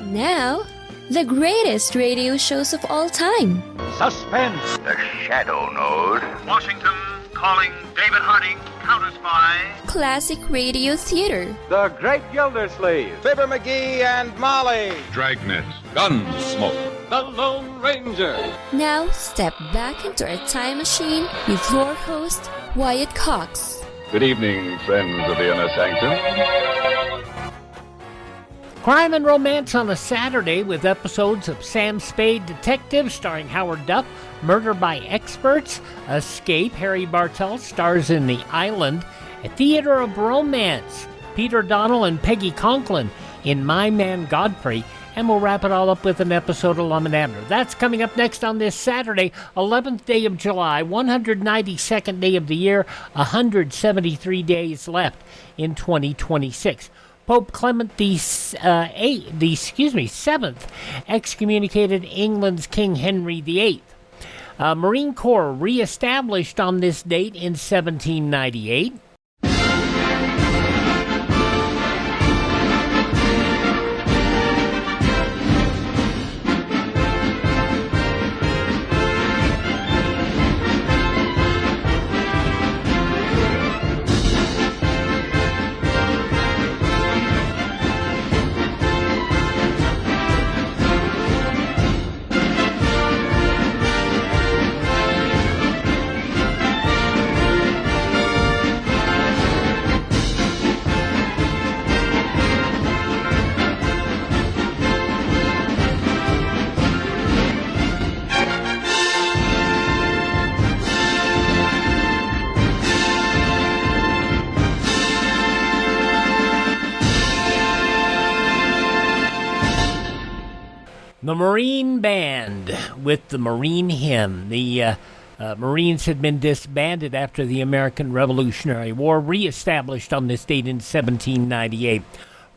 Now, the greatest radio shows of all time. Suspense. The Shadow Node. Washington calling David Harding, counter-spy. Classic radio theater. The Great Gildersleeve. Fibber McGee and Molly. Dragnet. Gunsmoke. The Lone Ranger. Now, step back into a time machine with your host, Wyatt Cox. Good evening, friends of the Inner Sanctum. Crime and romance on a Saturday with episodes of Sam Spade Detective starring Howard Duff, Murder by Experts, Escape, Harry Bartell stars in The Island, A Theater of Romance, Peter Donnell and Peggy Conklin in My Man Godfrey, and we'll wrap it all up with an episode of Lum and Abner. That's coming up next on this Saturday, 11th day of July, 192nd day of the year, 173 days left in 2026. Pope Clement the Seventh excommunicated England's King Henry VIII. Marine Corps reestablished on this date in 1798. The Marine Band with the Marine Hymn. The Marines had been disbanded after the American Revolutionary War, reestablished on this date in 1798.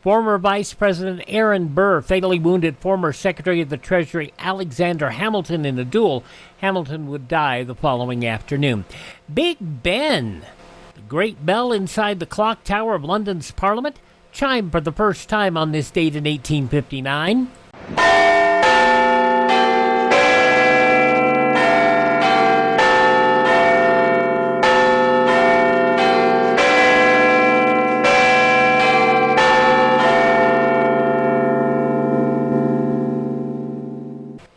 Former Vice President Aaron Burr fatally wounded former Secretary of the Treasury Alexander Hamilton in a duel. Hamilton would die the following afternoon. Big Ben, the great bell inside the clock tower of London's Parliament, chimed for the first time on this date in 1859.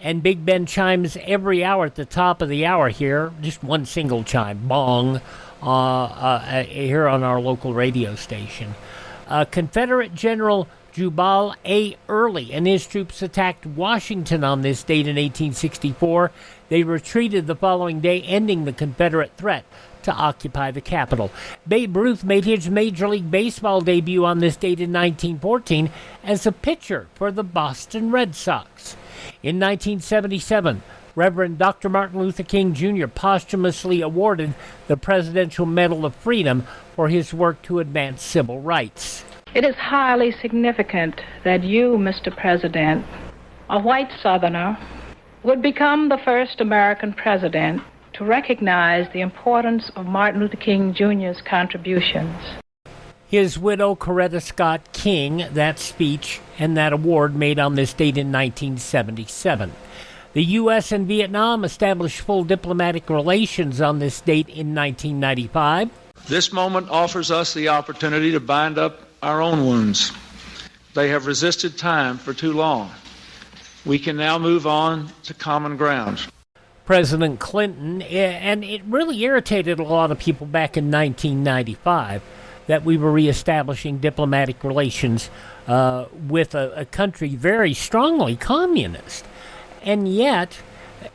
And Big Ben chimes every hour at the top of the hour here, just one single chime, bong, here on our local radio station. Confederate General Jubal A. Early and his troops attacked Washington on this date in 1864. They retreated the following day, ending the Confederate threat to occupy the capital. Babe Ruth made his Major League Baseball debut on this date in 1914 as a pitcher for the Boston Red Sox. In 1977, Reverend Dr. Martin Luther King Jr. posthumously awarded the Presidential Medal of Freedom for his work to advance civil rights. It is highly significant that you, Mr. President, a white Southerner, would become the first American president to recognize the importance of Martin Luther King Jr.'s contributions. His widow, Coretta Scott King, that speech and that award made on this date in 1977. The U.S. and Vietnam established full diplomatic relations on this date in 1995. This moment offers us the opportunity to bind up our own wounds. They have resisted time for too long. We can now move on to common ground. President Clinton, and it really irritated a lot of people back in 1995, that we were reestablishing diplomatic relations with a country very strongly communist. And yet,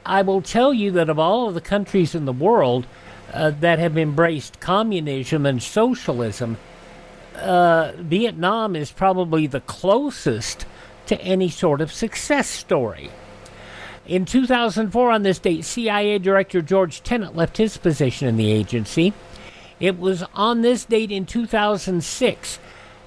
I will tell you that of all of the countries in the world that have embraced communism and socialism, Vietnam is probably the closest to any sort of success story. In 2004, on this date, CIA Director George Tenet left his position in the agency. It was on this date in 2006,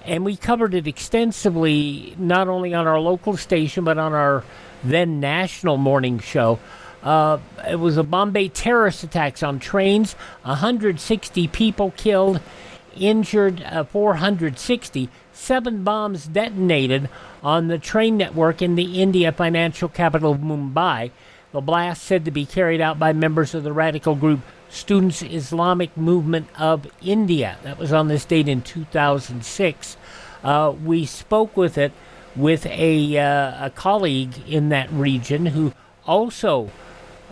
and we covered it extensively, not only on our local station, but on our then national morning show. It was a Bombay terrorist attacks on trains, 160 people killed injured 460. 7 bombs detonated on the train network in the India financial capital of Mumbai. The blast said to be carried out by members of the radical group Students Islamic Movement of India. That was on this date in 2006. We spoke with a colleague in that region who also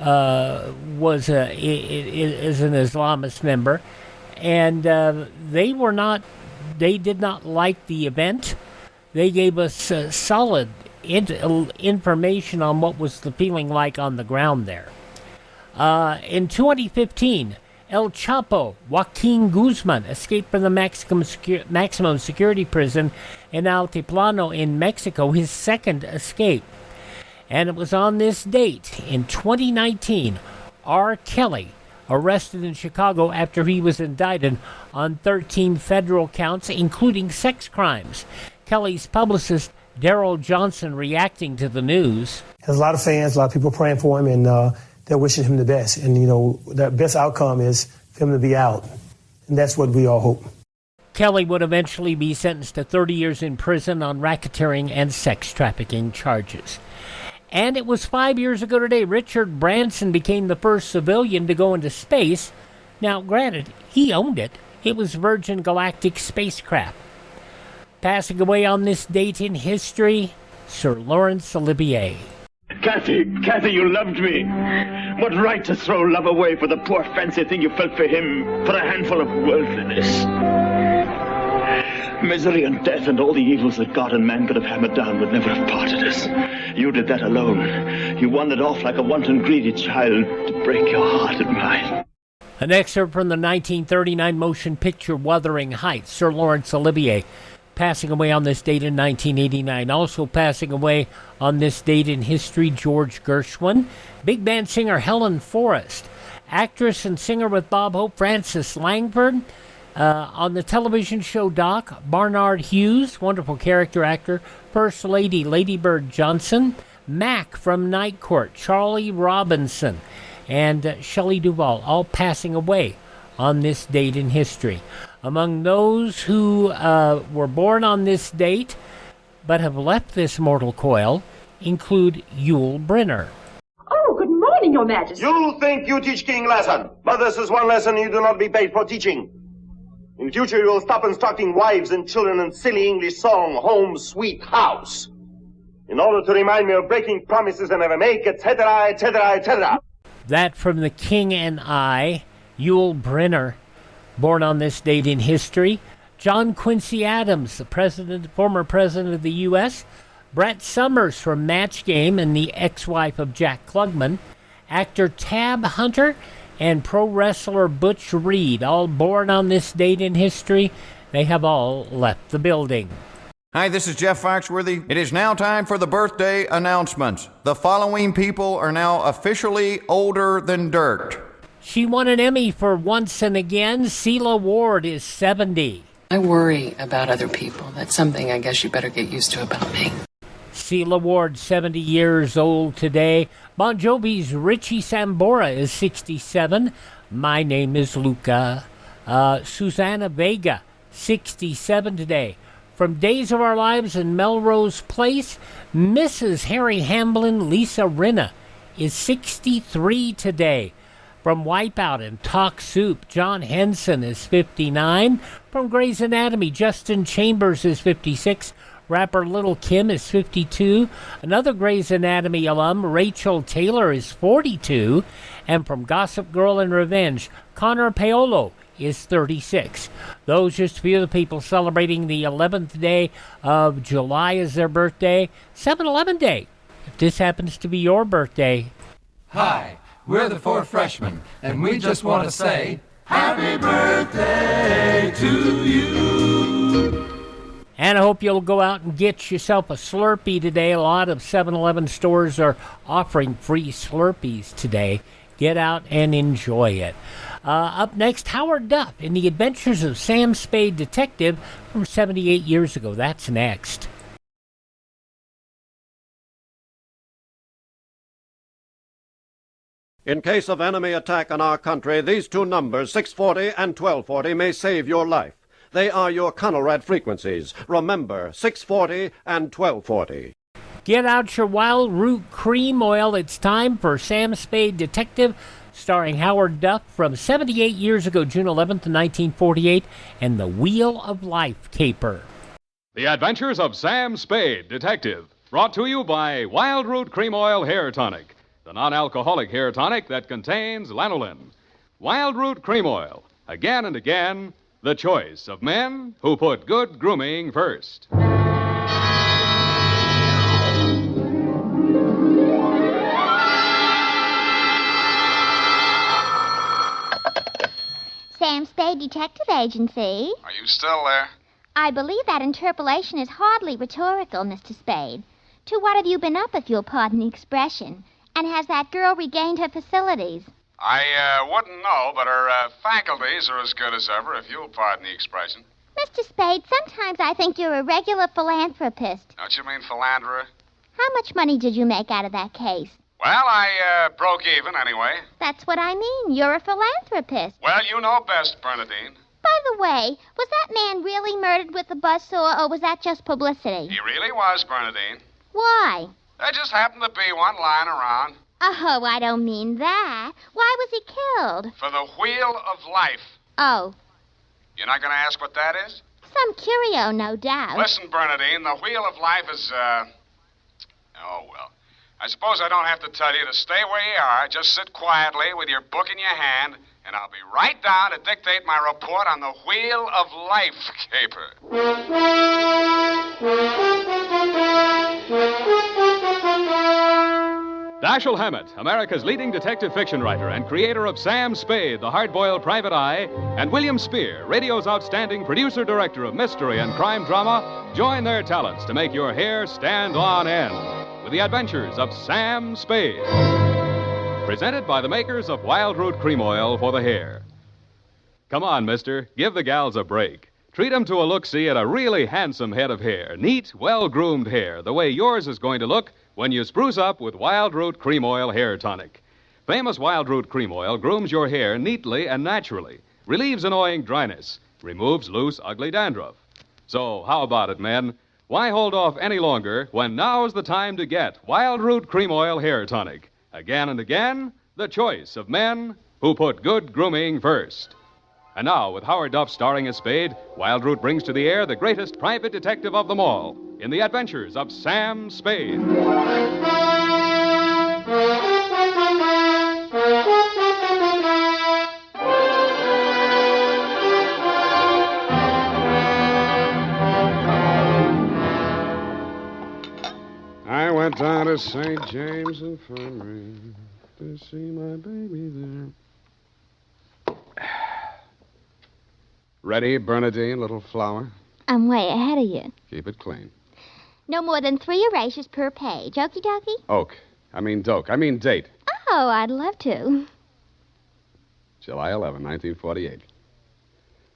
is an Islamist member, and they did not like the event. They gave us solid information on what was the feeling like on the ground there. In 2015, El Chapo Joaquin Guzman escaped from the maximum security prison in Altiplano in Mexico, his second escape. And it was on this date in 2019, R. Kelly, arrested in Chicago after he was indicted on 13 federal counts, including sex crimes. Kelly's publicist, Daryl Johnson, reacting to the news. There's a lot of fans, a lot of people praying for him, and they're wishing him the best. And, the best outcome is for him to be out. And that's what we all hope. Kelly would eventually be sentenced to 30 years in prison on racketeering and sex trafficking charges. And it was 5 years ago today, Richard Branson became the first civilian to go into space. Now, granted, he owned it. It was Virgin Galactic spacecraft. Passing away on this date in history, Sir Laurence Olivier. Kathy, you loved me. What right to throw love away for the poor fancy thing you felt for him, for a handful of worldliness? Misery and death and all the evils that God and man could have hammered down would never have parted us. You did that alone. You wandered off like a wanton, greedy child to break your heart and mine. An excerpt from the 1939 motion picture Wuthering Heights, Sir Laurence Olivier, passing away on this date in 1989. Also passing away on this date in history, George Gershwin. Big band singer Helen Forrest. Actress and singer with Bob Hope, Frances Langford. On the television show Doc, Barnard Hughes, wonderful character actor. First Lady, Lady Bird Johnson. Mac from Night Court, Charlie Robinson, and Shelley Duvall, all passing away on this date in history. Among those who were born on this date but have left this mortal coil include Yul Brynner. Oh, good morning, Your Majesty. You think you teach king lesson, but this is one lesson you do not be paid for teaching. In future, you will stop instructing wives and children in silly English song, Home Sweet House, in order to remind me of breaking promises I never make, etc., etc., etc. That from The King and I, Yul Brynner, born on this date in history. John Quincy Adams, the former president of the U.S. Brett Summers from Match Game and the ex-wife of Jack Klugman. Actor Tab Hunter and pro wrestler Butch Reed, all born on this date in history. They have all left the building. Hi, this is Jeff Foxworthy. It is now time for the birthday announcements. The following people are now officially older than dirt. She won an Emmy for Once and Again. Celia Ward is 70. I worry about other people. That's something I guess you better get used to about me. Celia Ward, 70 years old today. Bon Jovi's Richie Sambora is 67. My name is Luca. Susanna Vega, 67 today. From Days of Our Lives in Melrose Place, Mrs. Harry Hamblin, Lisa Rinna, is 63 today. From Wipeout and Talk Soup, John Henson is 59. From Grey's Anatomy, Justin Chambers is 56. Rapper Little Kim is 52. Another Grey's Anatomy alum, Rachel Taylor, is 42. And from Gossip Girl and Revenge, Connor Paolo is 36. Those just a few of the people celebrating the 11th day of July as their birthday. 7-Eleven Day, if this happens to be your birthday. Hi, we're the Four Freshmen, and we just want to say happy birthday to you. And I hope you'll go out and get yourself a Slurpee today. A lot of 7-Eleven stores are offering free Slurpees today. Get out and enjoy it. Up next, Howard Duff in The Adventures of Sam Spade Detective from 78 years ago. That's next. In case of enemy attack on our country, these two numbers, 640 and 1240, may save your life. They are your Conelrad frequencies. Remember, 640 and 1240. Get out your Wild Root Cream Oil. It's time for Sam Spade Detective, starring Howard Duff from 78 years ago, June 11th, 1948, and The Wheel of Life caper. The Adventures of Sam Spade, Detective, brought to you by Wild Root Cream Oil Hair Tonic, the non-alcoholic hair tonic that contains lanolin. Wild Root Cream Oil, again and again, the choice of men who put good grooming first. Sam Spade Detective Agency. Are you still there? I believe that interpolation is hardly rhetorical, Mr. Spade. To what have you been up, if you'll pardon the expression? And has that girl regained her facilities? I wouldn't know, but her faculties are as good as ever, if you'll pardon the expression. Mr. Spade, sometimes I think you're a regular philanthropist. Don't you mean philanderer? How much money did you make out of that case? Well, I broke even anyway. That's what I mean. You're a philanthropist. Well, you know best, Bernadine. By the way, was that man really murdered with a buzzsaw, or was that just publicity? He really was, Bernadine. Why? There just happened to be one lying around. Oh, I don't mean that. Why was he killed? For the Wheel of Life. Oh. You're not going to ask what that is? Some curio, no doubt. Listen, Bernadine, the Wheel of Life is, oh, well. I suppose I don't have to tell you to stay where you are. Just sit quietly with your book in your hand, and I'll be right down to dictate my report on the Wheel of Life caper. Dashiell Hammett, America's leading detective fiction writer and creator of Sam Spade, the hard-boiled private eye, and William Spear, radio's outstanding producer-director of mystery and crime drama, join their talents to make your hair stand on end with the adventures of Sam Spade. Presented by the makers of Wild Root Cream Oil for the hair. Come on, mister, give the gals a break. Treat them to a look-see at a really handsome head of hair. Neat, well-groomed hair, the way yours is going to look when you spruce up with Wild Root Cream Oil Hair Tonic. Famous Wild Root Cream Oil grooms your hair neatly and naturally, relieves annoying dryness, removes loose, ugly dandruff. So, how about it, men? Why hold off any longer when now's the time to get Wild Root Cream Oil Hair Tonic? Again and again, the choice of men who put good grooming first. And now, with Howard Duff starring as Spade, Wild Root brings to the air the greatest private detective of them all in the adventures of Sam Spade. I went down to St. James Infirmary to see my baby there. Ready, Bernadine, little flower? I'm way ahead of you. Keep it clean. No more than 3 erasures per page. Okie dokie? Doke. I mean date. Oh, I'd love to. July 11, 1948.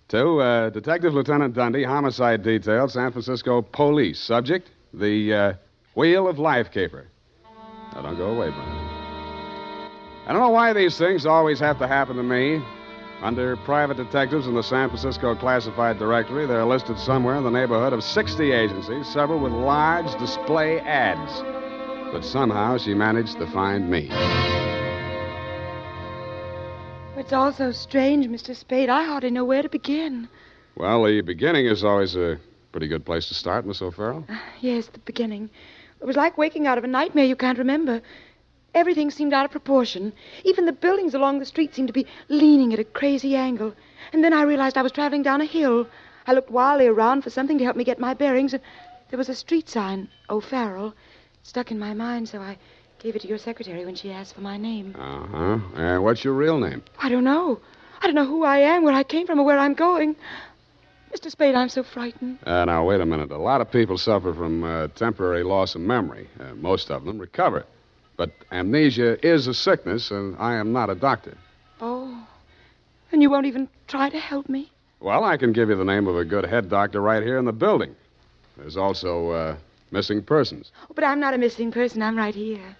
To Detective Lieutenant Dundee, Homicide Detail, San Francisco Police. Subject, the Wheel of Life caper. Now, don't go away, Bernadine. I don't know why these things always have to happen to me. Under private detectives in the San Francisco Classified Directory, they're listed somewhere in the neighborhood of 60 agencies, several with large display ads. But somehow she managed to find me. It's all so strange, Mr. Spade. I hardly know where to begin. Well, the beginning is always a pretty good place to start, Miss O'Farrell. Yes, the beginning. It was like waking out of a nightmare you can't remember. Everything seemed out of proportion. Even the buildings along the street seemed to be leaning at a crazy angle. And then I realized I was traveling down a hill. I looked wildly around for something to help me get my bearings, and there was a street sign, O'Farrell. It stuck in my mind, so I gave it to your secretary when she asked for my name. Uh-huh. What's your real name? I don't know. I don't know who I am, where I came from, or where I'm going. Mr. Spade, I'm so frightened. Now, wait a minute. A lot of people suffer from temporary loss of memory. Most of them recover. But amnesia is a sickness, and I am not a doctor. Oh. And you won't even try to help me? Well, I can give you the name of a good head doctor right here in the building. There's also missing persons. Oh, but I'm not a missing person. I'm right here.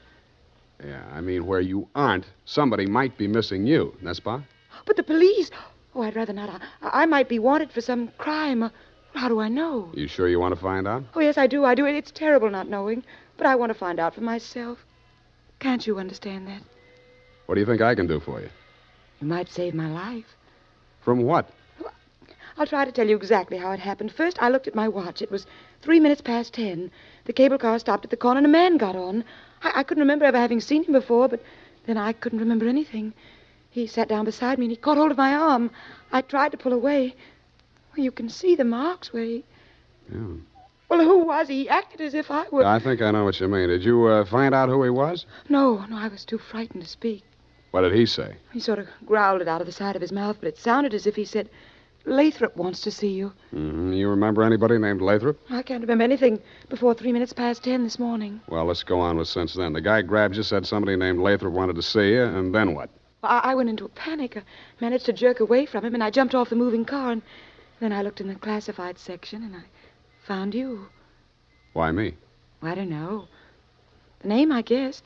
Yeah, I mean, where you aren't, somebody might be missing you, n'est-ce pas? But the police... Oh, I'd rather not. I might be wanted for some crime. How do I know? You sure you want to find out? Oh, yes, I do. It's terrible not knowing. But I want to find out for myself. Can't you understand that? What do you think I can do for you? You might save my life. From what? I'll try to tell you exactly how it happened. First, I looked at my watch. It was 3 minutes past 10. The cable car stopped at the corner and a man got on. I couldn't remember ever having seen him before, but then I couldn't remember anything. He sat down beside me and he caught hold of my arm. I tried to pull away. Well, you can see the marks where he... Yeah. Well, who was he? He acted as if I were... I think I know what you mean. Did you find out who he was? No, I was too frightened to speak. What did he say? He sort of growled it out of the side of his mouth, but it sounded as if he said, Lathrop wants to see you. Mm-hmm. You remember anybody named Lathrop? I can't remember anything before 3 minutes past 10 this morning. Well, let's go on with since then. The guy grabbed you, said somebody named Lathrop wanted to see you, and then what? Well, I went into a panic. I managed to jerk away from him, and I jumped off the moving car, and then I looked in the classified section, and I found you. Why me? Well, I don't know. The name, I guess.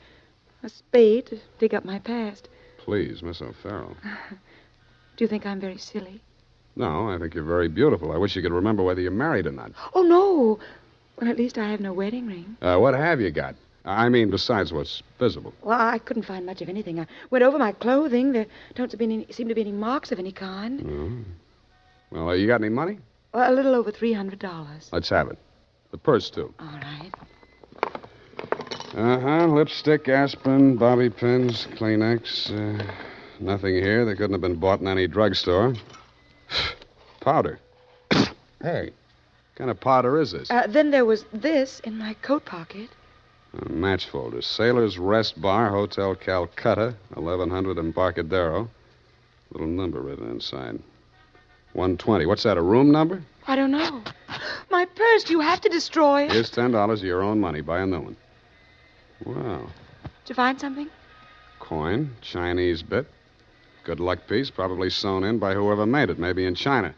A Spade to dig up my past. Please, Miss O'Farrell. Do you think I'm very silly? No, I think you're very beautiful. I wish you could remember whether you're married or not. Oh, no. Well, at least I have no wedding ring. What have you got? I mean, besides what's visible. Well, I couldn't find much of anything. I went over my clothing. There don't seem to be any marks of any kind. Oh. Well, you got any money? Well, a little over $300. Let's have it. The purse, too. All right. Lipstick, aspirin, bobby pins, Kleenex. Nothing here that couldn't have been bought in any drugstore. Powder. Hey, what kind of powder is this? Then there was this in my coat pocket. A match folder. Sailor's Rest Bar, Hotel Calcutta, 1100 Embarcadero. Little number written inside. 120. What's that, a room number? I don't know. My purse, you have to destroy it. Here's $10 of your own money. Buy a new one. Wow. Did you find something? Coin, Chinese bit. Good luck piece, probably sewn in by whoever made it, maybe in China.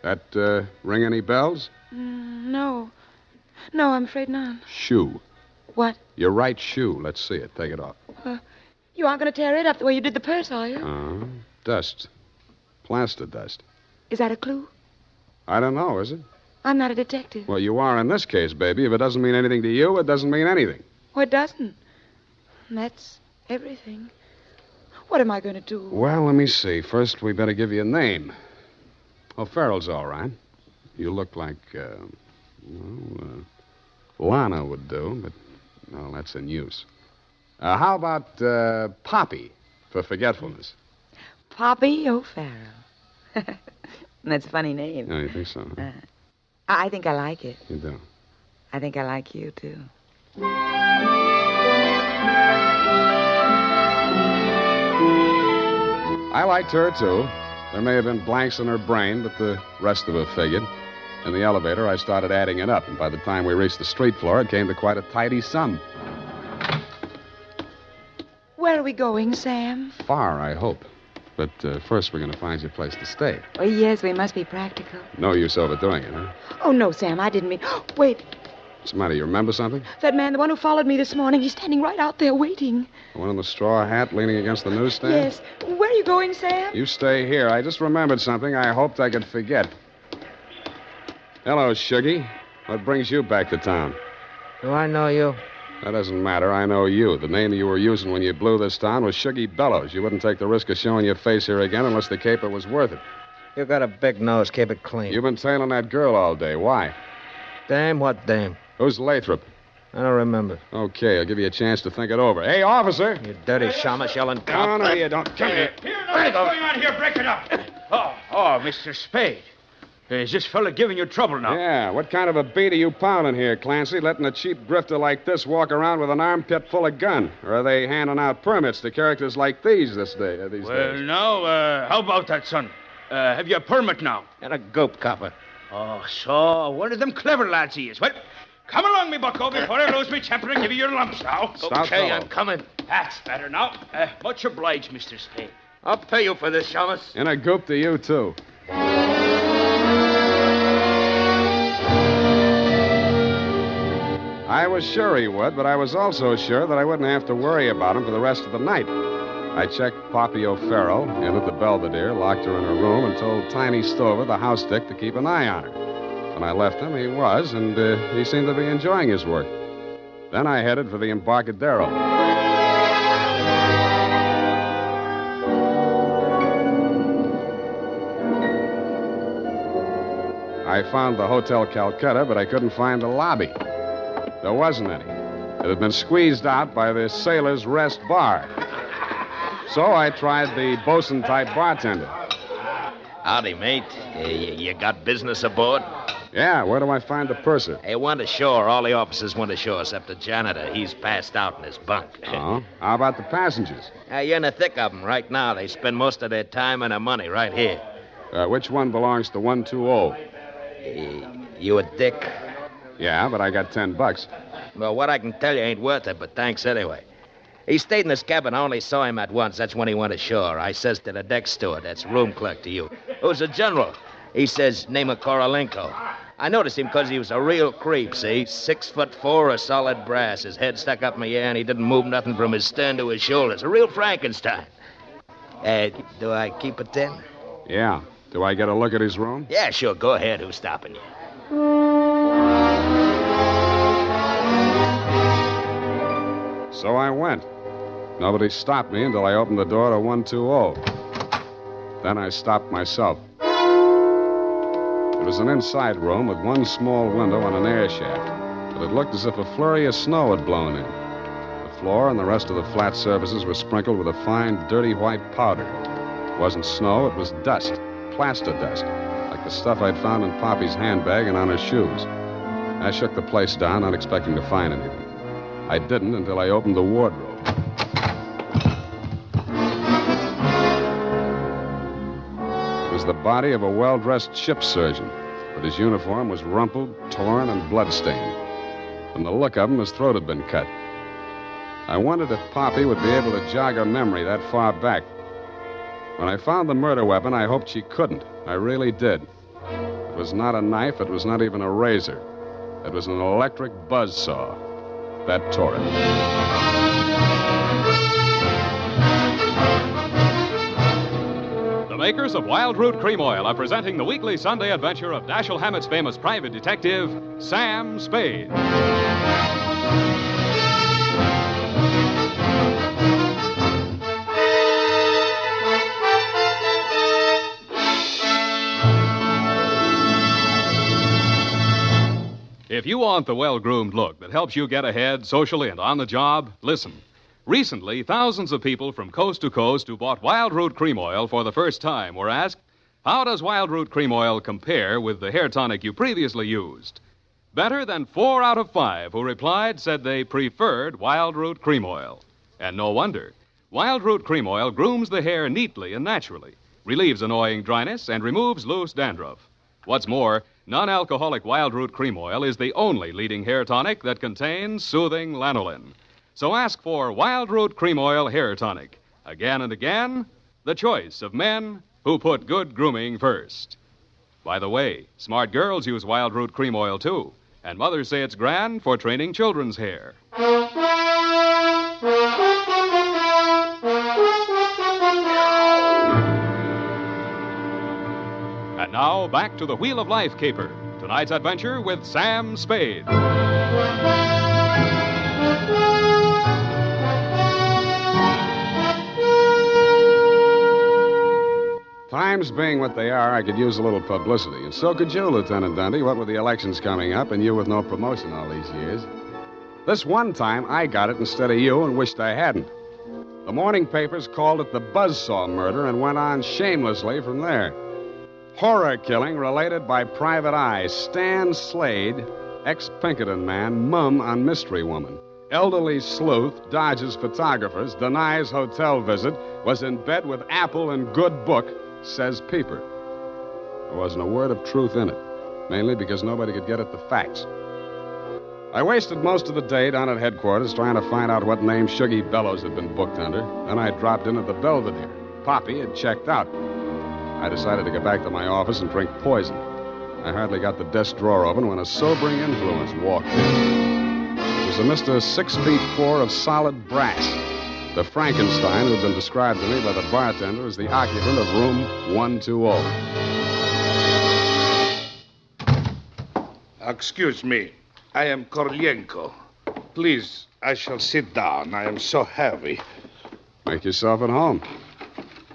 That ring any bells? No. No, I'm afraid not. Shoe. What? Your right shoe. Let's see it. Take it off. You aren't going to tear it up the way you did the purse, are you? Dust. Plaster dust. Is that a clue? I don't know, is it? I'm not a detective. Well, you are in this case, baby. If it doesn't mean anything to you, it doesn't mean anything. Well, it doesn't. And that's everything. What am I going to do? Well, let me see. First, we better give you a name. O'Farrell's all right. You look like, Lana would do, but, no, that's in use. How about Poppy for forgetfulness? Poppy O'Farrell. That's a funny name. Oh, you think so? Huh? I think I like it. You do? I think I like you, too. I liked her, too. There may have been blanks in her brain, but the rest of it figured. In the elevator, I started adding it up, and by the time we reached the street floor, it came to quite a tidy sum. Where are we going, Sam? Far, I hope. But first, we're going to find you a place to stay. Oh, yes, we must be practical. No use overdoing it, huh? Oh, no, Sam, I didn't mean... Wait. What's the matter? You remember something? That man, the one who followed me this morning, he's standing right out there waiting. The one in the straw hat leaning against the newsstand? Yes. Where are you going, Sam? You stay here. I just remembered something I hoped I could forget. Hello, Shuggy. What brings you back to town? Do I know you? That doesn't matter. I know you. The name you were using when you blew this town was Shuggy Bellows. You wouldn't take the risk of showing your face here again unless the caper was worth it. You got a big nose. Keep it clean. You've been tailing that girl all day. Why? Dame? What dame? Who's Lathrop? I don't remember. Okay, I'll give you a chance to think it over. Hey, officer! You dirty shamus yelling cop. No, you don't. Come here. What's going on here? Break it up. Oh, Mr. Spade. Is this fella giving you trouble now? Yeah, what kind of a beat are you pounding here, Clancy, letting a cheap grifter like this walk around with an armpit full of gun? Or are they handing out permits to characters like these days? Well, now, how about that, son? Have you a permit now? And a goop copper. Oh, so one of them clever lads he is. Well, come along, me bucko, before I lose my temper and give you your lumps now. Okay, I'm coming. That's better now. Much obliged, Mr. Spade. I'll pay you for this, shamus. And a goop to you, too. I was sure he would, but I was also sure that I wouldn't have to worry about him for the rest of the night. I checked Poppy O'Farrell in at the Belvedere, locked her in her room, and told Tiny Stover, the house dick, to keep an eye on her. When I left him, he was, and he seemed to be enjoying his work. Then I headed for the Embarcadero. I found the Hotel Calcutta, but I couldn't find the lobby. There wasn't any. It had been squeezed out by the Sailor's Rest Bar. So I tried the bosun-type bartender. Howdy, mate. You got business aboard? Yeah, where do I find the purser? Hey, went ashore. All the officers went ashore except the janitor. He's passed out in his bunk. Oh? How about the passengers? You're in the thick of them right now. They spend most of their time and their money right here. Which one belongs to 120? You a dick? Yeah, but I got $10. Well, what I can tell you ain't worth it, but thanks anyway. He stayed in his cabin. I only saw him at once. That's when he went ashore. I says to the deck steward, that's room clerk to you, who's a general. He says, name of Korolenko. I noticed him because he was a real creep, see? 6'4", of solid brass. His head stuck up in the air, and he didn't move nothing from his stern to his shoulders. A real Frankenstein. Do I keep it then? Yeah. Do I get a look at his room? Yeah, sure. Go ahead. Who's stopping you? So I went. Nobody stopped me until I opened the door to 120. Then I stopped myself. It was an inside room with one small window and an air shaft, but it looked as if a flurry of snow had blown in. The floor and the rest of the flat surfaces were sprinkled with a fine, dirty white powder. It wasn't snow, it was dust, plaster dust, like the stuff I'd found in Poppy's handbag and on her shoes. I shook the place down, not expecting to find anything. I didn't until I opened the wardrobe. It was the body of a well-dressed ship surgeon, but his uniform was rumpled, torn, and bloodstained. From the look of him, his throat had been cut. I wondered if Poppy would be able to jog her memory that far back. When I found the murder weapon, I hoped she couldn't. I really did. It was not a knife. It was not even a razor. It was an electric buzzsaw. That tore it. The makers of Wild Root Cream Oil are presenting the weekly Sunday adventure of Dashiell Hammett's famous private detective, Sam Spade. If you want the well-groomed look that helps you get ahead socially and on the job, listen. Recently, thousands of people from coast to coast who bought Wild Root Cream Oil for the first time were asked, how does Wild Root Cream Oil compare with the hair tonic you previously used? Better than 4 out of 5 who replied said they preferred Wild Root Cream Oil. And no wonder. Wild Root Cream Oil grooms the hair neatly and naturally, relieves annoying dryness, and removes loose dandruff. What's more, non-alcoholic Wild Root Cream Oil is the only leading hair tonic that contains soothing lanolin. So ask for Wild Root Cream Oil Hair Tonic. Again and again, the choice of men who put good grooming first. By the way, smart girls use Wild Root Cream Oil, too. And mothers say it's grand for training children's hair. And now, back to the Wheel of Life caper. Tonight's adventure with Sam Spade. Times being what they are, I could use a little publicity. And so could you, Lieutenant Dundee, what with the elections coming up and you with no promotion all these years. This one time, I got it instead of you and wished I hadn't. The morning papers called it the Buzzsaw murder and went on shamelessly from there. Horror killing related by Private Eye. Stan Slade, ex-Pinkerton man, mum on mystery woman. Elderly sleuth, dodges photographers, denies hotel visit, was in bed with Apple and good book, says Peeper. There wasn't a word of truth in it, mainly because nobody could get at the facts. I wasted most of the day down at headquarters trying to find out what name Shuggy Bellows had been booked under. Then I dropped in at the Belvedere. Poppy had checked out. I decided to go back to my office and drink poison. I hardly got the desk drawer open when a sobering influence walked in. It was a Mr. 6'4" of solid brass. The Frankenstein who'd been described to me by the bartender as the occupant of room 120. Excuse me. I am Korlienko. Please, I shall sit down. I am so heavy. Make yourself at home.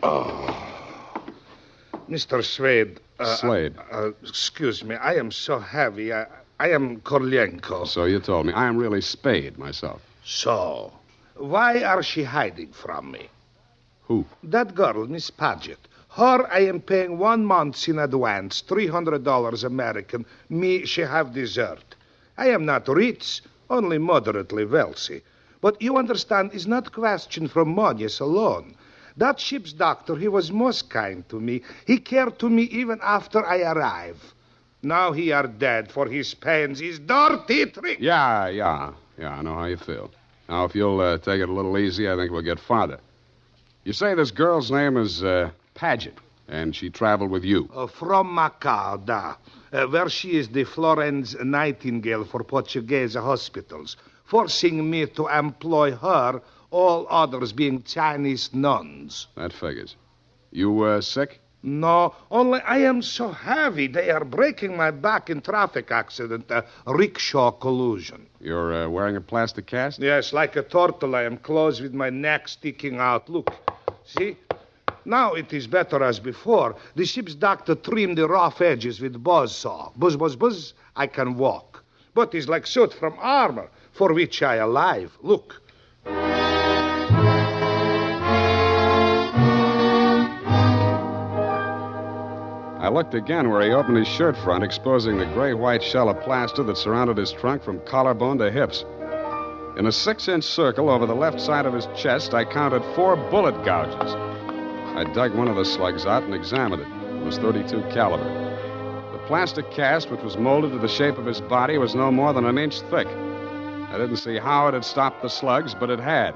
Oh. Mr. Spade. Slade. Excuse me. I am so heavy. I am Korlienko. So you told me. I am really Spade myself. So, why are she hiding from me? Who? That girl, Miss Paget. Her, I am paying 1 month in advance, $300 American. Me, she have dessert. I am not rich, only moderately wealthy. But you understand, it's not question from money alone. That ship's doctor, he was most kind to me. He cared to me even after I arrive. Now he are dead for his pains, his dirty trick. Yeah, I know how you feel. Now, if you'll take it a little easy, I think we'll get farther. You say this girl's name is Paget, and she traveled with you. From Macau, where she is the Florence Nightingale for Portuguese hospitals, forcing me to employ her, all others being Chinese nuns. That figures. You sick? No, only I am so heavy. They are breaking my back in traffic accident, rickshaw collusion. You're wearing a plastic cast? Yes, like a turtle. I am closed with my neck sticking out. Look, see? Now it is better as before. The ship's doctor trimmed the rough edges with buzzsaw. Buzz, buzz, buzz, I can walk. But it's like suit from armor, for which I alive. Look. I looked again where he opened his shirt front, exposing the gray-white shell of plaster that surrounded his trunk from collarbone to hips. In a 6-inch circle over the left side of his chest, I counted 4 bullet gouges. I dug one of the slugs out and examined it. It was .32 caliber. The plastic cast, which was molded to the shape of his body, was no more than 1 inch thick. I didn't see how it had stopped the slugs, but it had.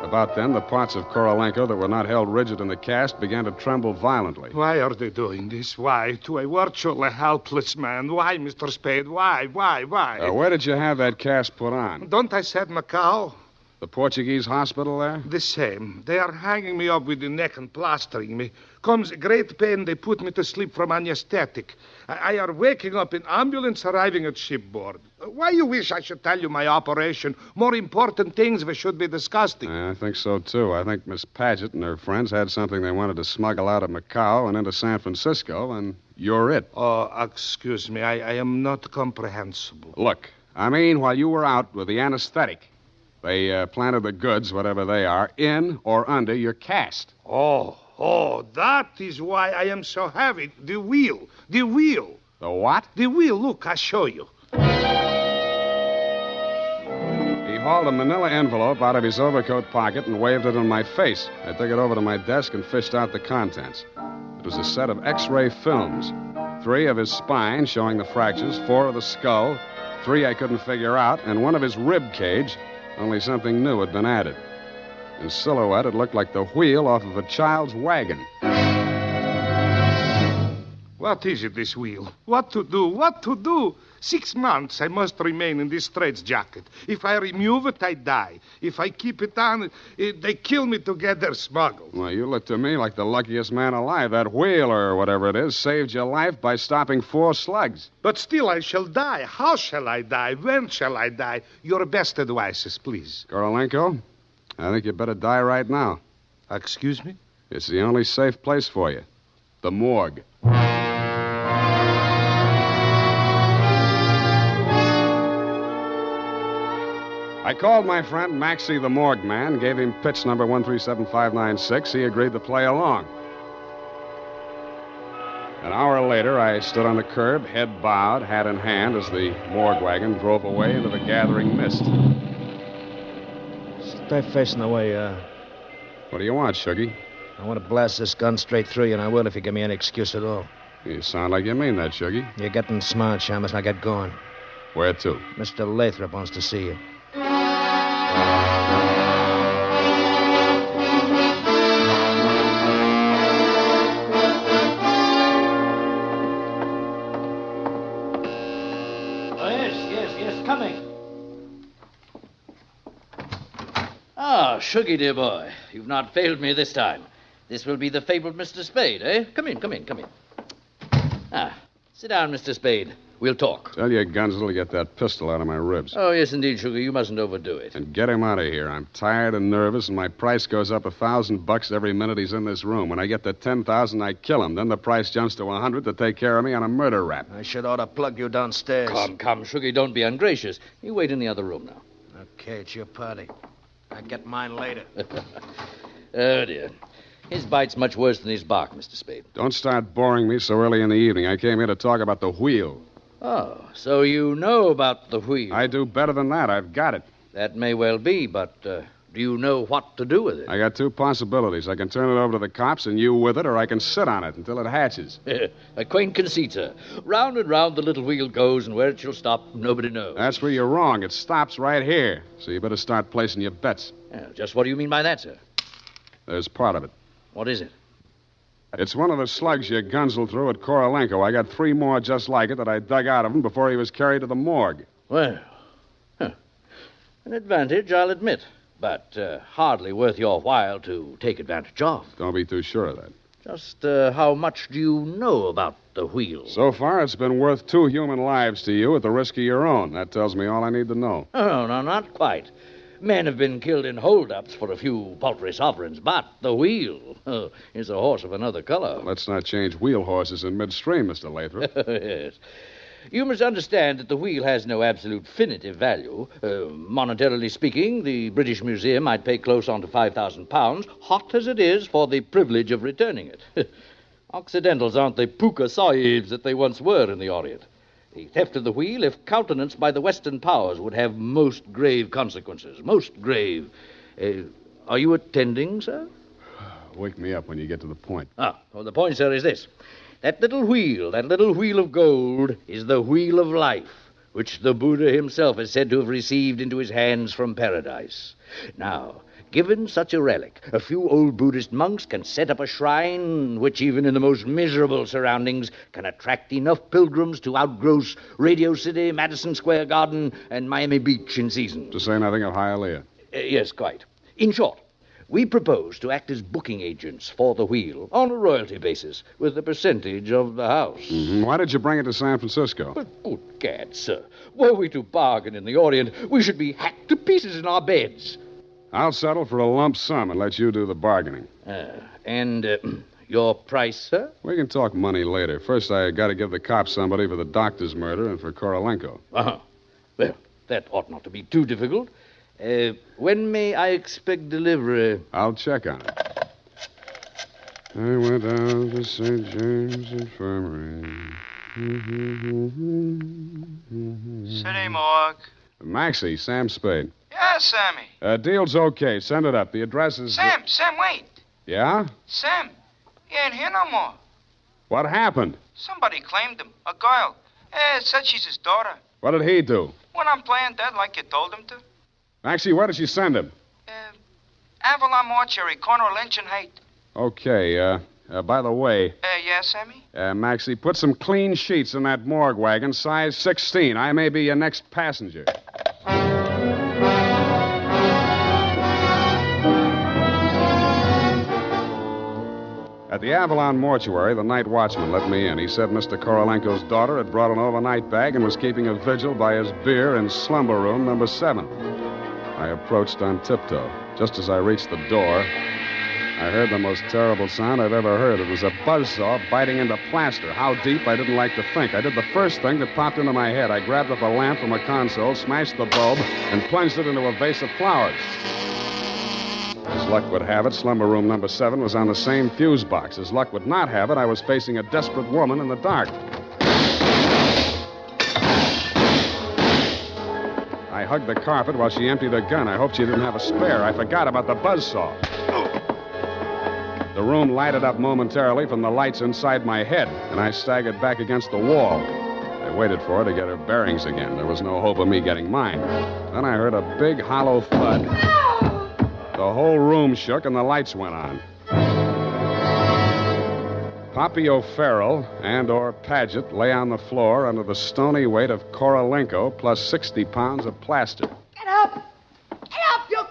About then, the parts of Korolenko that were not held rigid in the cast began to tremble violently. Why are they doing this? Why? To a virtually helpless man. Why, Mr. Spade? Why? Where did you have that cast put on? Don't I said Macau? The Portuguese hospital there? The same. They are hanging me up with the neck and plastering me. Comes great pain, they put me to sleep from anesthetic. I are waking up in ambulance arriving at shipboard. Why you wish I should tell you my operation? More important things we should be discussing. I think so, too. I think Miss Paget and her friends had something they wanted to smuggle out of Macau and into San Francisco, and you're it. Oh, excuse me. I am not comprehensible. Look, I mean, while you were out with the anesthetic, they planted the goods, whatever they are, in or under your cast. Oh, that is why I am so heavy. The wheel. The what? The wheel. Look, I'll show you. He hauled a manila envelope out of his overcoat pocket and waved it in my face. I took it over to my desk and fished out the contents. It was a set of X-ray films. 3 of his spine, showing the fractures, 4 of the skull, 3 I couldn't figure out, and 1 of his rib cage, only something new had been added. In silhouette, it looked like the wheel off of a child's wagon. What is it, this wheel? What to do? 6 months I must remain in this straitjacket. If I remove it, I die. If I keep it on, they kill me to get their smuggled. Well, you look to me like the luckiest man alive. That wheel, or whatever it is, saved your life by stopping 4 slugs. But still I shall die. How shall I die? When shall I die? Your best advices, please. Korolenko, I think you better die right now. Excuse me? It's the only safe place for you. The morgue. I called my friend Maxie the morgue man, gave him pitch number 137596. He agreed to play along. An hour later, I stood on the curb, head bowed, hat in hand, as the morgue wagon drove away into the gathering mist. Stay facing away, What do you want, Shuggy? I want to blast this gun straight through you, and I will if you give me any excuse at all. You sound like you mean that, Shuggy. You're getting smart, Shamus. Now get going. Where to? Mr. Lathrop wants to see you. Oh, yes, coming. Oh, Shuggy, dear boy, you've not failed me this time. This will be the fabled Mr. Spade, eh? Come in. Sit down, Mr. Spade. We'll talk. Tell your Gunsel to get that pistol out of my ribs. Oh, yes, indeed, Sugar. You mustn't overdo it. And get him out of here. I'm tired and nervous, and my price goes up $1,000 every minute he's in this room. When I get to 10,000, I kill him. Then the price jumps to 100 to take care of me on a murder rap. I should ought to plug you downstairs. Come, Sugar, don't be ungracious. You wait in the other room now. Okay, it's your party. I'll get mine later. Oh, dear. His bite's much worse than his bark, Mr. Spade. Don't start boring me so early in the evening. I came here to talk about the wheel. Oh, so you know about the wheel. I do better than that. I've got it. That may well be, but do you know what to do with it? I got two possibilities. I can turn it over to the cops and you with it, or I can sit on it until it hatches. A quaint conceit, sir. Round and round the little wheel goes, and where it shall stop, nobody knows. That's where you're wrong. It stops right here. So you better start placing your bets. Just what do you mean by that, sir? There's part of it. What is it? It's one of the slugs you Gunsel threw at Korolenko. I got 3 more just like it that I dug out of him before he was carried to the morgue. Well, an advantage, I'll admit, but hardly worth your while to take advantage of. Don't be too sure of that. Just how much do you know about the wheel? So far, it's been worth 2 human lives to you at the risk of your own. That tells me all I need to know. Oh, no, not quite. Men have been killed in hold-ups for a few paltry sovereigns, but the wheel is a horse of another color. Let's not change wheel horses in midstream, Mr. Lathrop. Yes. You must understand that the wheel has no absolute finitive value. Monetarily speaking, the British Museum might pay close on to £5,000, hot as it is, for the privilege of returning it. Occidentals aren't the puka sahibs that they once were in the Orient. The theft of the wheel, if countenanced by the Western powers, would have most grave consequences. Most grave. Are you attending, sir? Wake me up when you get to the point. Well, the point, sir, is this. That little wheel of gold, is the wheel of life, which the Buddha himself is said to have received into his hands from paradise. Now, given such a relic, a few old Buddhist monks can set up a shrine which, even in the most miserable surroundings, can attract enough pilgrims to outgross Radio City, Madison Square Garden, and Miami Beach in season. To say nothing of Hialeah. Yes, quite. In short, we propose to act as booking agents for the wheel on a royalty basis with a percentage of the house. Mm-hmm. Why did you bring it to San Francisco? But good gad, sir. Were we to bargain in the Orient, we should be hacked to pieces in our beds. I'll settle for a lump sum and let you do the bargaining. And your price, sir? We can talk money later. First, I got to give the cops somebody for the doctor's murder and for Korolenko. Well, that ought not to be too difficult. When may I expect delivery? I'll check on it. I went down to St. James Infirmary. City morgue. Maxie, Sam Spade. Yeah, Sammy. Deal's okay. Send it up. The address is... Sam, wait. Yeah? Sam, he ain't here no more. What happened? Somebody claimed him. A girl. Said she's his daughter. What did he do? Went on playing dead like you told him to. Maxie, where did she send him? Avalon Mortuary, corner of Lynch and Haight. Okay, by the way... Yeah, Sammy? Maxie, put some clean sheets in that morgue wagon, size 16. I may be your next passenger. At the Avalon Mortuary, the night watchman let me in. He said Mr. Korolenko's daughter had brought an overnight bag and was keeping a vigil by his beer in slumber room number 7. I approached on tiptoe. Just as I reached the door, I heard the most terrible sound I've ever heard. It was a buzzsaw biting into plaster. How deep, I didn't like to think. I did the first thing that popped into my head. I grabbed up a lamp from a console, smashed the bulb, and plunged it into a vase of flowers. As luck would have it, slumber room number 7 was on the same fuse box. As luck would not have it, I was facing a desperate woman in the dark. I hugged the carpet while she emptied her gun. I hoped she didn't have a spare. I forgot about the buzzsaw. The room lighted up momentarily from the lights inside my head, and I staggered back against the wall. I waited for her to get her bearings again. There was no hope of me getting mine. Then I heard a big, hollow thud. The whole room shook, and the lights went on. Poppy O'Farrell and/or Paget lay on the floor under the stony weight of Korolenko plus 60 pounds of plaster. Get up! Get up, you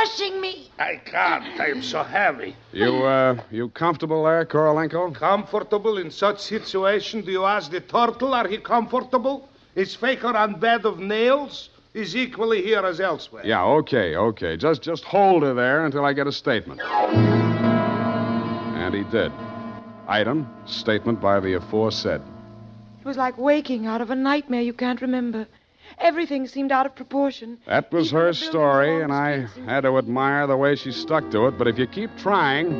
crushing me. I can't. I am so heavy. You comfortable there, Korolenko? Comfortable in such situation? Do you ask the turtle, are he comfortable? Is Faker on bed of nails? He's equally here as elsewhere. Yeah, okay. Just hold her there until I get a statement. And he did. Item, statement by the aforesaid. It was like waking out of a nightmare you can't remember. Everything seemed out of proportion. That was her story, and I had to admire the way she stuck to it. But if you keep trying,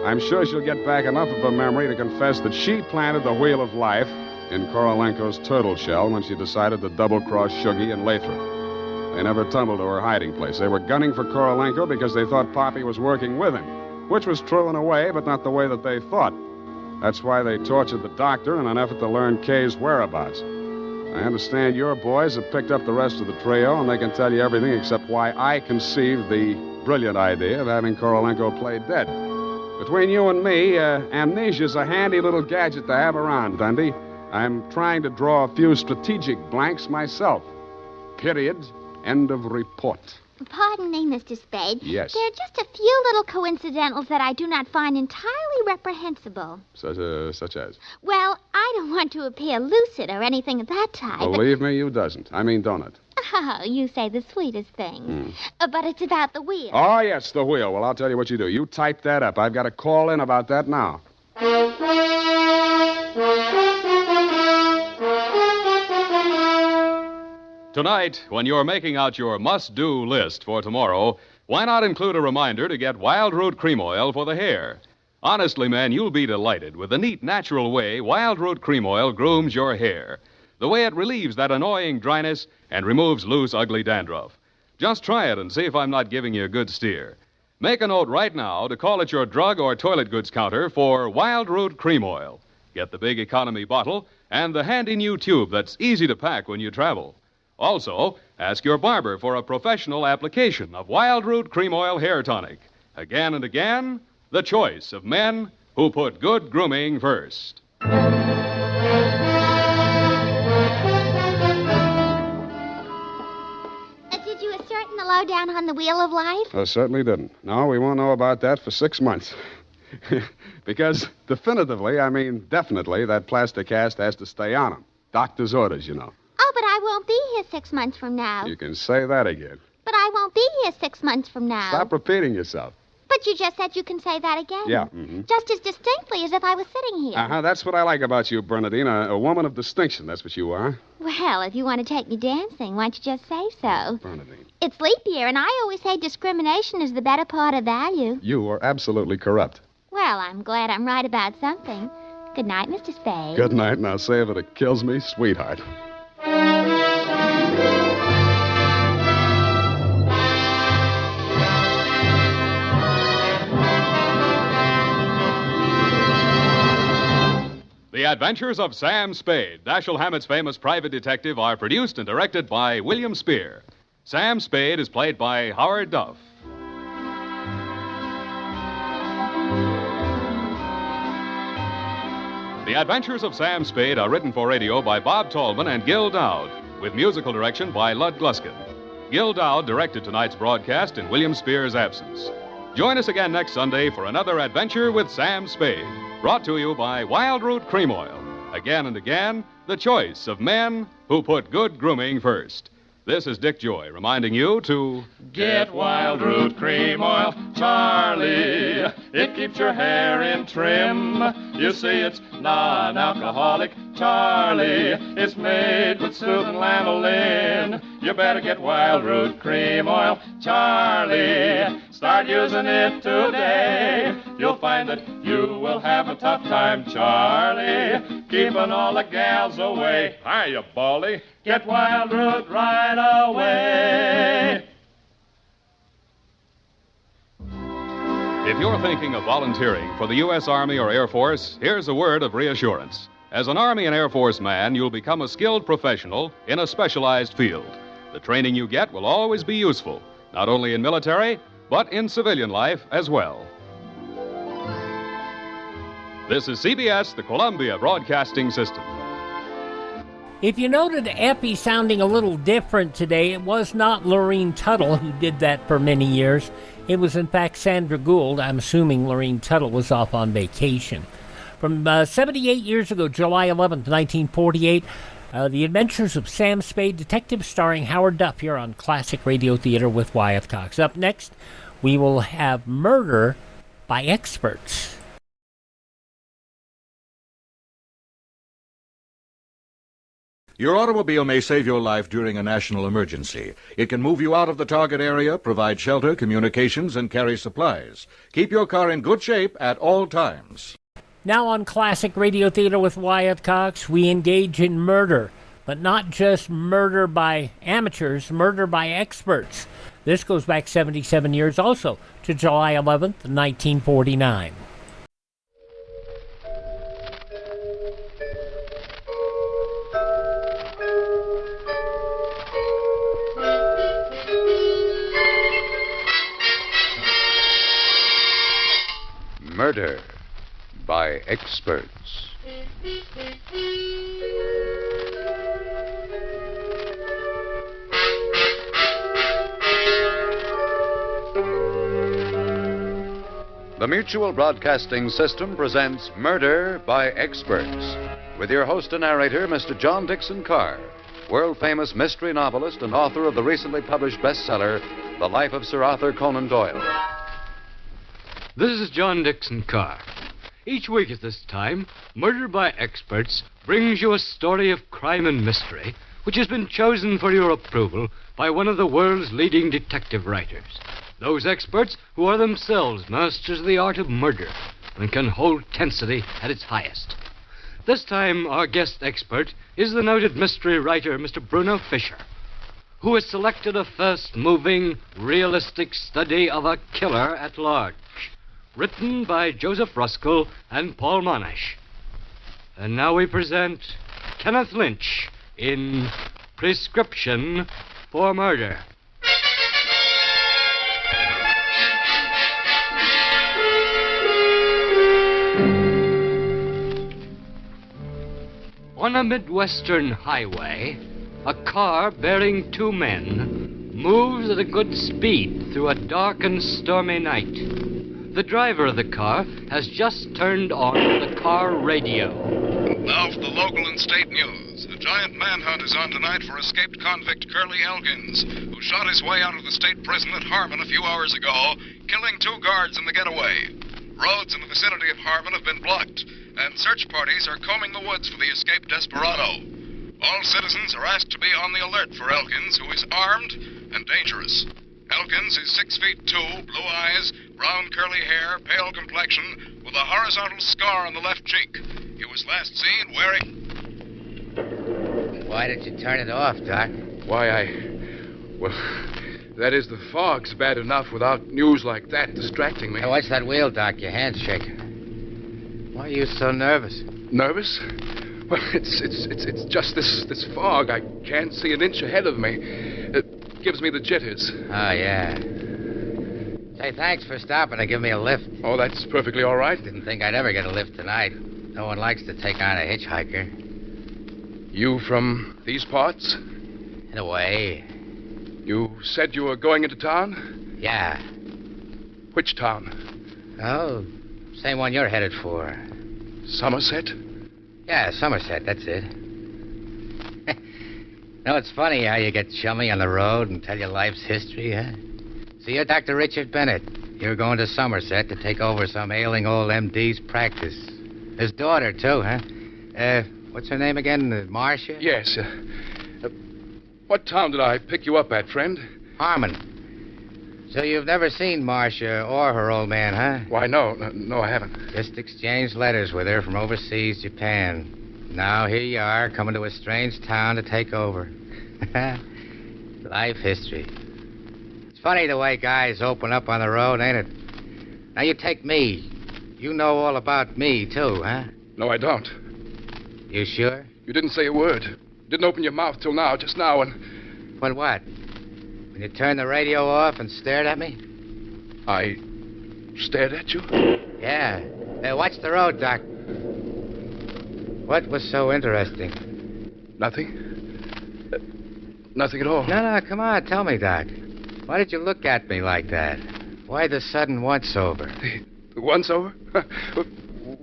I'm sure she'll get back enough of her memory to confess that she planted the wheel of life in Korolenko's turtle shell when she decided to double-cross Shuggy and Lathrop. They never tumbled to her hiding place. They were gunning for Korolenko because they thought Poppy was working with him, which was true in a way, but not the way that they thought. That's why they tortured the doctor in an effort to learn Kay's whereabouts. I understand your boys have picked up the rest of the trio, and they can tell you everything except why I conceived the brilliant idea of having Korolenko play dead. Between you and me, amnesia's a handy little gadget to have around, Dundee. I'm trying to draw a few strategic blanks myself. Period. End of report. Pardon me, Mr. Spade. Yes. There are just a few little coincidentals that I do not find entirely reprehensible. Such as? Well, I don't want to appear lucid or anything of that type. Believe me, you doesn't. I mean, don't it? Oh, you say the sweetest things. But it's about the wheel. Oh, yes, the wheel. Well, I'll tell you what you do. You type that up. I've got a call in about that now. Tonight, when you're making out your must-do list for tomorrow, why not include a reminder to get Wild Root Cream Oil for the hair? Honestly, man, you'll be delighted with the neat, natural way Wild Root Cream Oil grooms your hair. The way it relieves that annoying dryness and removes loose, ugly dandruff. Just try it and see if I'm not giving you a good steer. Make a note right now to call at your drug or toilet goods counter for Wild Root Cream Oil. Get the big economy bottle and the handy new tube that's easy to pack when you travel. Also, ask your barber for a professional application of Wild Root Cream Oil Hair Tonic. Again and again, the choice of men who put good grooming first. Did you ascertain the lowdown on the Wheel of Life? I certainly didn't. No, we won't know about that for 6 months. Because definitely, that plastic cast has to stay on him. Doctor's orders, you know. Oh, but I won't be here 6 months from now. You can say that again. But I won't be here 6 months from now. Stop repeating yourself. But you just said you can say that again. Yeah. Just as distinctly as if I was sitting here. Uh-huh. That's what I like about you, Bernadine. A woman of distinction. That's what you are. Well, if you want to take me dancing, why don't you just say so? Bernadine. It's leap year, and I always say discrimination is the better part of value. You are absolutely corrupt. Well, I'm glad I'm right about something. Good night, Mr. Spade. Good night. Now say if it kills me, sweetheart. The Adventures of Sam Spade, Dashiell Hammett's famous private detective, are produced and directed by William Spear. Sam Spade is played by Howard Duff. The Adventures of Sam Spade are written for radio by Bob Tallman and Gil Dowd, with musical direction by Lud Gluskin. Gil Dowd directed tonight's broadcast in William Spear's absence. Join us again next Sunday for another adventure with Sam Spade, brought to you by Wild Root Cream Oil. Again and again, the choice of men who put good grooming first. This is Dick Joy reminding you to get Wild Root Cream Oil, Charlie. It keeps your hair in trim. You see, it's non-alcoholic, Charlie. It's made with soothing lanolin. You better get Wild Root Cream Oil, Charlie. Start using it today. You'll find that you will have a tough time, Charlie, keeping all the gals away. Hiya, Baldy. Get Wild Root right away. If you're thinking of volunteering for the U.S. Army or Air Force, here's a word of reassurance. As an Army and Air Force man, you'll become a skilled professional in a specialized field. The training you get will always be useful, not only in military, but in civilian life as well. This is CBS, the Columbia Broadcasting System. If you noted Effie sounding a little different today, it was not Lurene Tuttle who did that for many years. It was, in fact, Sandra Gould. I'm assuming Lurene Tuttle was off on vacation. From 78 years ago, July 11th, 1948, The Adventures of Sam Spade, Detective, starring Howard Duff here on Classic Radio Theater with Wyatt Cox. Up next, we will have Murder by Experts. Your automobile may save your life during a national emergency. It can move you out of the target area, provide shelter, communications, and carry supplies. Keep your car in good shape at all times. Now on Classic Radio Theater with Wyatt Cox, we engage in murder, but not just murder by amateurs, murder by experts. This goes back 77 years also to July 11th, 1949. Murder by Experts. The Mutual Broadcasting System presents Murder by Experts, with your host and narrator, Mr. John Dixon Carr, world-famous mystery novelist and author of the recently published bestseller, The Life of Sir Arthur Conan Doyle. This is John Dixon Carr. Each week at this time, Murder by Experts brings you a story of crime and mystery which has been chosen for your approval by one of the world's leading detective writers. Those experts who are themselves masters of the art of murder and can hold tensity at its highest. This time, our guest expert is the noted mystery writer, Mr. Bruno Fisher, who has selected a fast-moving, realistic study of a killer at large, written by Joseph Ruskell and Paul Monash. And now we present Kenneth Lynch in Prescription for Murder. On a Midwestern highway, a car bearing two men moves at a good speed through a dark and stormy night. The driver of the car has just turned on the car radio. Now for the local and state news. A giant manhunt is on tonight for escaped convict Curly Elkins, who shot his way out of the state prison at Harmon a few hours ago, killing two guards in the getaway. Roads in the vicinity of Harmon have been blocked, and search parties are combing the woods for the escaped desperado. All citizens are asked to be on the alert for Elkins, who is armed and dangerous. Elkins is 6'2", blue eyes, brown curly hair, pale complexion, with a horizontal scar on the left cheek. He was last seen wearing... Why did you turn it off, Doc? Well, that is, the fog's bad enough without news like that distracting me. Hey, watch that wheel, Doc. Your hand's shaking. Why are you so nervous? Nervous? Well, it's just this fog. I can't see an inch ahead of me. It gives me the jitters. Oh, yeah. Say, thanks for stopping to give me a lift. Oh, that's perfectly all right. Didn't think I'd ever get a lift tonight. No one likes to take on a hitchhiker. You from these parts? In a way. You said you were going into town? Yeah. Which town? Oh, same one you're headed for. Somerset? Yeah, Somerset, that's it. No, it's funny how you get chummy on the road and tell your life's history, huh? So you're Dr. Richard Bennett. You're going to Somerset to take over some ailing old MD's practice. His daughter, too, huh? What's her name again? Marcia? Yes. What town did I pick you up at, friend? Harmon. So you've never seen Marcia or her old man, huh? Why, no. No, I haven't. Just exchanged letters with her from overseas Japan. Now here you are, coming to a strange town to take over. Life history. It's funny the way guys open up on the road, ain't it? Now you take me. You know all about me, too, huh? No, I don't. You sure? You didn't say a word. Didn't open your mouth till now, just now, and... When what? When you turned the radio off and stared at me? I stared at you? Yeah. Watch the road, Doc. What was so interesting? Nothing? Nothing at all? No, come on, tell me, Doc. Why did you look at me like that? Why the sudden once-over? The once-over?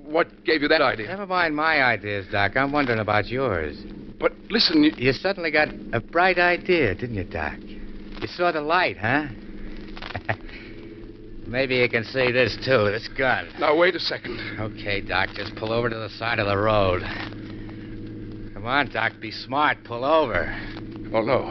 What gave you that idea? Never mind my ideas, Doc. I'm wondering about yours. But listen, You suddenly got a bright idea, didn't you, Doc? You saw the light, huh? Maybe you can see this, too, this gun. Now, wait a second. Okay, Doc, just pull over to the side of the road. Come on, Doc, be smart. Pull over. Oh, no.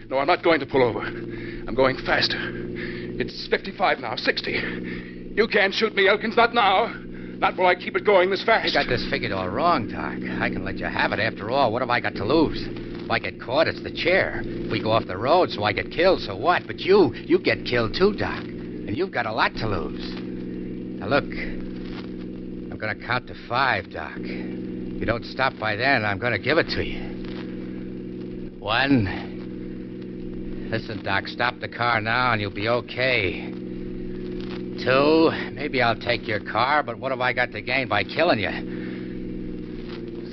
No, I'm not going to pull over. I'm going faster. It's 55 now, 60. You can't shoot me, Elkins, not now. Not while I keep it going this fast. You got this figured all wrong, Doc. I can let you have it. After all, what have I got to lose? If I get caught, it's the chair. If we go off the road, so I get killed, so what? But you get killed too, Doc. And you've got a lot to lose. Now, look. I'm going to count to 5, Doc. If you don't stop by then, I'm going to give it to you. 1. Listen, Doc, stop the car now and you'll be okay. 2, maybe I'll take your car, but what have I got to gain by killing you?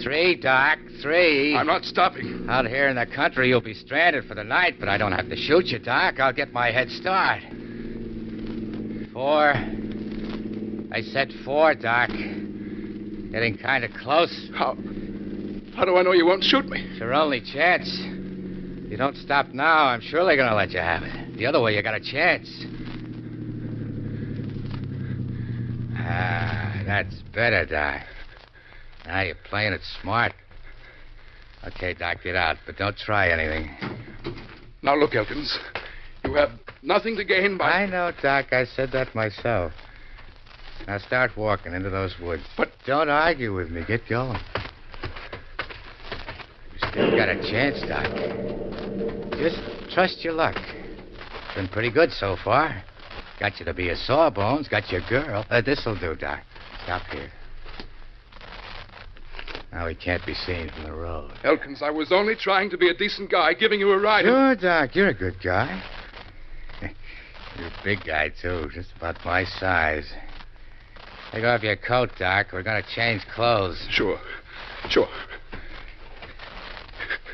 3, Doc, 3. I'm not stopping. Out here in the country, you'll be stranded for the night, but I don't have to shoot you, Doc. I'll get my head start. 4. I said 4, Doc. Getting kind of close. How do I know you won't shoot me? It's your only chance. If you don't stop now, I'm surely going to let you have it. The other way, you got a chance. That's better, Doc. Now you're playing it smart. Okay, Doc, get out, but don't try anything. Now, look, Elkins. You have nothing to gain by... I know, Doc. I said that myself. Now start walking into those woods. But... Don't argue with me. Get going. You still got a chance, Doc. Just trust your luck. It's been pretty good so far. Got you to be a sawbones. Got your girl. This'll do, Doc. Stop here. Now he can't be seen from the road. Elkins, I was only trying to be a decent guy, giving you a ride. Sure, Doc. You're a good guy. You're a big guy, too. Just about my size. Take off your coat, Doc. We're going to change clothes. Sure.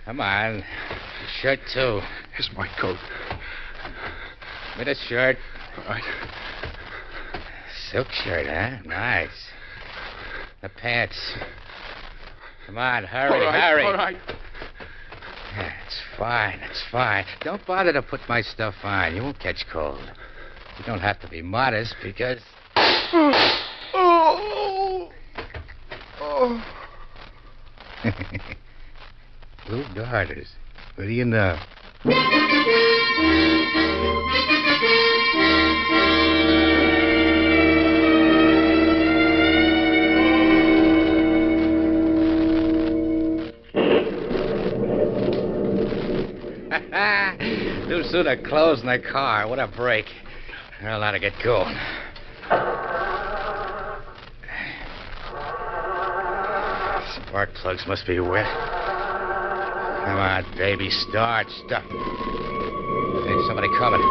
Come on. Your shirt, too. Here's my coat. Give me the shirt. All right. Silk shirt, huh? Nice. The pants. Come on, hurry, hurry. All right. Yeah, it's fine. Don't bother to put my stuff on. You won't catch cold. You don't have to be modest because... Oh. Blue garters. What do you know? No sooner closed in the car. What a break. Well, now to get going. Spark plugs must be wet. Come on, baby, start. Hey, somebody coming.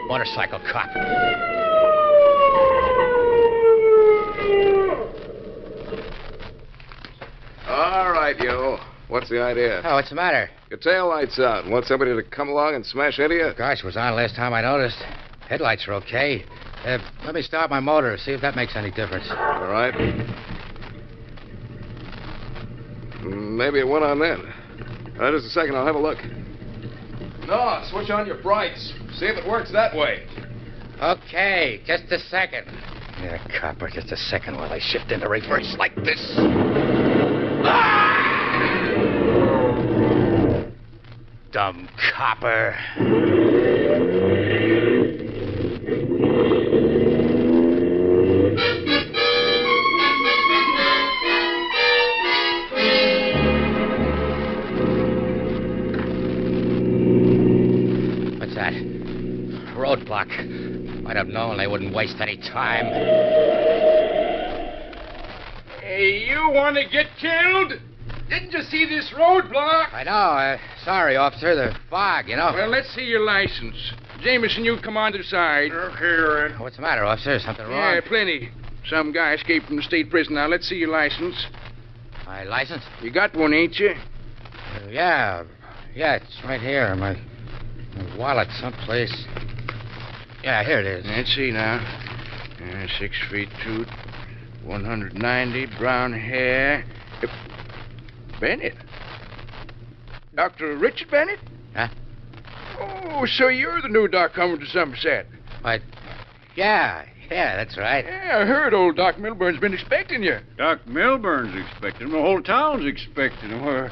Motorcycle cop. All right, you. What's the idea? Oh, what's the matter? Your tail light's out. Want somebody to come along and smash into you? Gosh, it was on last time I noticed. Headlights are okay. Let me start my motor, see if that makes any difference. All right. Maybe it went on then. All right, just a second. I'll have a look. No, switch on your brights. See if it works that way. Okay, just a second. Yeah, copper, just a second while I shift into reverse like this. Ah! Dumb copper. What's that? Roadblock. Might have known they wouldn't waste any time. Hey, you want to get killed? Didn't you see this roadblock? I know. Sorry, officer. The fog, you know. Well, let's see your license. Jameson, you come on to the side. Okay, all right. What's the matter, officer? Something wrong? Yeah, plenty. Some guy escaped from the state prison. Now, let's see your license. My license? You got one, ain't you? Yeah, it's right here. My wallet someplace. Yeah, here it is. Let's see now. 6 feet 2, 190, brown hair. Bennett. Dr. Richard Bennett? Huh? Oh, so you're the new doc coming to Somerset. What? Yeah, that's right. Yeah, I heard old Doc Milburn's been expecting you. Doc Milburn's expecting him. The whole town's expecting him. Well,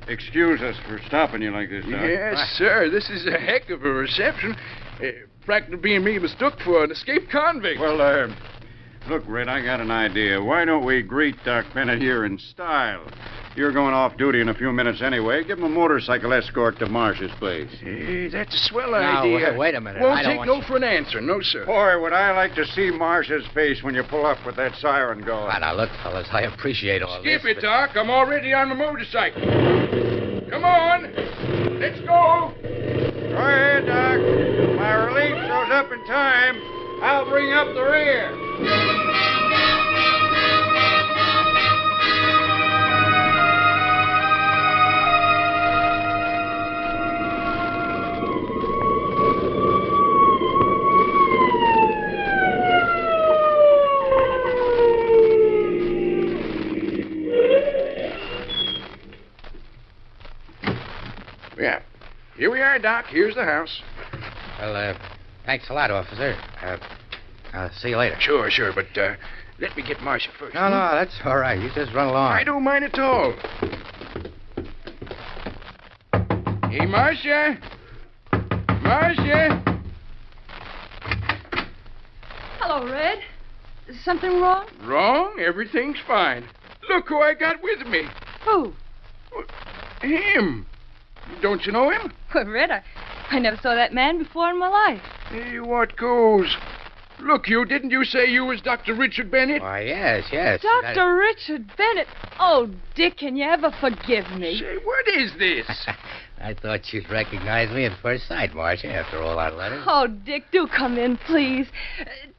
excuse us for stopping you like this, Doc. Yes, sir. This is a heck of a reception. Practically being me mistook for an escaped convict. Well, look, Red, I got an idea. Why don't we greet Doc Bennett here in style? You're going off duty in a few minutes anyway. Give him a motorcycle escort to Marsh's place. Hey, that's a swell idea. Wait a minute. Won't take no for an answer. No, sir. Boy, would I like to see Marsh's face when you pull up with that siren going. Now, look, fellas, I appreciate all Skip this. it, Doc. I'm already on the motorcycle. Come on. Let's go. Go ahead, Doc. If my relief shows up in time, I'll bring up the rear. Yeah. Here we are, Doc. Here's the house. Well, thanks a lot, officer. I'll see you later. Sure, but let me get Marcia first. No, that's all right. You just run along. I don't mind at all. Hey, Marcia. Marcia. Hello, Red. Is something wrong? Wrong? Everything's fine. Look who I got with me. Who? Him. Don't you know him? Well, Red, I never saw that man before in my life. Hey, what goes? Look, didn't you say you was Dr. Richard Bennett? Why, yes. Dr. Richard Bennett. Oh, Dick, can you ever forgive me? Say, what is this? I thought you'd recognize me at first sight, Marcia, after all our letters. Oh, Dick, do come in, please.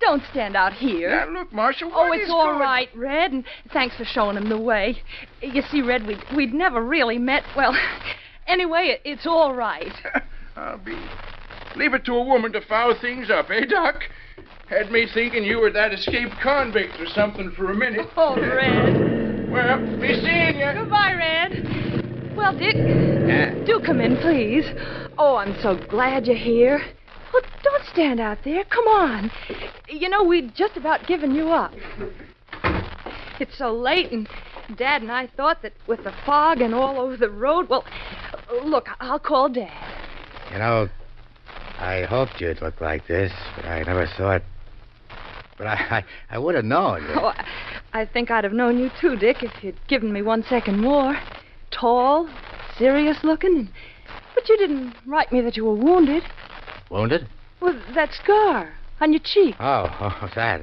Don't stand out here. Now, look, Marcia, it's all right, Red, and thanks for showing him the way. You see, Red, we'd never really met. Well, anyway, it's all right. Leave it to a woman to foul things up, eh, Doc? Had me thinking you were that escaped convict or something for a minute. Oh, Red. Well, be seeing you. Goodbye, Red. Well, Dick, do come in, please. Oh, I'm so glad you're here. Well, don't stand out there. Come on. You know, we'd just about given you up. It's so late, and Dad and I thought that with the fog and all over the road, well, look, I'll call Dad. You know, I hoped you'd look like this, but I never thought. But I would have known. Oh, I think I'd have known you too, Dick, if you'd given me 1 second more. Tall, serious looking, but you didn't write me that you were wounded. Wounded? Well, that scar on your cheek. Oh, that.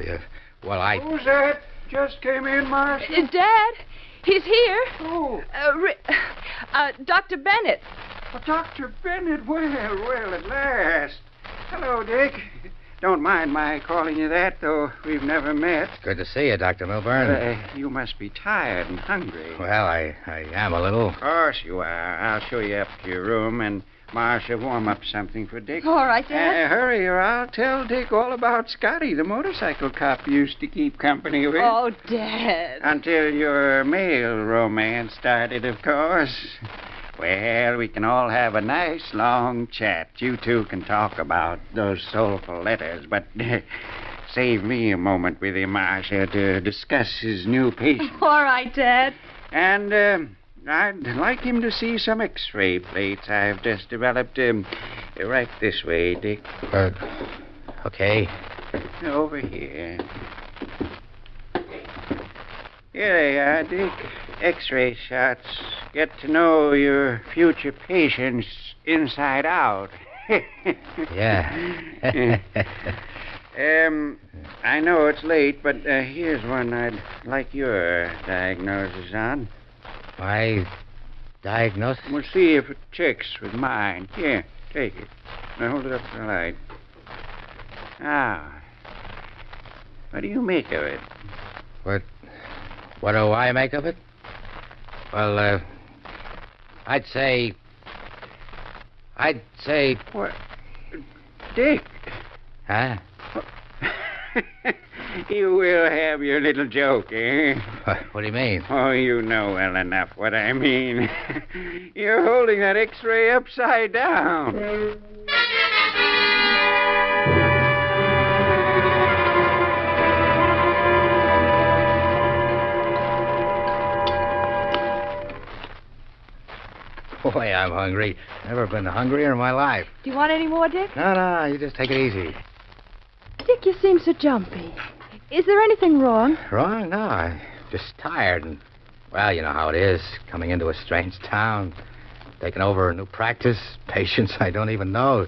Well, Who's that? Just came in, Marcia. Dad, he's here. Who? Dr. Bennett. Dr. Bennett, well, at last. Hello, Dick. Don't mind my calling you that, though we've never met. Good to see you, Dr. Milburn. You must be tired and hungry. Well, I am a little. Of course you are. I'll show you up to your room, and Marcia, warm up something for Dick. All right, Dad. Hurry, or I'll tell Dick all about Scotty, the motorcycle cop you used to keep company with. Oh, Dad. Until your male romance started, of course. Well, we can all have a nice long chat. You two can talk about those soulful letters, but save me a moment with him, Marcia, to discuss his new patient. All right, Dad. And I'd like him to see some X-ray plates I've just developed. Right this way, Dick. Okay. Over here. Here they are, Dick. X-ray shots. Get to know your future patients inside out. Yeah. I know it's late, but here's one I'd like your diagnosis on. My diagnosis? We'll see if it checks with mine. Here, take it. Now hold it up to the light. Ah. What do you make of it? What do I make of it? Well, I'd say... What? Dick. Huh? You will have your little joke, eh? What do you mean? Oh, you know well enough what I mean. You're holding that X-ray upside down. Boy, I'm hungry. Never been hungrier in my life. Do you want any more, Dick? No, you just take it easy. Dick, you seem so jumpy. Is there anything wrong? Wrong? No, I'm just tired. And, well, you know how it is. Coming into a strange town, taking over a new practice, patients I don't even know.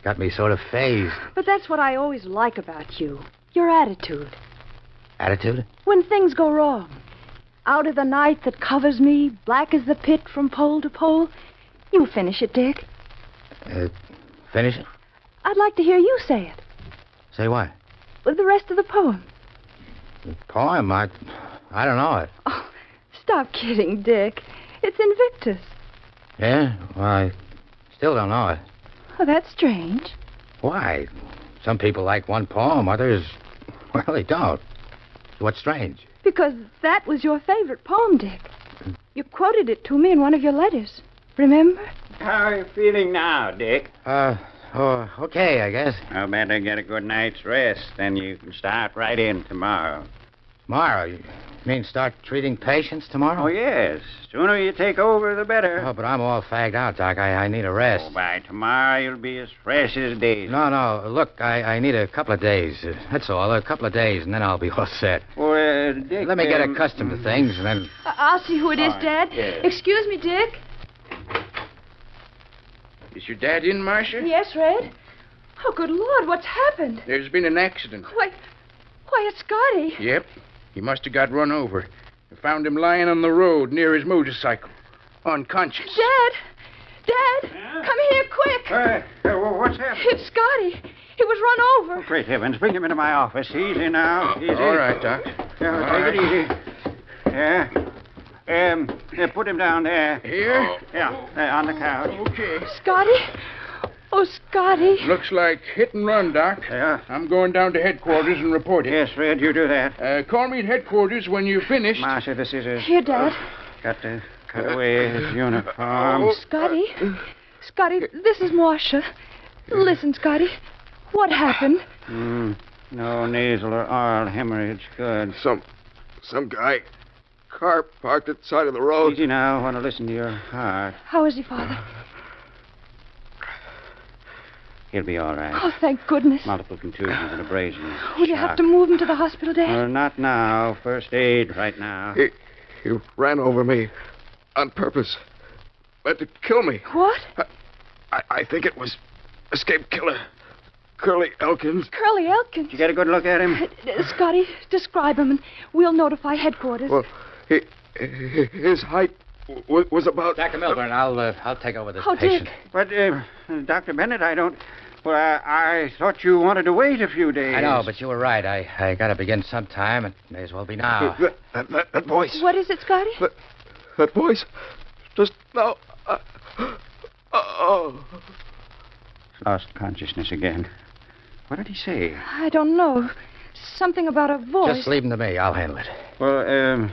Got me sort of phased. But that's what I always like about you. Your attitude. Attitude? When things go wrong. Out of the night that covers me, black as the pit from pole to pole. You finish it, Dick. Finish it? I'd like to hear you say it. Say what? With the rest of the poem. The poem? I don't know it. Oh, stop kidding, Dick. It's Invictus. Yeah? Well, I still don't know it. Oh, that's strange. Why? Some people like one poem, others, well, they don't. What's strange? Because that was your favorite poem, Dick. You quoted it to me in one of your letters. Remember? How are you feeling now, Dick? Okay, I guess. I'll better get a good night's rest, then you can start right in tomorrow. Tomorrow? You mean start treating patients tomorrow? Oh, yes. Sooner you take over, the better. Oh, but I'm all fagged out, Doc. I need a rest. Oh, by tomorrow, you'll be as fresh as daisies. No. Look, I need a couple of days. That's all. A couple of days, and then I'll be all set. Well, Dick... Let me get accustomed to things, and then... I'll see who it is, Dad. Yes. Excuse me, Dick. Is your dad in, Marcia? Yes, Red. Oh, good Lord, what's happened? There's been an accident. Why, it's Scotty. Yep. He must have got run over. I found him lying on the road near his motorcycle. Unconscious. Dad, come here quick. What's happened? It's Scotty. He was run over. Oh, great heavens. Bring him into my office. Easy now. Easy. All right, Doc. Take it easy. Yeah. Put him down there. Here? Yeah, on the couch. Okay. Scotty? Oh, Scotty. Looks like hit and run, Doc. Yeah. I'm going down to headquarters and report it. Yes, Fred, you do that. Call me at headquarters when you're finished. Marcia, this is Here, Dad. Got to cut away his uniform. Scotty, this is Marcia. Listen, Scotty. What happened? No nasal or oral hemorrhage. Good. Some guy. Car parked at the side of the road. Easy now. I want to listen to your heart. How is he, Father? He'll be all right. Oh, thank goodness. Multiple contusions and abrasions. Will you have to move him to the hospital, Dad? Not now. First aid right now. He ran over me on purpose. Meant to kill me. What? I think it was escaped killer. Curly Elkins. Curly Elkins? Did you get a good look at him? Scotty, describe him, and we'll notify headquarters. Well, his height was about... Dr. Milburn, I'll take over this Oh, patient. Dick. But, Dr. Bennett, I don't... Well, I thought you wanted to wait a few days. I know, but you were right. I got to begin sometime. It may as well be now. That voice. What is it, Scotty? That voice. Just now. Lost consciousness again. What did he say? I don't know. Something about a voice. Just leave him to me. I'll handle it. Well,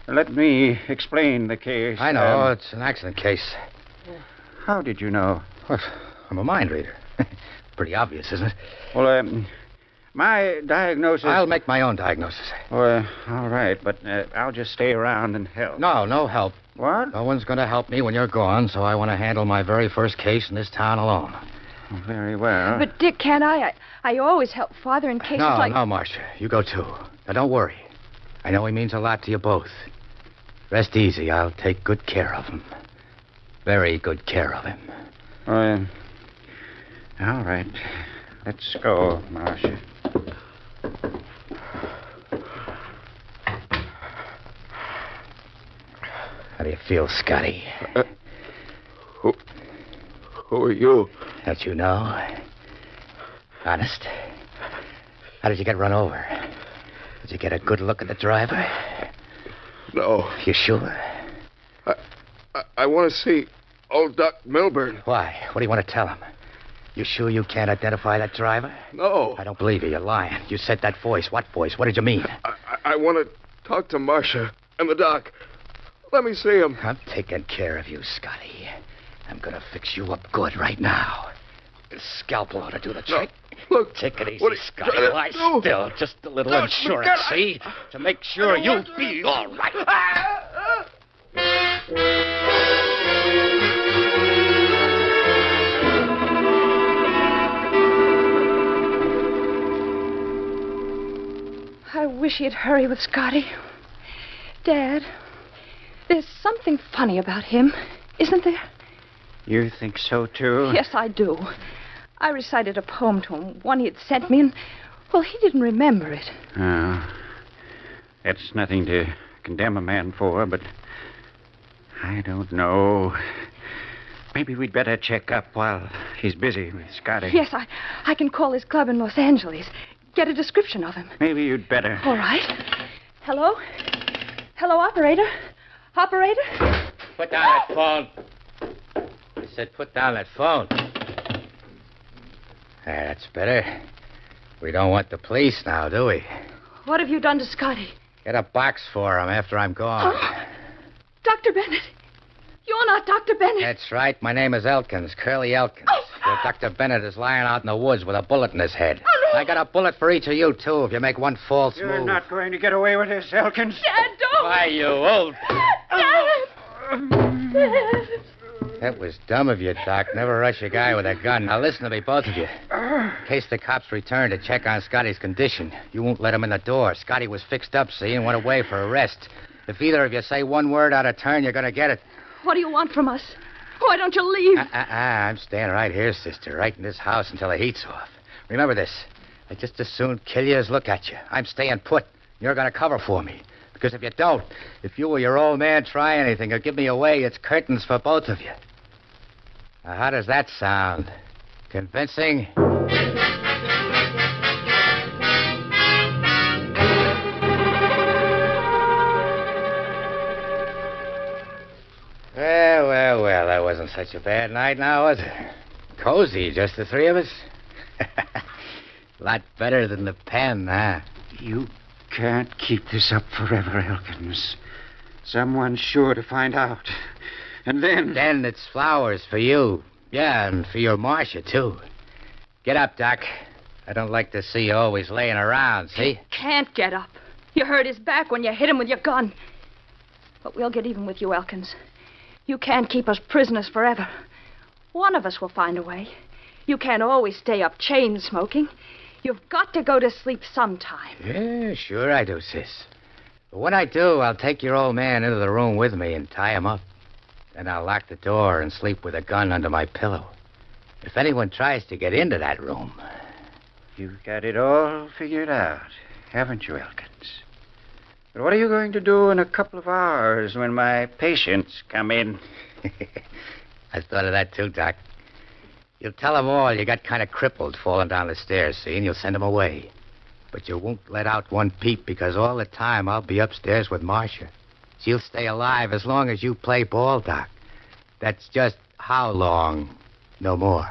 let me explain the case. I know. It's an accident case. How did you know? Well, I'm a mind reader. Pretty obvious, isn't it? Well, my diagnosis... I'll make my own diagnosis. Well, all right, but I'll just stay around and help. No help. What? No one's going to help me when you're gone, so I want to handle my very first case in this town alone. Very well. But, Dick, can't I? I always help Father in cases like... No, Marcia. You go, too. Now, don't worry. I know he means a lot to you both. Rest easy. I'll take good care of him. Very good care of him. All right. Let's go, Marcia. How do you feel, Scotty? Who are you? Don't you know? Honest? How did you get run over? Did you get a good look at the driver? No. You sure? I want to see old Doc Milburn. Why? What do you want to tell him? You sure you can't identify that driver? No. I don't believe you. You're lying. You said that voice. What voice? What did you mean? I want to talk to Marcia and the doc. Let me see him. I'm taking care of you, Scotty. I'm going to fix you up good right now. This scalpel ought to do the trick. No, look. Take it easy, what are you Scotty. trying to Lie do? still. Just a little No, insurance, God, see? To make sure you'll be all right. I wish he'd hurry with Scotty. Dad, there's something funny about him, isn't there? You think so, too? Yes, I do. I recited a poem to him, one he had sent me, and, well, he didn't remember it. Oh. That's nothing to condemn a man for, but I don't know. Maybe we'd better check up while he's busy with Scotty. Yes, I can call his club in Los Angeles, get a description of him. Maybe you'd better. All right. Hello? Hello, operator? Operator? Put down that phone. I said put down that phone. That's better. We don't want the police now, do we? What have you done to Scotty? Get a box for him after I'm gone. Dr. Bennett. You're not Dr. Bennett. That's right. My name is Elkins, Curly Elkins. Dr. Bennett is lying out in the woods with a bullet in his head. Oh, no. I got a bullet for each of you, too, if you make one false move. You're not going to get away with this, Elkins. Dad, don't. Why, you old... Dad. Dad. That was dumb of you, Doc. Never rush a guy with a gun. Now, listen to me, both of you. In case the cops return to check on Scotty's condition, you won't let him in the door. Scotty was fixed up, see, and went away for arrest. If either of you say one word out of turn, you're going to get it. What do you want from us? Why don't you leave? I'm staying right here, sister, right in this house until the heat's off. Remember this. I'd just as soon kill you as look at you. I'm staying put. You're going to cover for me. Because if you don't, if you or your old man try anything or give me away, it's curtains for both of you. Now, how does that sound? Convincing? Well, that wasn't such a bad night now, was it? Cozy, just the three of us? Lot better than the pen, huh? You can't keep this up forever, Elkins. Someone's sure to find out. And then... Then it's flowers for you. Yeah, and for your Marcia, too. Get up, Doc. I don't like to see you always laying around, see? He can't get up. You hurt his back when you hit him with your gun. But we'll get even with you, Elkins. You can't keep us prisoners forever. One of us will find a way. You can't always stay up chain smoking. You've got to go to sleep sometime. Yeah, sure I do, sis. But when I do, I'll take your old man into the room with me and tie him up. Then I'll lock the door and sleep with a gun under my pillow. If anyone tries to get into that room... You've got it all figured out, haven't you, Elkins? But what are you going to do in a couple of hours when my patients come in? I thought of that too, Doc. You'll tell them all you got kind of crippled falling down the stairs, see, and you'll send them away. But you won't let out one peep because all the time I'll be upstairs with Marcia. She'll stay alive as long as you play ball, Doc. That's just how long, no more.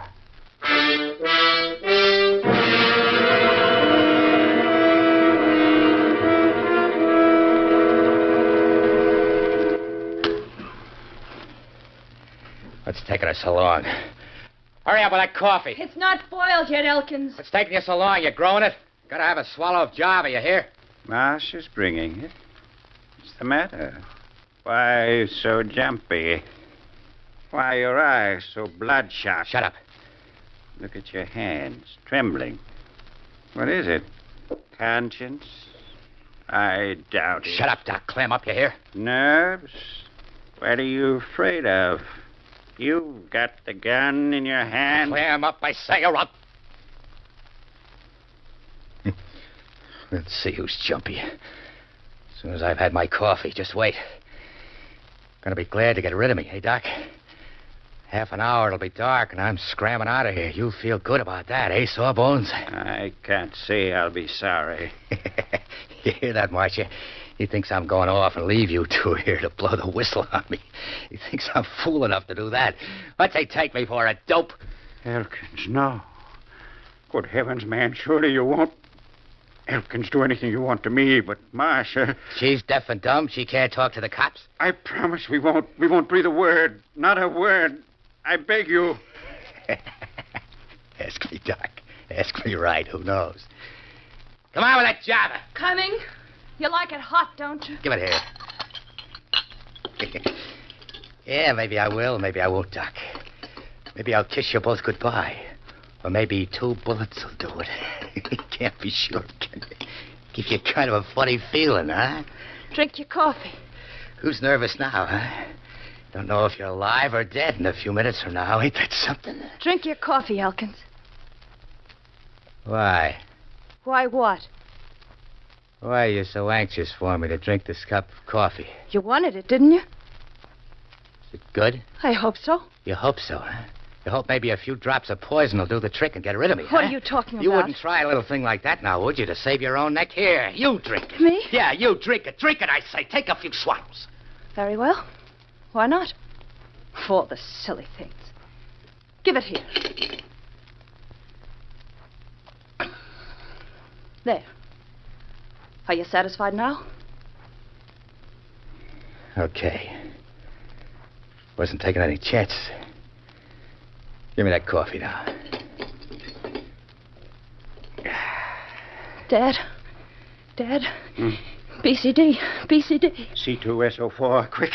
What's taking us so long? Hurry up with that coffee. It's not boiled yet, Elkins. What's taking you so long? You growing it? Gotta have a swallow of Java, you hear? Marcia's bringing it. What's the matter? Why so jumpy? Why your eyes so bloodshot? Shut up. Look at your hands, trembling. What is it? Conscience? I doubt it. Shut up, Doc. Clam up, you hear? Nerves? What are you afraid of? You've got the gun in your hand. Clam up, I say, or I'll... Let's see who's jumpy. As soon as I've had my coffee, just wait. Gonna be glad to get rid of me, hey, Doc? Half an hour, it'll be dark, and I'm scrambling out of here. You'll feel good about that, eh, Sawbones? I can't say I'll be sorry. You hear that, Marcia? He thinks I'm going off and leave you two here to blow the whistle on me. He thinks I'm fool enough to do that. What's he take me for, a dope? Elkins, no. Good heavens, man, surely you won't. Elkins, do anything you want to me, but Marcia... She's deaf and dumb. She can't talk to the cops. I promise we won't breathe a word. Not a word. I beg you. Ask me, Doc. Ask me right. Who knows? Come on with that java. Coming. You like it hot, don't you? Give it here. Yeah, maybe I will. Maybe I won't, Doc. Maybe I'll kiss you both goodbye. Or maybe 2 bullets will do it. Can't be sure, can you? Give you kind of a funny feeling, huh? Drink your coffee. Who's nervous now, huh? Don't know if you're alive or dead in a few minutes from now. Ain't that something? Drink your coffee, Elkins. Why? Why what? Why are you so anxious for me to drink this cup of coffee? You wanted it, didn't you? Is it good? I hope so. You hope so, huh? You hope maybe a few drops of poison will do the trick and get rid of me, What are you talking about? You wouldn't try a little thing like that now, would you, to save your own neck? Here, you drink it. Me? Yeah, you drink it. Drink it, I say. Take a few swallows. Very well. Why not? For the silly things. Give it here. There. Are you satisfied now? Okay. Wasn't taking any chances. Give me that coffee now. Dad. BCD. C2SO4, quick.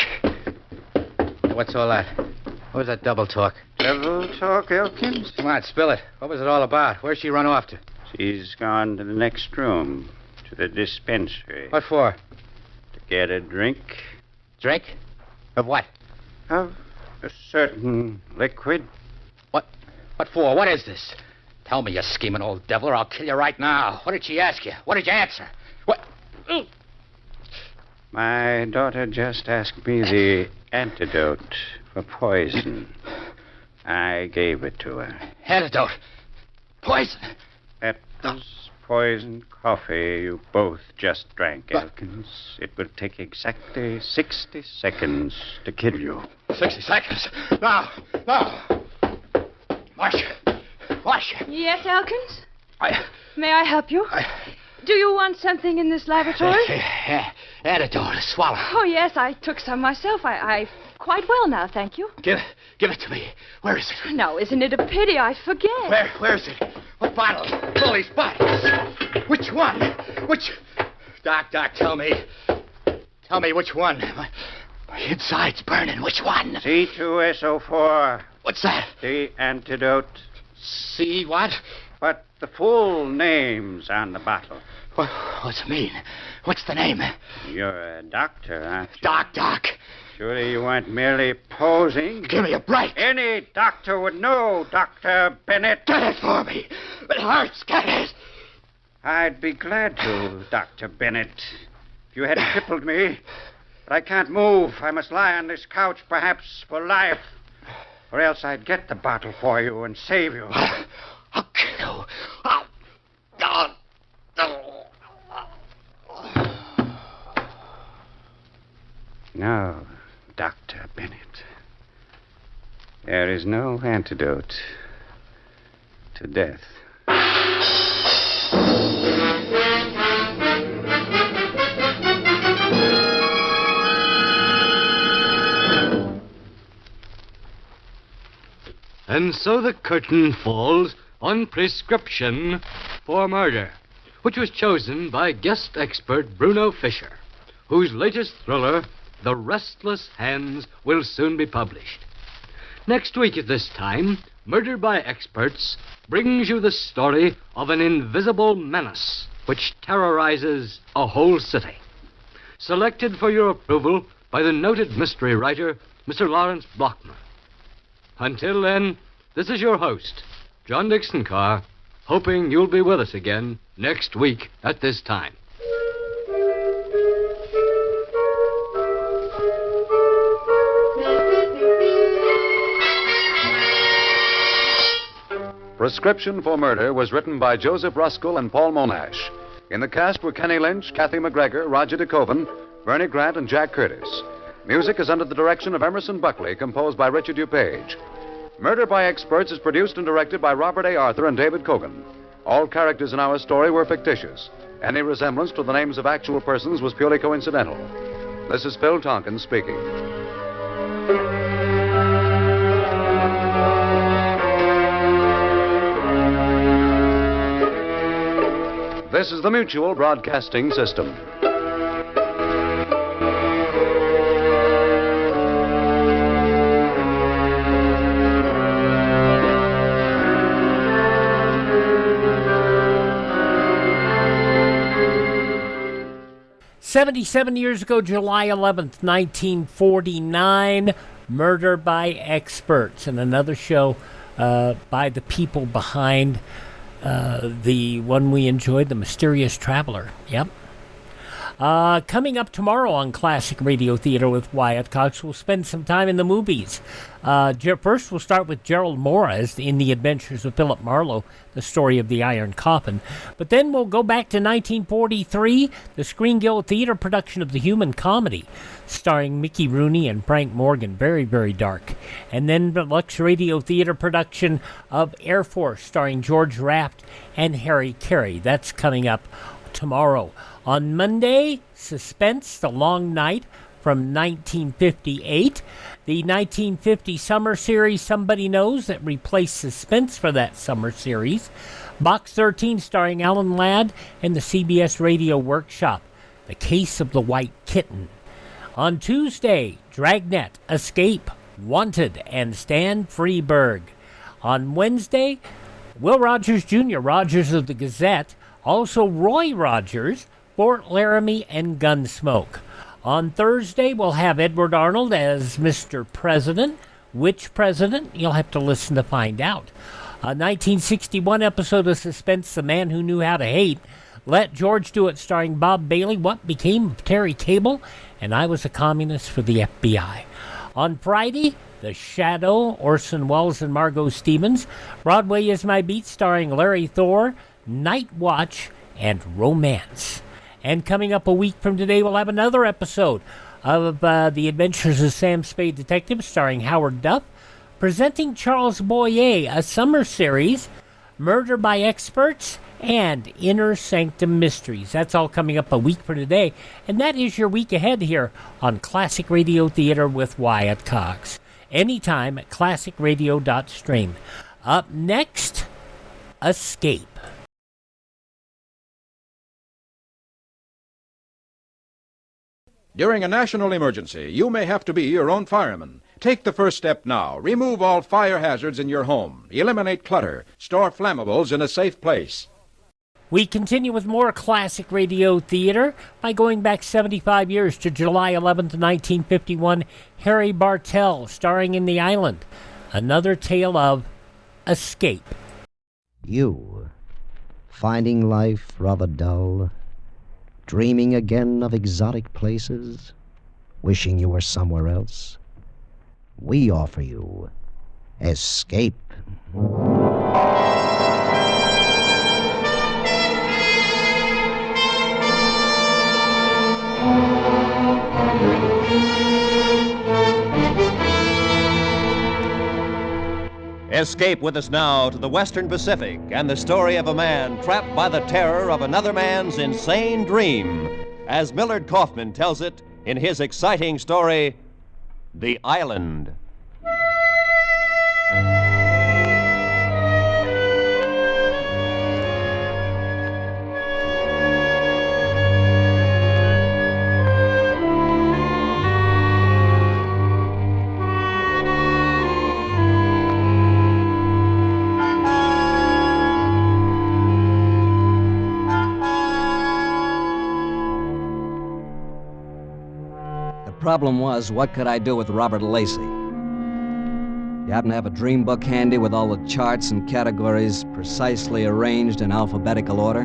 What's all that? What was that double talk? Double talk, Elkins? Come on, spill it. What was it all about? Where's she run off to? She's gone to the next room, to the dispensary. What for? To get a drink. Drink? Of what? Of a certain liquid. What for? What is this? Tell me, you scheming old devil, or I'll kill you right now. What did she ask you? What did you answer? What? My daughter just asked me the antidote for poison. I gave it to her. Antidote? Poison? That was poisoned coffee you both just drank, Elkins. It will take exactly 60 seconds to kill you. 60 seconds? Now! Marcia! Yes, Elkins? May I help you? Do you want something in this laboratory? Antidote, swallow. Oh, yes, I took some myself. I'm quite well now, thank you. Give it to me. Where is it? Now, isn't it a pity I forget? Where is it? What bottle? All these bottles. Which one? Doc, tell me. Tell me which one. My inside's burning. Which one? C2SO4. What's that? The antidote. C what? But the full name's on the bottle. What's it mean? What's the name? You're a doctor, aren't you? Doc. Surely you weren't merely posing. Give me a break. Any doctor would know, Dr. Bennett. Get it for me. It hurts. Get it. I'd be glad to, Dr. Bennett, if you hadn't crippled me. But I can't move. I must lie on this couch, perhaps for life. Or else I'd get the bottle for you and save you. I'll kill you. No, Dr. Bennett. There is no antidote to death. And so the curtain falls on Prescription for Murder, which was chosen by guest expert Bruno Fisher, whose latest thriller, The Restless Hands, will soon be published. Next week at this time, Murder by Experts brings you the story of an invisible menace which terrorizes a whole city. Selected for your approval by the noted mystery writer, Mr. Lawrence Blockman. Until then, this is your host, John Dixon Carr, hoping you'll be with us again next week at this time. Prescription for Murder was written by Joseph Ruskell and Paul Monash. In the cast were Kenny Lynch, Kathy McGregor, Roger DeCoven, Bernie Grant, and Jack Curtis. Music is under the direction of Emerson Buckley, composed by Richard DuPage. Murder by Experts is produced and directed by Robert A. Arthur and David Cogan. All characters in our story were fictitious. Any resemblance to the names of actual persons was purely coincidental. This is Phil Tonkin speaking. This is the Mutual Broadcasting System. "77 years ago, July 11th, 1949, Murder by Experts," and another show by the people behind the one we enjoyed, The Mysterious Traveler. Yep. Coming up tomorrow on Classic Radio Theater with Wyatt Cox, we'll spend some time in the movies. First, we'll start with Gerald Morris in The Adventures of Philip Marlowe, the story of the Iron Coffin. But then we'll go back to 1943, the Screen Guild Theater production of The Human Comedy, starring Mickey Rooney and Frank Morgan. Very, very dark. And then the Lux Radio Theater production of Air Force, starring George Raft and Harry Carey. That's coming up tomorrow. On Monday, Suspense, The Long Night from 1958. The 1950 summer series, Somebody Knows, that replaced Suspense for that summer series. Box 13, starring Alan Ladd and the CBS Radio Workshop, The Case of the White Kitten. On Tuesday, Dragnet, Escape, Wanted, and Stan Freberg. On Wednesday, Will Rogers Jr., Rogers of the Gazette, also Roy Rogers, Fort Laramie, and Gunsmoke. On Thursday, we'll have Edward Arnold as Mr. President. Which president? You'll have to listen to find out. A 1961 episode of Suspense, The Man Who Knew How to Hate. Let George Do It, starring Bob Bailey. What Became of Terry Cable? And I Was a Communist for the FBI. On Friday, The Shadow, Orson Welles and Margot Stevens. Broadway Is My Beat, starring Larry Thor. Night Watch, and Romance. And coming up a week from today, we'll have another episode of The Adventures of Sam Spade Detective, starring Howard Duff, presenting Charles Boyer, a summer series, Murder by Experts, and Inner Sanctum Mysteries. That's all coming up a week from today, and that is your week ahead here on Classic Radio Theater with Wyatt Cox. Anytime at classicradio.stream. Up next, Escape. During a national emergency, you may have to be your own fireman. Take the first step now. Remove all fire hazards in your home. Eliminate clutter. Store flammables in a safe place. We continue with more Classic Radio Theater by going back 75 years to July 11th, 1951. Harry Bartell, starring in The Island. Another tale of escape. You, finding life rather dull, dreaming again of exotic places, wishing you were somewhere else? We offer you Escape. Escape with us now to the Western Pacific and the story of a man trapped by the terror of another man's insane dream, as Millard Kaufman tells it in his exciting story, The Island. Problem was, what could I do with Robert Lacey? You happen to have a dream book handy with all the charts and categories precisely arranged in alphabetical order?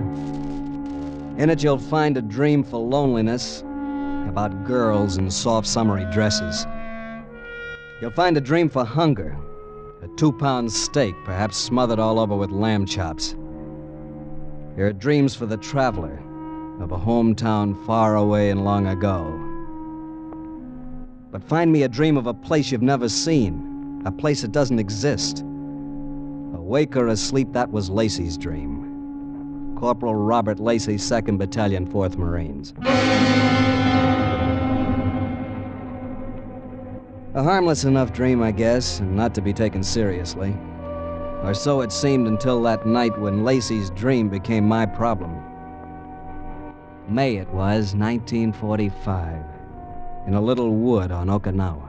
In it, you'll find a dream for loneliness about girls in soft summery dresses. You'll find a dream for hunger, a 2-pound steak, perhaps smothered all over with lamb chops. There are dreams for the traveler, of a hometown far away and long ago. But find me a dream of a place you've never seen, a place that doesn't exist. Awake or asleep, that was Lacey's dream. Corporal Robert Lacey, 2nd Battalion, 4th Marines. A harmless enough dream, I guess, and not to be taken seriously. Or so it seemed until that night when Lacey's dream became my problem. May it was, 1945, in a little wood on Okinawa.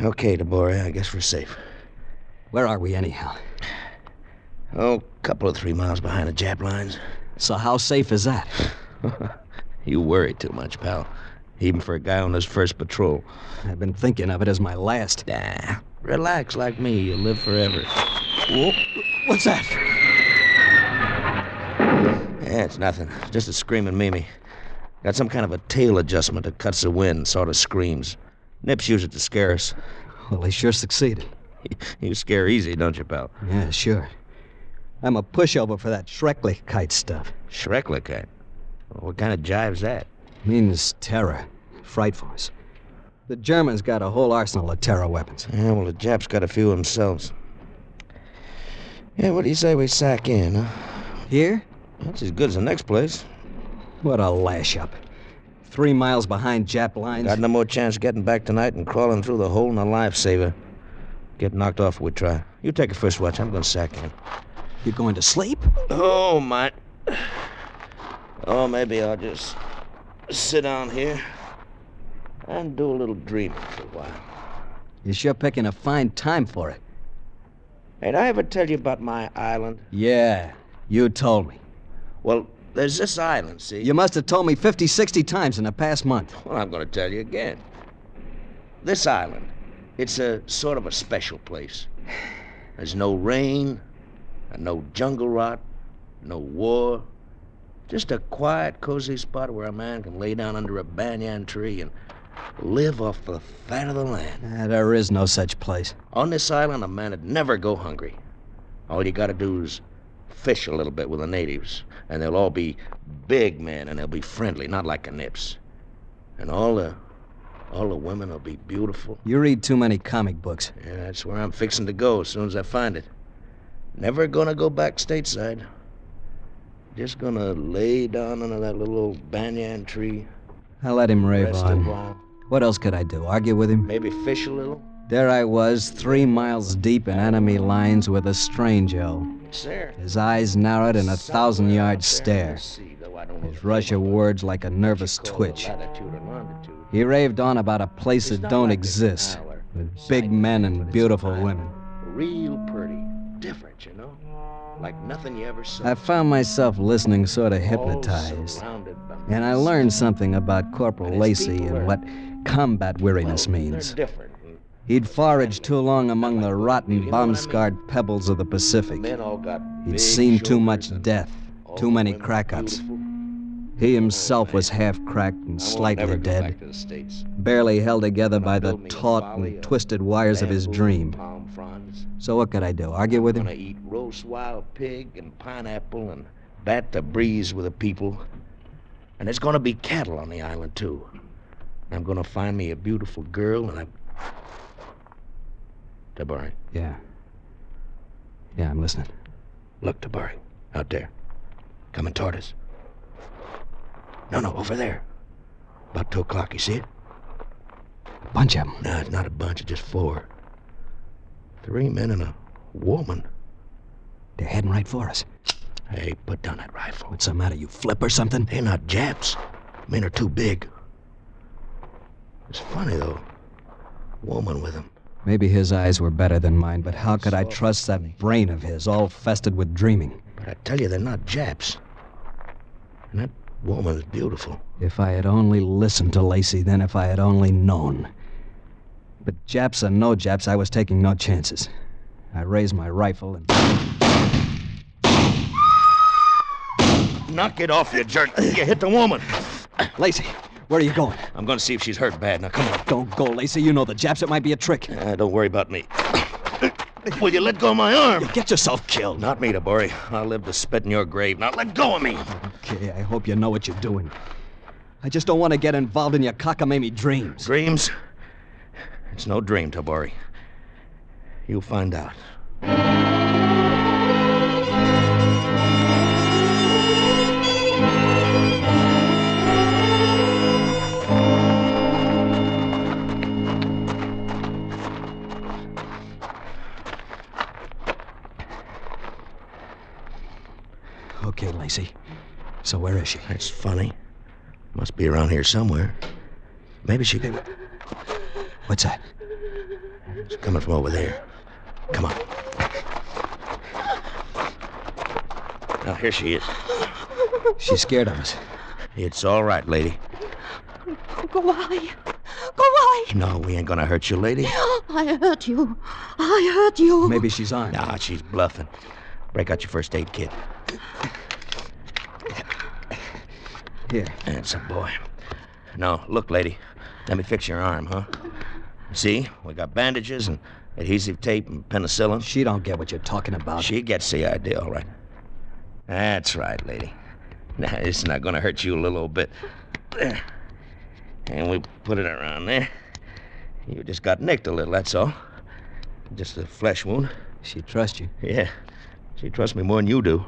Okay, DeBoer, I guess we're safe. Where are we, anyhow? Oh, a couple of 3 miles behind the Jap lines. So how safe is that? You worry too much, pal. Even for a guy on his first patrol. I've been thinking of it as my last. Nah, relax like me. You'll live forever. Whoa. What's that? Yeah, it's nothing. Just a screaming Mimi. Got some kind of a tail adjustment that cuts the wind, sort of screams. Nips use it to scare us. Well, they sure succeeded. You scare easy, don't you, pal? Yeah, sure. I'm a pushover for that Schrecklichkeit stuff. Schrecklichkeit? What kind of jive's that? Means terror. Frightfulness. The Germans got a whole arsenal of terror weapons. Yeah, well, the Japs got a few themselves. Yeah, what do you say we sack in, huh? Here? That's as good as the next place. What a lash-up. 3 miles behind Jap lines. Got no more chance getting back tonight than crawling through the hole in a lifesaver. Get knocked off if we try. You take a first watch. I'm going to sack in. You going to sleep? Oh, my. Oh, maybe I'll just sit down here and do a little dreaming for a while. You're sure picking a fine time for it. Hey, did I ever tell you about my island? Yeah, you told me. Well, there's this island, see? You must have told me 50, 60 times in the past month. Well, I'm going to tell you again. This island, it's a sort of a special place. There's no rain, and no jungle rot, no war. Just a quiet, cozy spot where a man can lay down under a banyan tree and live off the fat of the land. There is no such place. On this island, a man would never go hungry. All you got to do is fish a little bit with the natives, and they'll all be big men, and they'll be friendly, not like the Nips. And all the women will be beautiful. You read too many comic books. Yeah, that's where I'm fixing to go as soon as I find it. Never gonna go back stateside. Just gonna lay down under that little old banyan tree. I'll let him rave Rest on. a while. What else could I do? Argue with him? Maybe fish a little. There I was, 3 miles deep in enemy lines with a stranger. His eyes narrowed in a 1,000-yard stare. His rush of words like a nervous twitch. He raved on about a place that don't exist, with big men and beautiful women. Real pretty. Different, you know? Like nothing you ever saw. I found myself listening sort of hypnotized. And I learned something about Corporal Lacey and what combat weariness means. He'd foraged too long among the rotten, bomb-scarred pebbles of the Pacific. He'd seen too much death, too many crack-ups. He himself was half-cracked and slightly dead, barely held together by the taut and twisted wires of his dream. So what could I do, argue with him? I'm gonna eat roast wild pig and pineapple and bat the breeze with the people. And there's gonna be cattle on the island, too. I'm gonna find me a beautiful girl, and I'm... Tabari. Yeah, I'm listening. Look, Tabari, out there. Coming toward us. No, over there. About 2 o'clock, you see it? A bunch of them. No, it's not a bunch, it's just 4. 3 men and a woman. They're heading right for us. Hey, put down that rifle. What's the matter, you flip or something? They're not Japs. Men are too big. It's funny, though. Woman with them. Maybe his eyes were better than mine, but how could I trust that brain of his, all festered with dreaming? But I tell you, they're not Japs. And that woman's beautiful. If I had only listened to Lacey then, if I had only known. But Japs or no Japs, I was taking no chances. I raised my rifle and... Knock it off, you jerk. You hit the woman. Lacey, where are you going? I'm going to see if she's hurt bad. Now, come on. Don't go, Lacey. You know the Japs. It might be a trick. Don't worry about me. Will you let go of my arm? You get yourself killed. Not me, Tabori. I'll live to spit in your grave. Now, let go of me. Okay, I hope you know what you're doing. I just don't want to get involved in your cockamamie dreams. Dreams? It's no dream, Tabori. You'll find out. Okay, Lacey. So where is she? That's funny. Must be around here somewhere. Maybe she... What's that? It's coming from over there. Come on. Now, here she is. She's scared of us. It's all right, lady. Go away. Go away. No, we ain't gonna hurt you, lady. I hurt you. I hurt you. Maybe she's armed. Nah, she's bluffing. Break out your first aid kit. Here. That's a boy. No, look, lady. Let me fix your arm, huh? See? We got bandages and adhesive tape and penicillin. She don't get what you're talking about. She gets the idea, all right. That's right, lady. Now, it's not going to hurt you a little bit. There. And we put it around there. You just got nicked a little, that's all. Just a flesh wound. She trusts you? Yeah. She trusts me more than you do.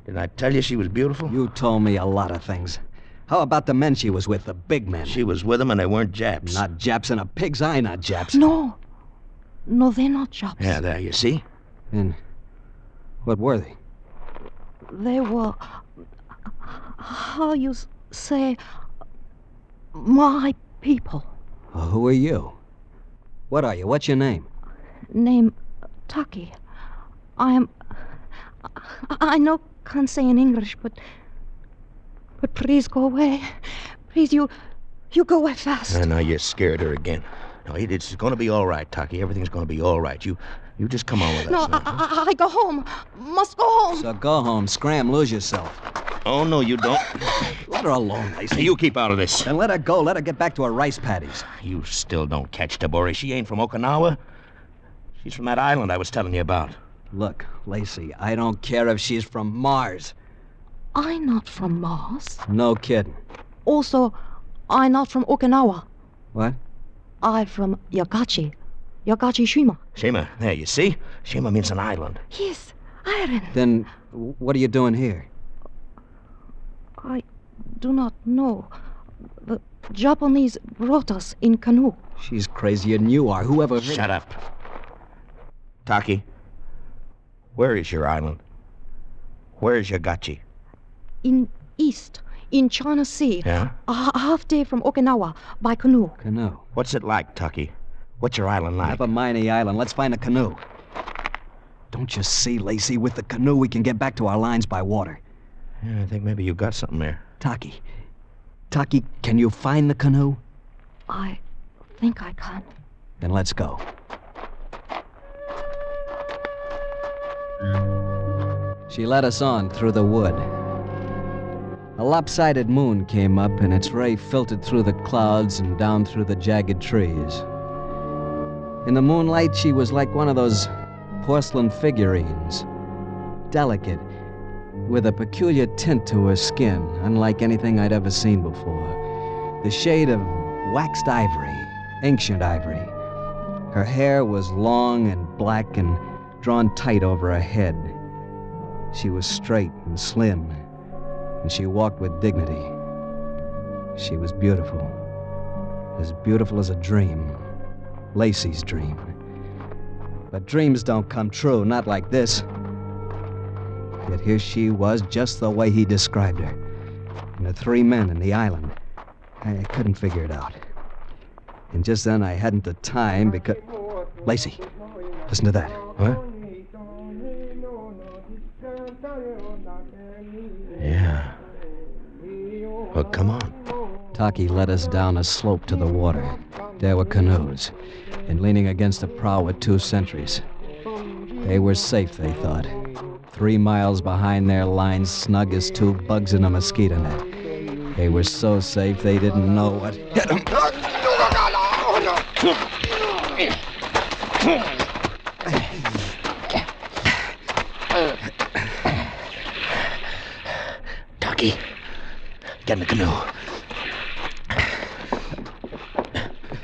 Didn't I tell you she was beautiful? You told me a lot of things. How about the men she was with, the big men? She was with them and they weren't Japs. Not Japs, and a pig's eye not Japs. No. No, they're not Japs. Yeah, there, you see? And what were they? They were, how you say, my people. Well, who are you? What are you? What's your name? Name Taki. I know can't say in English, but please go away. Please, you go away fast. Now you scared her again. No, it's going to be all right, Taki. Everything's going to be all right. You just come on with us. No, I go home. Must go home. So go home. Scram. Lose yourself. Oh, no, you don't. Let her alone, Lacey. You keep out of this. Then let her go. Let her get back to her rice paddies. You still don't catch Tabori. She ain't from Okinawa. She's from that island I was telling you about. Look, Lacey, I don't care if she's from Mars. I'm not from Mars. No kidding. Also, I'm not from Okinawa. What? I'm from Yagachi. Yagachi Shima. Shima. There, you see? Shima means an island. Yes, island. Then what are you doing here? I do not know. The Japanese brought us in canoe. She's crazier than you are. Whoever... Shut up. Taki, where is your island? Where is Yagachi? In east, in China Sea. Yeah? A half day from Okinawa by canoe. Canoe? What's it like, Taki? What's your island like? Never mind the island. Let's find a canoe. Don't you see, Lacey? With the canoe, we can get back to our lines by water. Yeah, I think maybe you got something there. Taki, can you find the canoe? I think I can. Then let's go. She led us on through the wood. A lopsided moon came up, and its ray filtered through the clouds and down through the jagged trees. In the moonlight, she was like one of those porcelain figurines. Delicate, with a peculiar tint to her skin, unlike anything I'd ever seen before. The shade of waxed ivory, ancient ivory. Her hair was long and black and drawn tight over her head. She was straight and slim, and she walked with dignity. She was beautiful as a dream, Lacey's dream. But dreams don't come true, not like this. Yet here she was, just the way he described her. And the three men in the island. I couldn't figure it out. And just then I hadn't the time because... Lacey, listen to that. What? Yeah. Well, come on. Taki led us down a slope to the water. There were canoes, and leaning against the prow were 2 sentries. They were safe, they thought. 3 miles behind their lines, snug as 2 bugs in a mosquito net. They were so safe they didn't know what hit them. Tucky, get in the canoe.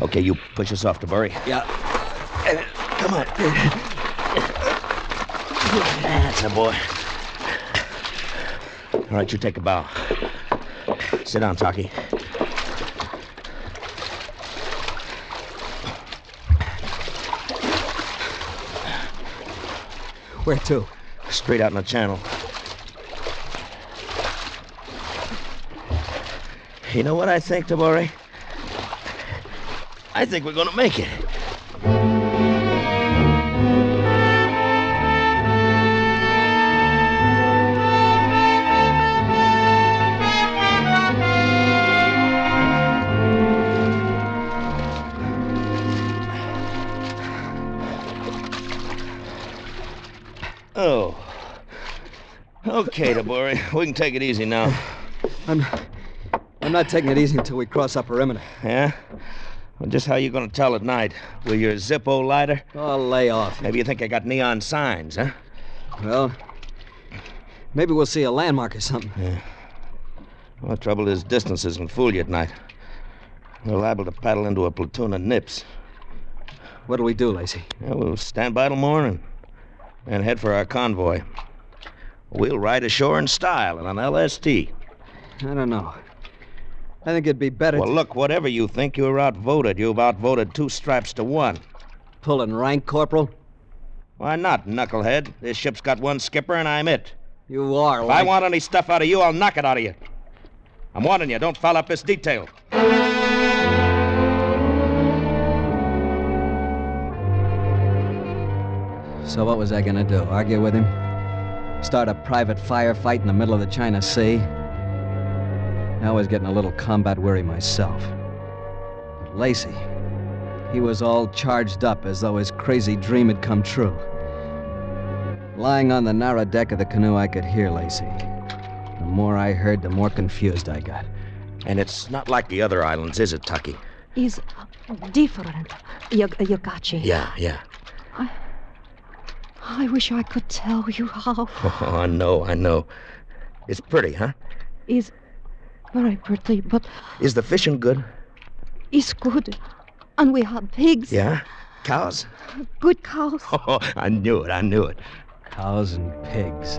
Okay, you push us off to Burry. Yeah. Come on. That's a boy. All right, you take a bow. Sit down, Tucky. Where to? Straight out in the channel. You know what I think, Tabori? I think we're going to make it. Oh. Okay, Tabori. We can take it easy now. I'm not taking it easy until we cross Upper Perimeter. Yeah? Well, just how you going to tell at night? With your Zippo lighter? Oh, lay off. Maybe you think I got neon signs, huh? Well, maybe we'll see a landmark or something. Yeah. Well, the trouble is distances can fool you at night. We're liable to paddle into a platoon of nips. What'll we do, Lacey? Yeah, we'll stand by till morning and head for our convoy. We'll ride ashore in style in an LST. I don't know. I think it'd be better Well, look, whatever you think, you're outvoted. You've outvoted 2 straps to 1. Pulling rank, Corporal? Why not, knucklehead? This ship's got 1 skipper, and I'm it. You are, If I want any stuff out of you, I'll knock it out of you. I'm warning you, don't foul up this detail. So what was I gonna do? Argue with him? Start a private firefight in the middle of the China Sea? I was getting a little combat weary myself. But Lacey, he was all charged up as though his crazy dream had come true. Lying on the narrow deck of the canoe, I could hear Lacey. The more I heard, the more confused I got. And it's not like the other islands, is it, Tucky? Is different, Yokachi. Yeah. I wish I could tell you how. Oh, I know. It's pretty, huh? Is very pretty, but... Is the fishing good? It's good. And we have pigs. Yeah? Cows? Good cows. Oh, I knew it. Cows and pigs.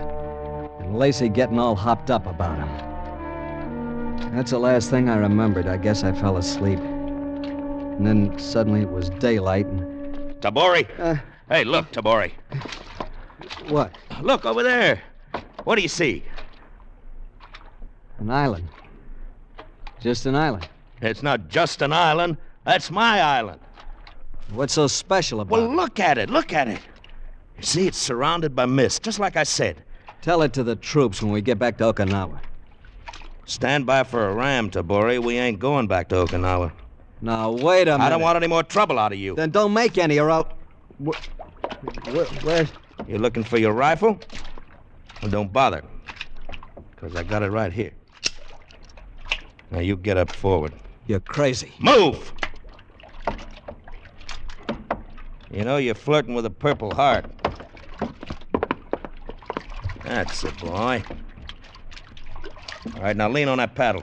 And Lacey getting all hopped up about them. That's the last thing I remembered. I guess I fell asleep. And then suddenly it was daylight and... Tabori! Hey, look, Tabori. What? Look, over there. What do you see? An island. Just an island. It's not just an island. That's my island. What's so special about Well, it? look at it. You see, it's surrounded by mist, just like I said. Tell it to the troops when we get back to Okinawa. Stand by for a ram, Tabori. We ain't going back to Okinawa. Now, wait a minute. I don't want any more trouble out of you. Then don't make any or I'll... Where? You looking for your rifle? Well, don't bother, because I got it right here. Now, you get up forward. You're crazy. Move! You know, you're flirting with a Purple Heart. That's the boy. All right, now lean on that paddle.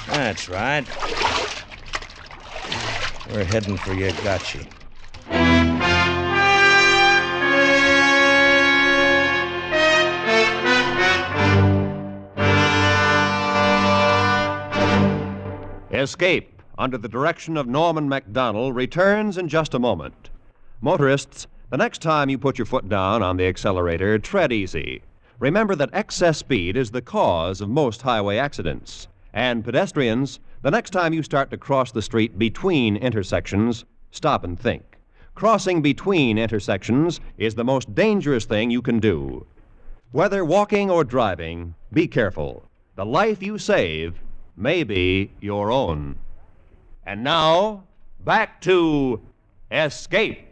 That's right. We're heading for Yogachi. Escape, under the direction of Norman MacDonald, returns in just a moment. Motorists, the next time you put your foot down on the accelerator, tread easy. Remember that excess speed is the cause of most highway accidents. And pedestrians, the next time you start to cross the street between intersections, stop and think. Crossing between intersections is the most dangerous thing you can do. Whether walking or driving, be careful. The life you save maybe your own. And now, back to Escape.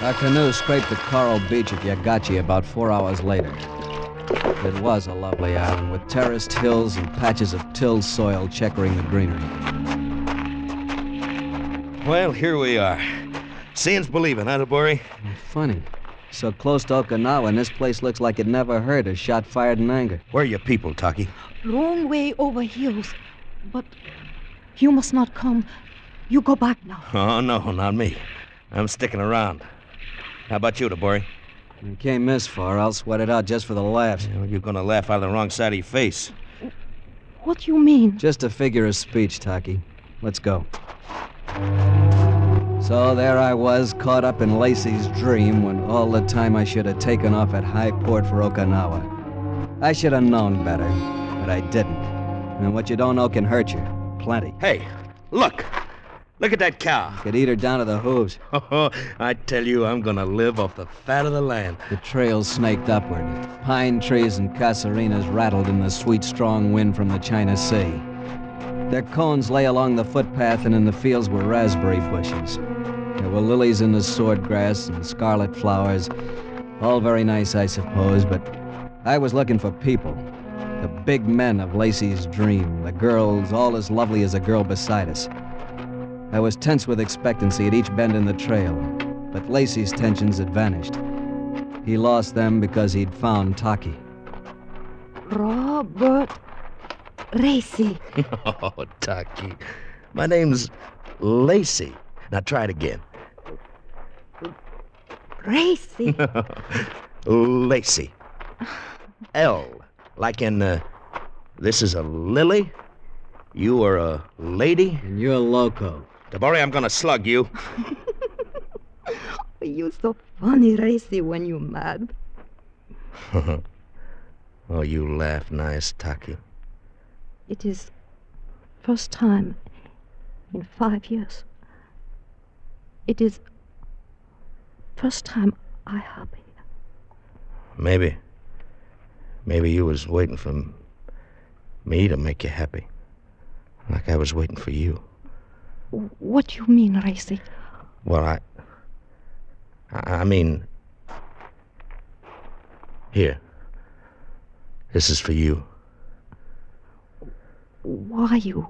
Our canoe scraped the coral beach at Yagachi about 4 hours later. It was a lovely island with terraced hills and patches of tilled soil checkering the greenery. Well, here we are. Seeing's believing, huh, Tabori? Funny. So close to Okinawa, and this place looks like it never heard a shot fired in anger. Where are your people, Taki? Long way over hills. But you must not come. You go back now. Oh, no, not me. I'm sticking around. How about you, Tabori? You can't miss far. I'll sweat it out just for the laughs. Well, you're going to laugh out of the wrong side of your face. What do you mean? Just a figure of speech, Taki. Let's go. So there I was, caught up in Lacey's dream when all the time I should have taken off at high port for Okinawa. I should have known better, but I didn't. And what you don't know can hurt you. Plenty. Hey, look! Look at that cow. Could eat her down to the hooves. Oh, I tell you, I'm gonna live off the fat of the land. The trail snaked upward. Pine trees and casuarinas rattled in the sweet, strong wind from the China Sea. Their cones lay along the footpath, and in the fields were raspberry bushes. There were lilies in the swordgrass and scarlet flowers. All very nice, I suppose, but I was looking for people. The big men of Lacey's dream. The girls, all as lovely as a girl beside us. I was tense with expectancy at each bend in the trail, but Lacey's tensions had vanished. He lost them because he'd found Taki. Robert Racy. Oh, Taki. My name's Lacey. Now try it again. Racy. Lacey. L, like in, this is a lily, you are a lady. And you're loco. Tabori, I'm gonna slug you. You're so funny, Racy, when you're mad. Oh, you laugh nice, Taki. It is first time in 5 years. It is first time I happy. Maybe you was waiting for me to make you happy. Like I was waiting for you. What do you mean, Racy? Well, I mean... Here. This is for you. Why you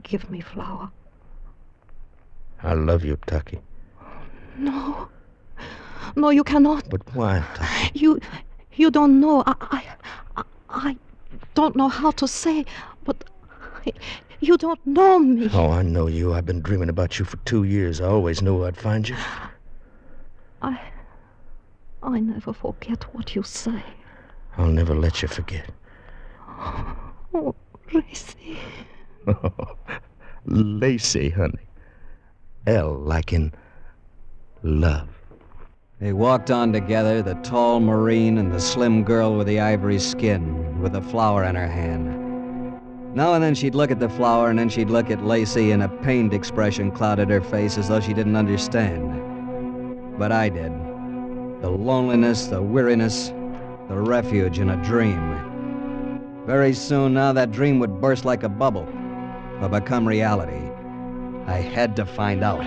give me flower? I love you, Taki. No. No, you cannot. But why, Taki? You don't know. I don't know how to say, but you don't know me. Oh, I know you. I've been dreaming about you for 2 years. I always knew I'd find you. I never forget what you say. I'll never let you forget. Oh, Racy. Lacey, honey. L like in love. They walked on together, the tall Marine and the slim girl with the ivory skin, with a flower in her hand. Now and then she'd look at the flower, and then she'd look at Lacey, and a pained expression clouded her face as though she didn't understand. But I did. The loneliness, the weariness, the refuge in a dream. Very soon now that dream would burst like a bubble, or become reality. I had to find out.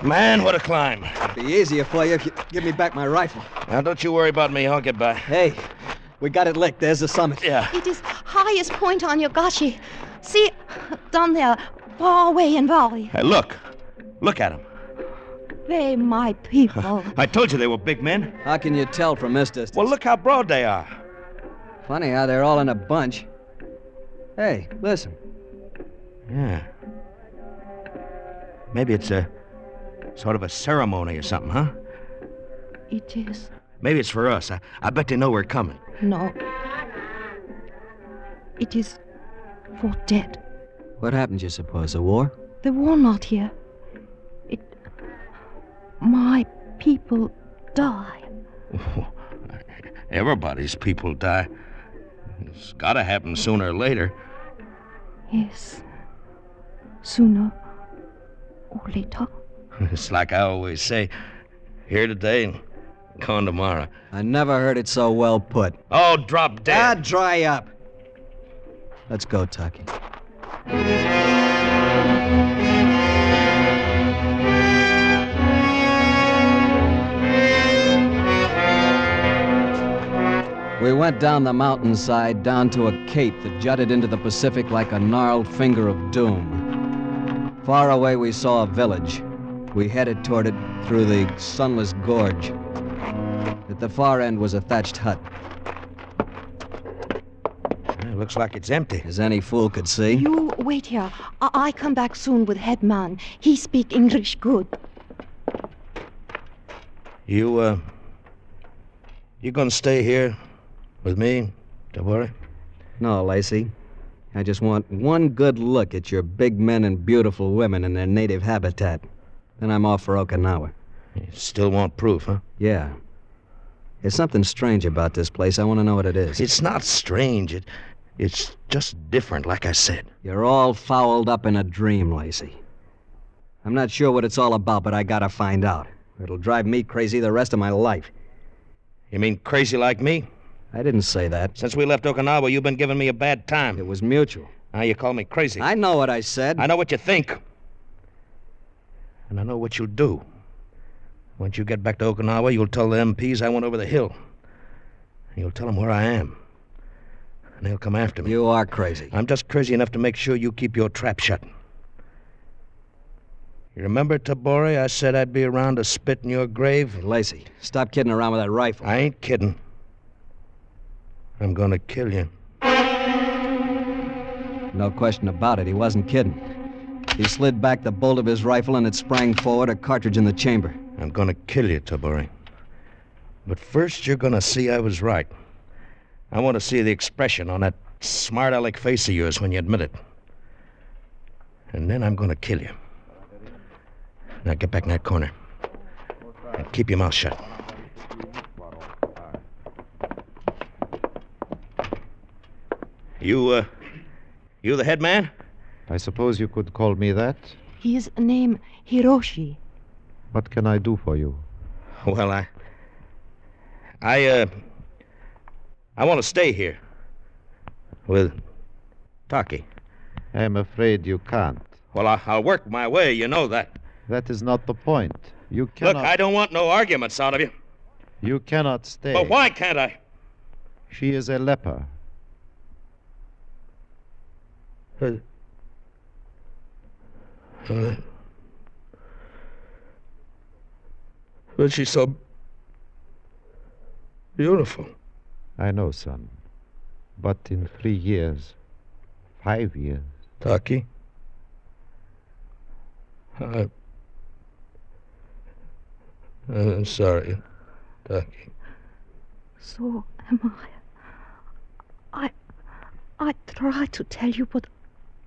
Man, what a climb. It'd be easier for you if you give me back my rifle. Now, don't you worry about me. I'll get by. Hey, we got it licked. There's the summit. Yeah. It is highest point on Yagashi. See, down there, far away in valley. Hey, look. Look at them. They my people. I told you they were big men. How can you tell from this distance? Well, look how broad they are. Funny how they're all in a bunch. Hey, listen. Yeah. Maybe it's a sort of a ceremony or something, huh? It is. Maybe it's for us. I bet they know we're coming. No. It is for dead. What happened, you suppose? A war? The war not here. My people die. Everybody's people die. It's got to happen sooner or later. Yes. Sooner or later. It's like I always say, here today and gone tomorrow. I never heard it so well put. Oh, drop dead. Dry up. Let's go, Tucky. We went down the mountainside, down to a cape that jutted into the Pacific like a gnarled finger of doom. Far away, we saw a village. We headed toward it through the sunless gorge. At the far end was a thatched hut. It looks like it's empty. As any fool could see. You wait here. I come back soon with head man. He speak English good. You gonna stay here with me, Tabori? No, Lacey. I just want one good look at your big men and beautiful women in their native habitat. Then I'm off for Okinawa. You still want proof, huh? Yeah. There's something strange about this place. I want to know what it is. It's not strange. It's just different, like I said. You're all fouled up in a dream, Lacey. I'm not sure what it's all about, but I gotta find out. It'll drive me crazy the rest of my life. You mean crazy like me? I didn't say that. Since we left Okinawa, you've been giving me a bad time. It was mutual. Now you call me crazy. I know what I said. I know what you think. And I know what you'll do. Once you get back to Okinawa, you'll tell the MPs I went over the hill. And you'll tell them where I am. And they'll come after me. You are crazy. I'm just crazy enough to make sure you keep your trap shut. You remember, Tabori, I said I'd be around to spit in your grave? Hey, Lacey, stop kidding around with that rifle. I ain't kidding. I'm gonna kill you. No question about it, he wasn't kidding. He slid back the bolt of his rifle and it sprang forward, a cartridge in the chamber. I'm gonna kill you, Tabori. But first you're gonna see I was right. I want to see the expression on that smart aleck face of yours when you admit it. And then I'm gonna kill you. Now get back in that corner. And keep your mouth shut. You the head man? I suppose you could call me that. His name Hiroshi. What can I do for you? Well, I want to stay here. With Taki. I'm afraid you can't. Well, I'll work my way, you know that. That is not the point. You cannot... Look, I don't want no arguments out of you. You cannot stay. But why can't I? She is a leper. But she's so beautiful. I know, son. But in 3 years, 5 years... Taki? I'm sorry, Taki. So am I. I try to tell you, but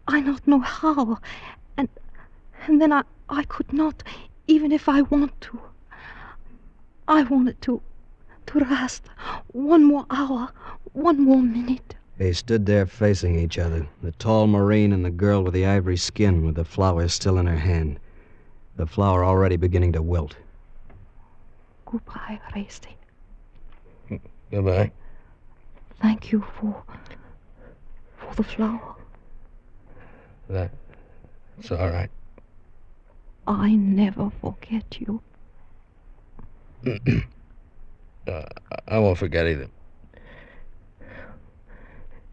I not know how. And then I could not, even if I want to. I wanted to rest 1 more hour, 1 more minute. They stood there facing each other, the tall Marine and the girl with the ivory skin with the flower still in her hand. The flower already beginning to wilt. Goodbye, Racy. Goodbye. Thank you for the flower. That's all right. I never forget you. I won't forget either.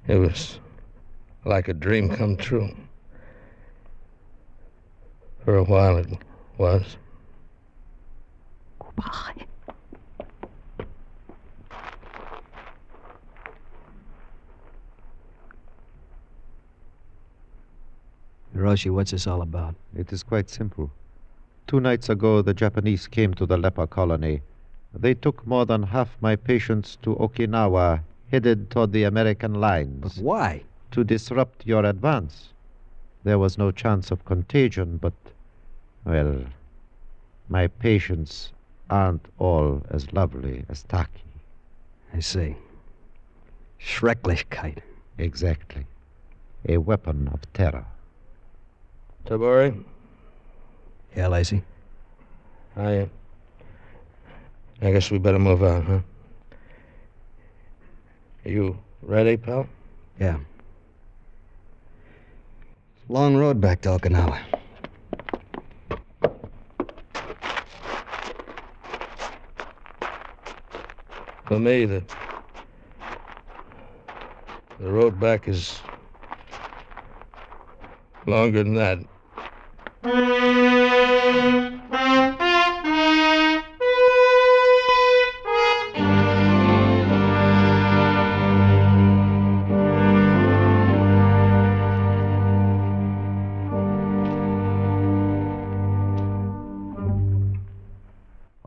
It was like a dream come true. For a while it was. Goodbye. Hiroshi, what's this all about? It is quite simple. 2 nights ago, the Japanese came to the leper colony. They took more than half my patients to Okinawa, headed toward the American lines. But why? To disrupt your advance. There was no chance of contagion, but, well, my patients aren't all as lovely as Taki. I see. Schrecklichkeit. Exactly. A weapon of terror. Tabori? Yeah, Lacey? I guess we better move on, huh? Are you ready, pal? Yeah. Long road back to Okinawa. For me, the road back is longer than that.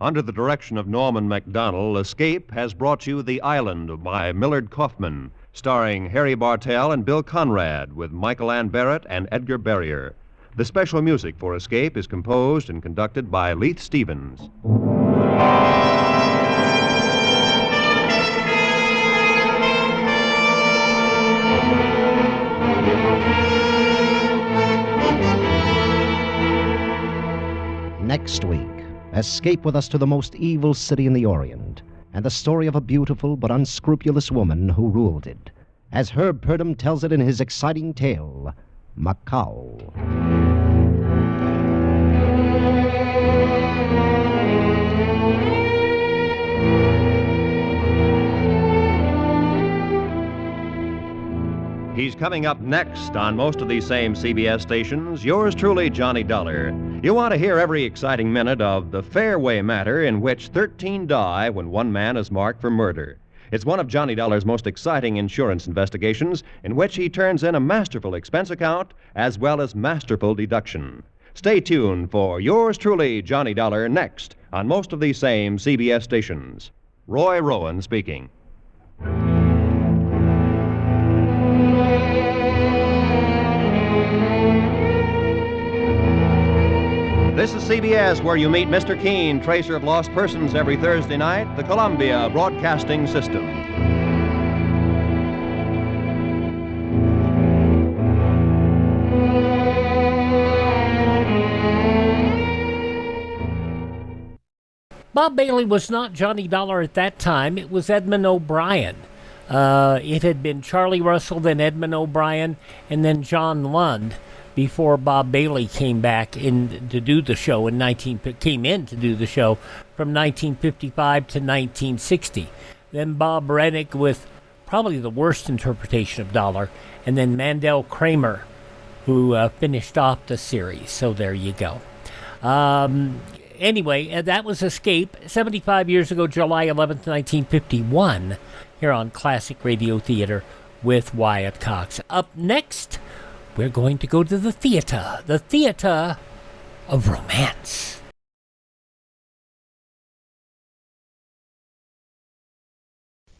Under the direction of Norman MacDonald, Escape has brought you The Island by Millard Kaufman, starring Harry Bartell and Bill Conrad, with Michael Ann Barrett and Edgar Barrier. The special music for Escape is composed and conducted by Leith Stevens. Next week, escape with us to the most evil city in the Orient, and the story of a beautiful but unscrupulous woman who ruled it, as Herb Purdom tells it in his exciting tale, Macau. He's coming up next on most of these same CBS stations. Yours truly, Johnny Dollar. You want to hear every exciting minute of the Fairway matter in which 13 die when one man is marked for murder. It's one of Johnny Dollar's most exciting insurance investigations in which he turns in a masterful expense account as well as masterful deduction. Stay tuned for yours truly, Johnny Dollar, next on most of these same CBS stations. Roy Rowan speaking. This is CBS, where you meet Mr. Keene, tracer of lost persons, every Thursday night, the Columbia Broadcasting System. Bob Bailey was not Johnny Dollar at that time. It was Edmund O'Brien. It had been Charlie Russell, then Edmund O'Brien, and then John Lund before Bob Bailey came back in to do the show came in to do the show from 1955 to 1960. Then Bob Reddick with probably the worst interpretation of Dollar, and then Mandel Kramer, who finished off the series. So there you go. Anyway, that was Escape, 75 years ago, July 11th, 1951, here on Classic Radio Theater with Wyatt Cox. Up next, we're going to go to the theater of romance.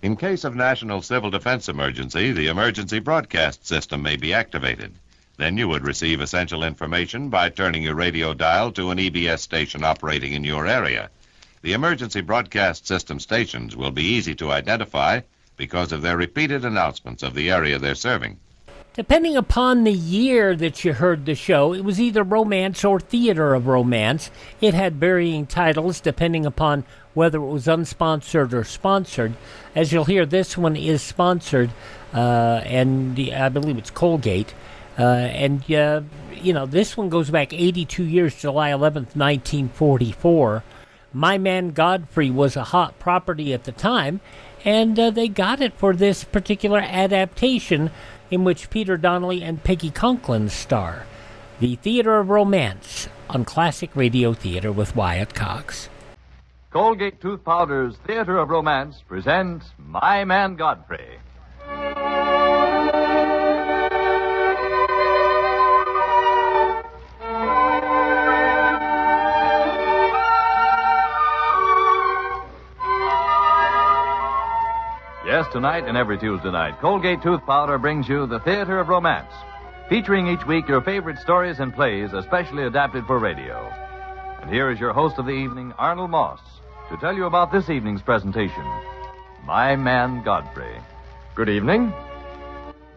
In case of national civil defense emergency, the emergency broadcast system may be activated. Then you would receive essential information by turning your radio dial to an EBS station operating in your area. The emergency broadcast system stations will be easy to identify because of their repeated announcements of the area they're serving. Depending upon the year that you heard the show, it was either romance or theater of romance. It had varying titles depending upon whether it was unsponsored or sponsored. As you'll hear, this one is sponsored, and I believe it's Colgate. This one goes back 82 years, July 11th, 1944. My Man Godfrey was a hot property at the time, and they got it for this particular adaptation in which Peter Donnelly and Peggy Conklin star. The Theater of Romance on Classic Radio Theater with Wyatt Cox. Colgate Tooth Powder's Theater of Romance presents My Man Godfrey. Just tonight and every Tuesday night, Colgate Tooth Powder brings you the Theater of Romance, featuring each week your favorite stories and plays especially adapted for radio. And here is your host of the evening, Arnold Moss, to tell you about this evening's presentation, My Man Godfrey. Good evening.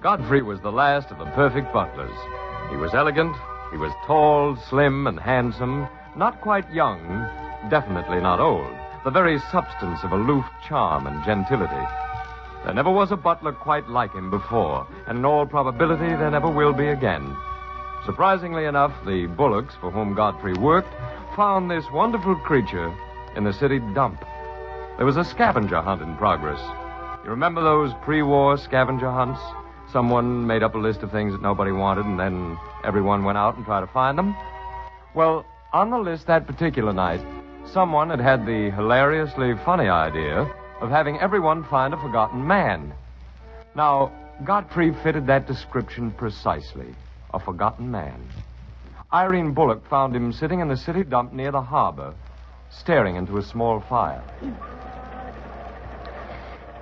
Godfrey was the last of the perfect butlers. He was elegant, he was tall, slim, and handsome, not quite young, definitely not old, the very substance of aloof charm and gentility. There never was a butler quite like him before, and in all probability there never will be again. Surprisingly enough, the Bullocks, for whom Godfrey worked, found this wonderful creature in the city dump. There was a scavenger hunt in progress. You remember those pre-war scavenger hunts? Someone made up a list of things that nobody wanted, and then everyone went out and tried to find them? Well, on the list that particular night, someone had the hilariously funny idea of having everyone find a forgotten man. Now, Godfrey fitted that description precisely, a forgotten man. Irene Bullock found him sitting in the city dump near the harbor, staring into a small fire.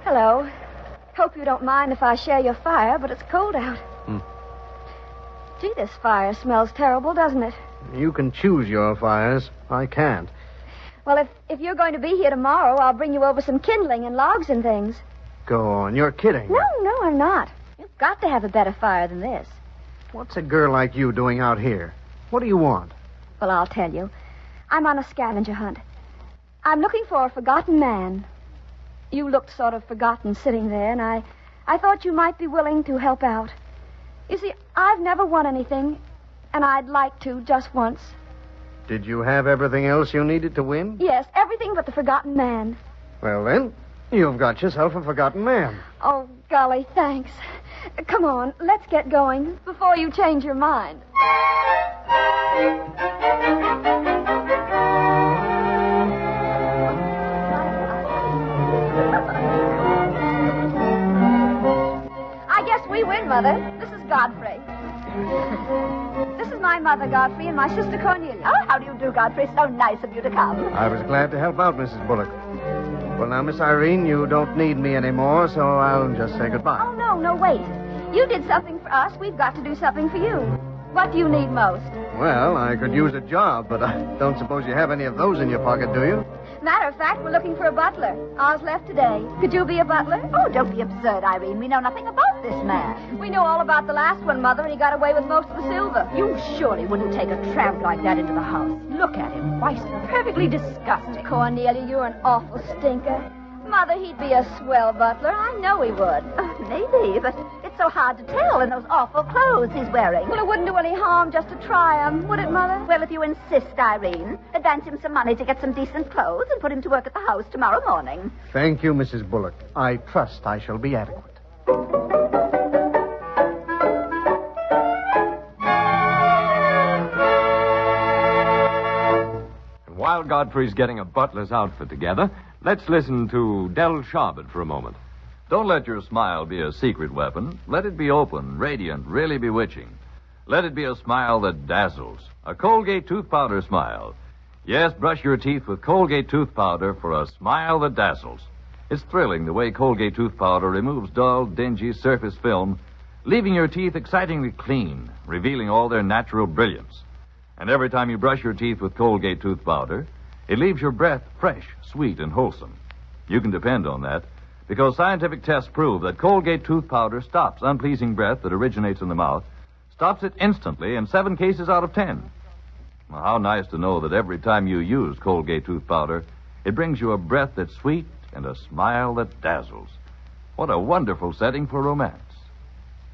Hello. Hope you don't mind if I share your fire, but it's cold out. Gee, this fire smells terrible, doesn't it? You can choose your fires. I can't. Well, if you're going to be here tomorrow, I'll bring you over some kindling and logs and things. Go on, you're kidding. No, I'm not. You've got to have a better fire than this. What's a girl like you doing out here? What do you want? Well, I'll tell you. I'm on a scavenger hunt. I'm looking for a forgotten man. You looked sort of forgotten sitting there, and I thought you might be willing to help out. You see, I've never won anything, and I'd like to just once. Did you have everything else you needed to win? Yes, everything but the forgotten man. Well, then, you've got yourself a forgotten man. Oh, golly, thanks. Come on, let's get going before you change your mind. I guess we win, Mother. This is Godfrey. This is my mother, Godfrey, and my sister, Cornelia. Oh, how do you do, Godfrey? So nice of you to come. I was glad to help out, Mrs. Bullock. Well, now, Miss Irene, you don't need me anymore, so I'll just say goodbye. Oh, no, wait. You did something for us. We've got to do something for you. What do you need most? Well, I could use a job, but I don't suppose you have any of those in your pocket, do you? Matter of fact, we're looking for a butler. Ours left today. Could you be a butler? Oh, don't be absurd, Irene. We know nothing about this man. We know all about the last one, Mother, and he got away with most of the silver. You surely wouldn't take a tramp like that into the house. Look at him. Why, he's perfectly disgusting. Cornelia, you're an awful stinker. Mother, he'd be a swell butler. I know he would. Maybe, but it's so hard to tell in those awful clothes he's wearing. Well, it wouldn't do any harm just to try him, would it, Mother? Well, if you insist, Irene, advance him some money to get some decent clothes and put him to work at the house tomorrow morning. Thank you, Mrs. Bullock. I trust I shall be adequate. While Godfrey's getting a butler's outfit together, let's listen to Del Charbet for a moment. Don't let your smile be a secret weapon. Let it be open, radiant, really bewitching. Let it be a smile that dazzles. A Colgate tooth powder smile. Yes, brush your teeth with Colgate tooth powder for a smile that dazzles. It's thrilling the way Colgate tooth powder removes dull, dingy surface film, leaving your teeth excitingly clean, revealing all their natural brilliance. And every time you brush your teeth with Colgate tooth powder, it leaves your breath fresh, sweet, and wholesome. You can depend on that, because scientific tests prove that Colgate tooth powder stops unpleasing breath that originates in the mouth, stops it instantly in 7 cases out of 10. Well, how nice to know that every time you use Colgate tooth powder, it brings you a breath that's sweet and a smile that dazzles. What a wonderful setting for romance.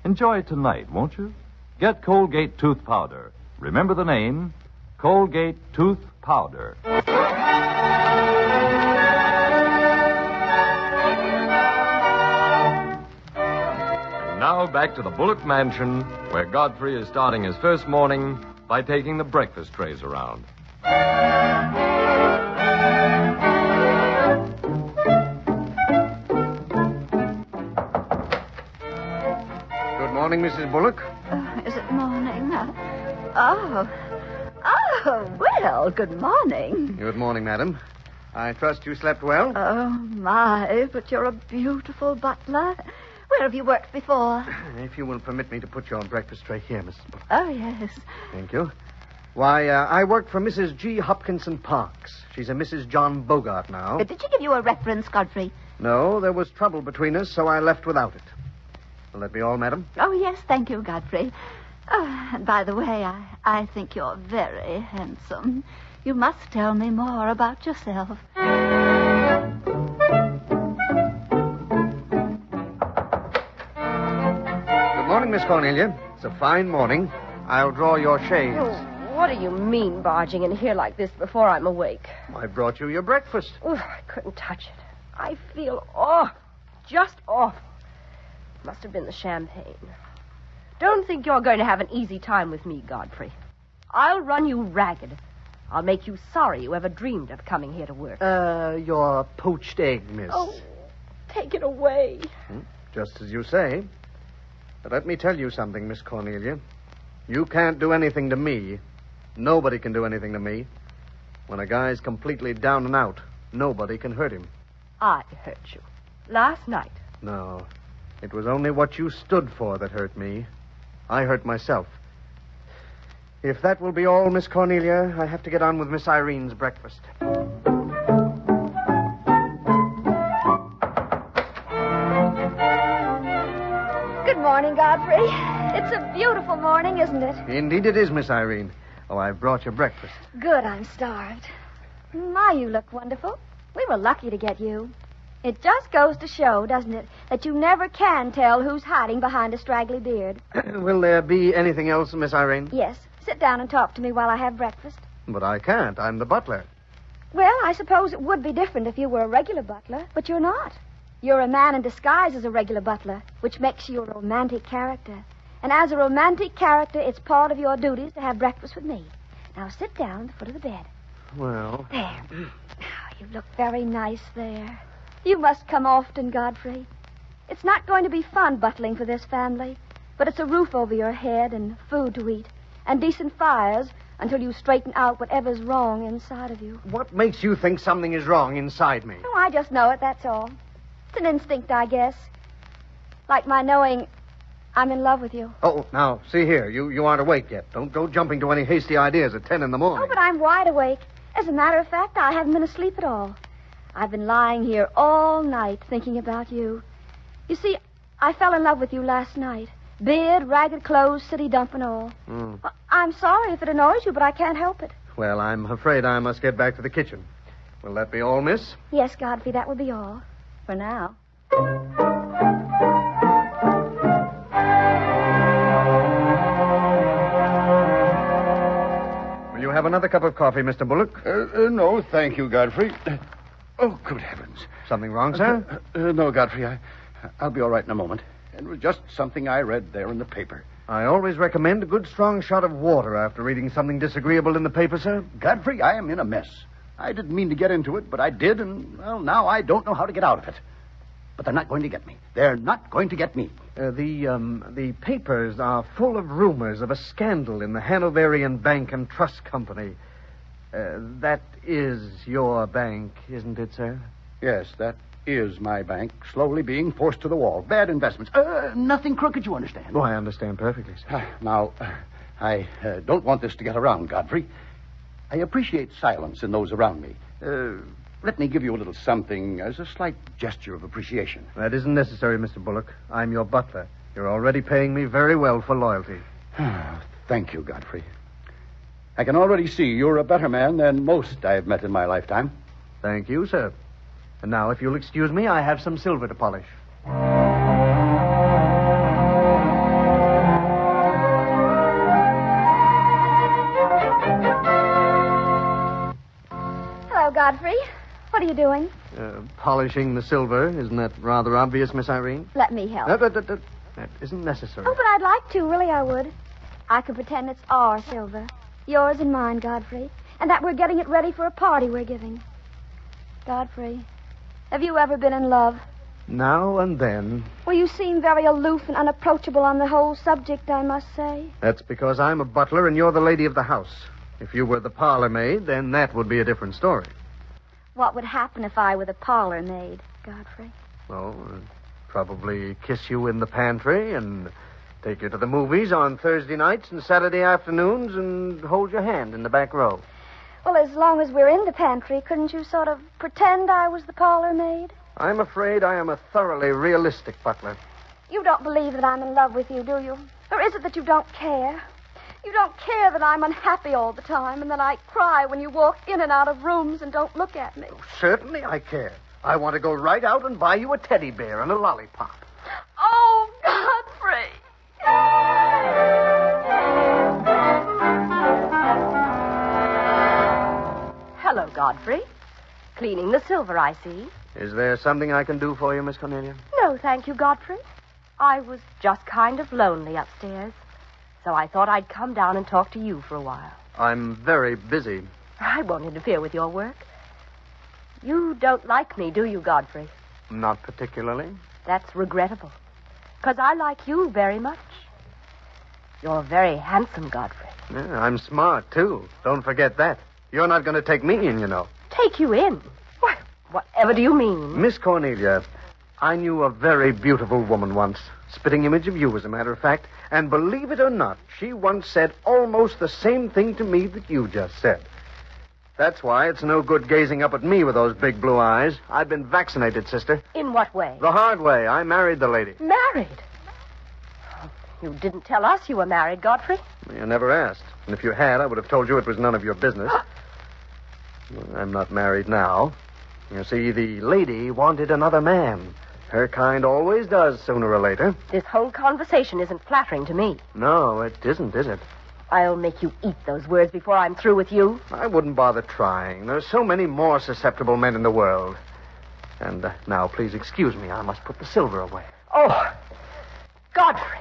Enjoy it tonight, won't you? Get Colgate tooth powder. Remember the name, Colgate tooth powder. Now back to the Bullock Mansion, where Godfrey is starting his first morning by taking the breakfast trays around. Good morning, Mrs. Bullock. Is it morning? Oh, well, good morning. Good morning, madam. I trust you slept well? Oh, my, but you're a beautiful butler. Where have you worked before? If you will permit me to put your breakfast tray here, Mrs. Bull. Oh, yes. Thank you. Why, I work for Mrs. G. Hopkinson Parks. She's a Mrs. John Bogart now. Did she give you a reference, Godfrey? No, there was trouble between us, so I left without it. Will that be all, madam? Oh, yes, thank you, Godfrey. Oh, and by the way, I think you're very handsome. You must tell me more about yourself. Good morning, Miss Cornelia. It's a fine morning. I'll draw your shades. Oh, what do you mean, barging in here like this before I'm awake? I brought you your breakfast. Ooh, I couldn't touch it. I feel off. Just awful. Must have been the champagne. Don't think you're going to have an easy time with me, Godfrey. I'll run you ragged. I'll make you sorry you ever dreamed of coming here to work. Your poached egg, miss. Oh, take it away. Just as you say. But let me tell you something, Miss Cornelia. You can't do anything to me. Nobody can do anything to me. When a guy's completely down and out, nobody can hurt him. I hurt you. Last night. No. It was only what you stood for that hurt me. I hurt myself. If that will be all, Miss Cornelia, I have to get on with Miss Irene's breakfast. Good morning, Godfrey. It's a beautiful morning, isn't it? Indeed it is, Miss Irene. Oh, I've brought your breakfast. Good, I'm starved. My, you look wonderful. We were lucky to get you. It just goes to show, doesn't it, that you never can tell who's hiding behind a straggly beard. Will there be anything else, Miss Irene? Yes. Sit down and talk to me while I have breakfast. But I can't. I'm the butler. Well, I suppose it would be different if you were a regular butler, but you're not. You're a man in disguise as a regular butler, which makes you a romantic character. And as a romantic character, it's part of your duties to have breakfast with me. Now sit down at the foot of the bed. Well... There. Oh, you look very nice there. You must come often, Godfrey. It's not going to be fun butling for this family, but it's a roof over your head and food to eat and decent fires until you straighten out whatever's wrong inside of you. What makes you think something is wrong inside me? Oh, I just know it, that's all. It's an instinct, I guess. Like my knowing I'm in love with you. Oh, now, see here. You aren't awake yet. Don't go jumping to any hasty ideas at 10 in the morning. Oh, but I'm wide awake. As a matter of fact, I haven't been asleep at all. I've been lying here all night thinking about you. You see, I fell in love with you last night. Beard, ragged clothes, city dump and all. Well, I'm sorry if it annoys you, but I can't help it. Well, I'm afraid I must get back to the kitchen. Will that be all, miss? Yes, Godfrey, that will be all. For now. Will you have another cup of coffee, Mr. Bullock? No, thank you, Godfrey. Oh, good heavens. Something wrong, sir? No, Godfrey. I'll be all right in a moment. It was just something I read there in the paper. I always recommend a good strong shot of water after reading something disagreeable in the paper, sir. Godfrey, I am in a mess. I didn't mean to get into it, but I did, and, well, now I don't know how to get out of it. But they're not going to get me. They're not going to get me. The papers are full of rumors of a scandal in the Hanoverian Bank and Trust Company. That is your bank, isn't it, sir? Yes, that is my bank, slowly being forced to the wall. Bad investments. Nothing crooked, you understand? Oh, I understand perfectly, sir. Now, I don't want this to get around, Godfrey. I appreciate silence in those around me. Let me give you a little something as a slight gesture of appreciation. That isn't necessary, Mr. Bullock. I'm your butler. You're already paying me very well for loyalty. Thank you, Godfrey. I can already see you're a better man than most I've met in my lifetime. Thank you, sir. And now, if you'll excuse me, I have some silver to polish. Hello, Godfrey. What are you doing? Polishing the silver. Isn't that rather obvious, Miss Irene? Let me help. That isn't necessary. Oh, but I'd like to. Really, I would. I could pretend it's our silver. Yours and mine, Godfrey. And that we're getting it ready for a party we're giving. Godfrey, have you ever been in love? Now and then. Well, you seem very aloof and unapproachable on the whole subject, I must say. That's because I'm a butler and you're the lady of the house. If you were the parlor maid, then that would be a different story. What would happen if I were the parlor maid, Godfrey? Oh, probably kiss you in the pantry and take you to the movies on Thursday nights and Saturday afternoons and hold your hand in the back row. Well, as long as we're in the pantry, couldn't you sort of pretend I was the parlor maid? I'm afraid I am a thoroughly realistic butler. You don't believe that I'm in love with you, do you? Or is it that you don't care? You don't care that I'm unhappy all the time and that I cry when you walk in and out of rooms and don't look at me. Certainly I care. I want to go right out and buy you a teddy bear and a lollipop. Oh, Godfrey! Hello, Godfrey. Cleaning the silver, I see. Is there something I can do for you, Miss Cornelia? No, thank you, Godfrey. I was just kind of lonely upstairs, so I thought I'd come down and talk to you for a while. I'm very busy. I won't interfere with your work. You don't like me, do you, Godfrey? Not particularly. That's regrettable, because I like you very much. You're very handsome, Godfrey. Yeah, I'm smart, too. Don't forget that. You're not going to take me in, you know. Take you in? Why, whatever do you mean? Miss Cornelia, I knew a very beautiful woman once. Spitting image of you, as a matter of fact. And believe it or not, she once said almost the same thing to me that you just said. That's why it's no good gazing up at me with those big blue eyes. I've been vaccinated, sister. In what way? The hard way. I married the lady. Married? You didn't tell us you were married, Godfrey. You never asked. And if you had, I would have told you it was none of your business. I'm not married now. You see, the lady wanted another man. Her kind always does, sooner or later. This whole conversation isn't flattering to me. No, it isn't, is it? I'll make you eat those words before I'm through with you. I wouldn't bother trying. There's so many more susceptible men in the world. And now, please excuse me. I must put the silver away. Oh, Godfrey.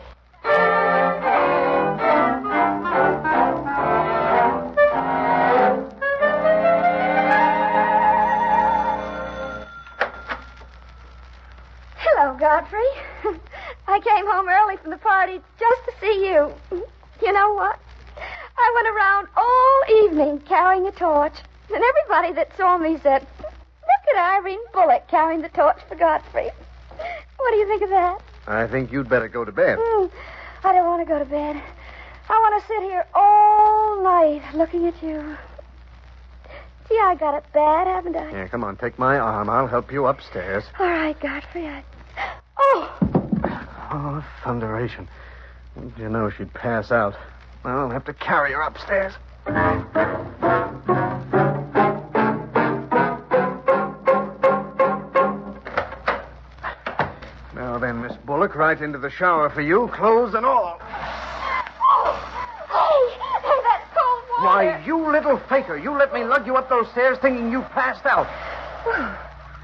Hello, Godfrey. I came home early from the party just to see you. You know what? I went around all evening carrying a torch, and everybody that saw me said, "Look at Irene Bullock carrying the torch for Godfrey." What do you think of that? I think you'd better go to bed. I don't want to go to bed. I want to sit here all night looking at you. Gee, I got it bad, haven't I? Yeah, come on, take my arm. I'll help you upstairs. All right, Godfrey. Oh! Oh, thunderation. Did you know she'd pass out? Well, I'll have to carry her upstairs. Now then, Miss Bullock, right into the shower for you, clothes and all. Hey, that's cold water. Why, you little faker. You let me lug you up those stairs thinking you passed out.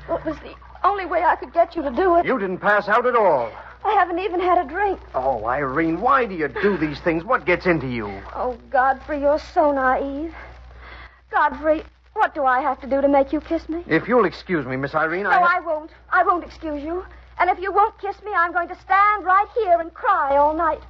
Well, it was the only way I could get you to do it. You didn't pass out at all. I haven't even had a drink. Oh, Irene, why do you do these things? What gets into you? Oh, Godfrey, you're so naive. Godfrey, what do I have to do to make you kiss me? If you'll excuse me, Miss Irene, No, I won't. I won't excuse you. And if you won't kiss me, I'm going to stand right here and cry all night.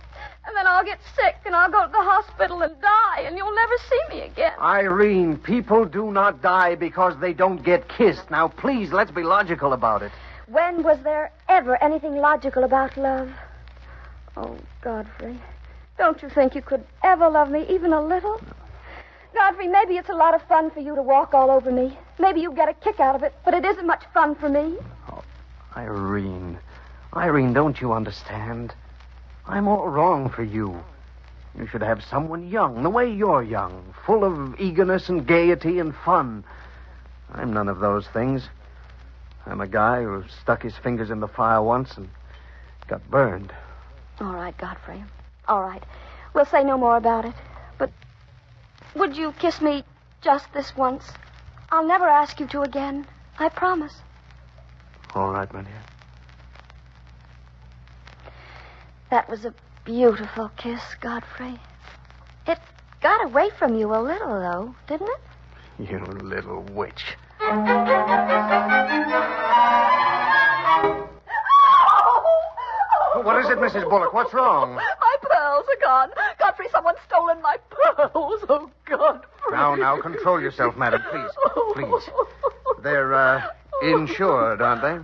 And then I'll get sick, and I'll go to the hospital and die, and you'll never see me again. Irene, people do not die because they don't get kissed. Now, please, let's be logical about it. When was there ever anything logical about love? Oh, Godfrey, don't you think you could ever love me even a little? Godfrey, maybe it's a lot of fun for you to walk all over me. Maybe you get a kick out of it, but it isn't much fun for me. Oh, Irene, don't you understand? I'm all wrong for you. You should have someone young, the way you're young, full of eagerness and gaiety and fun. I'm none of those things. I'm a guy who stuck his fingers in the fire once and got burned. All right, Godfrey. All right. We'll say no more about it. But would you kiss me just this once? I'll never ask you to again. I promise. All right, my dear. That was a beautiful kiss, Godfrey. It got away from you a little, though, didn't it? You little witch. What is it, Mrs. Bullock? What's wrong? My pearls are gone. Godfrey, someone's stolen my pearls. Oh, Godfrey. Now, control yourself, madam, please. Please. They're, insured, aren't they?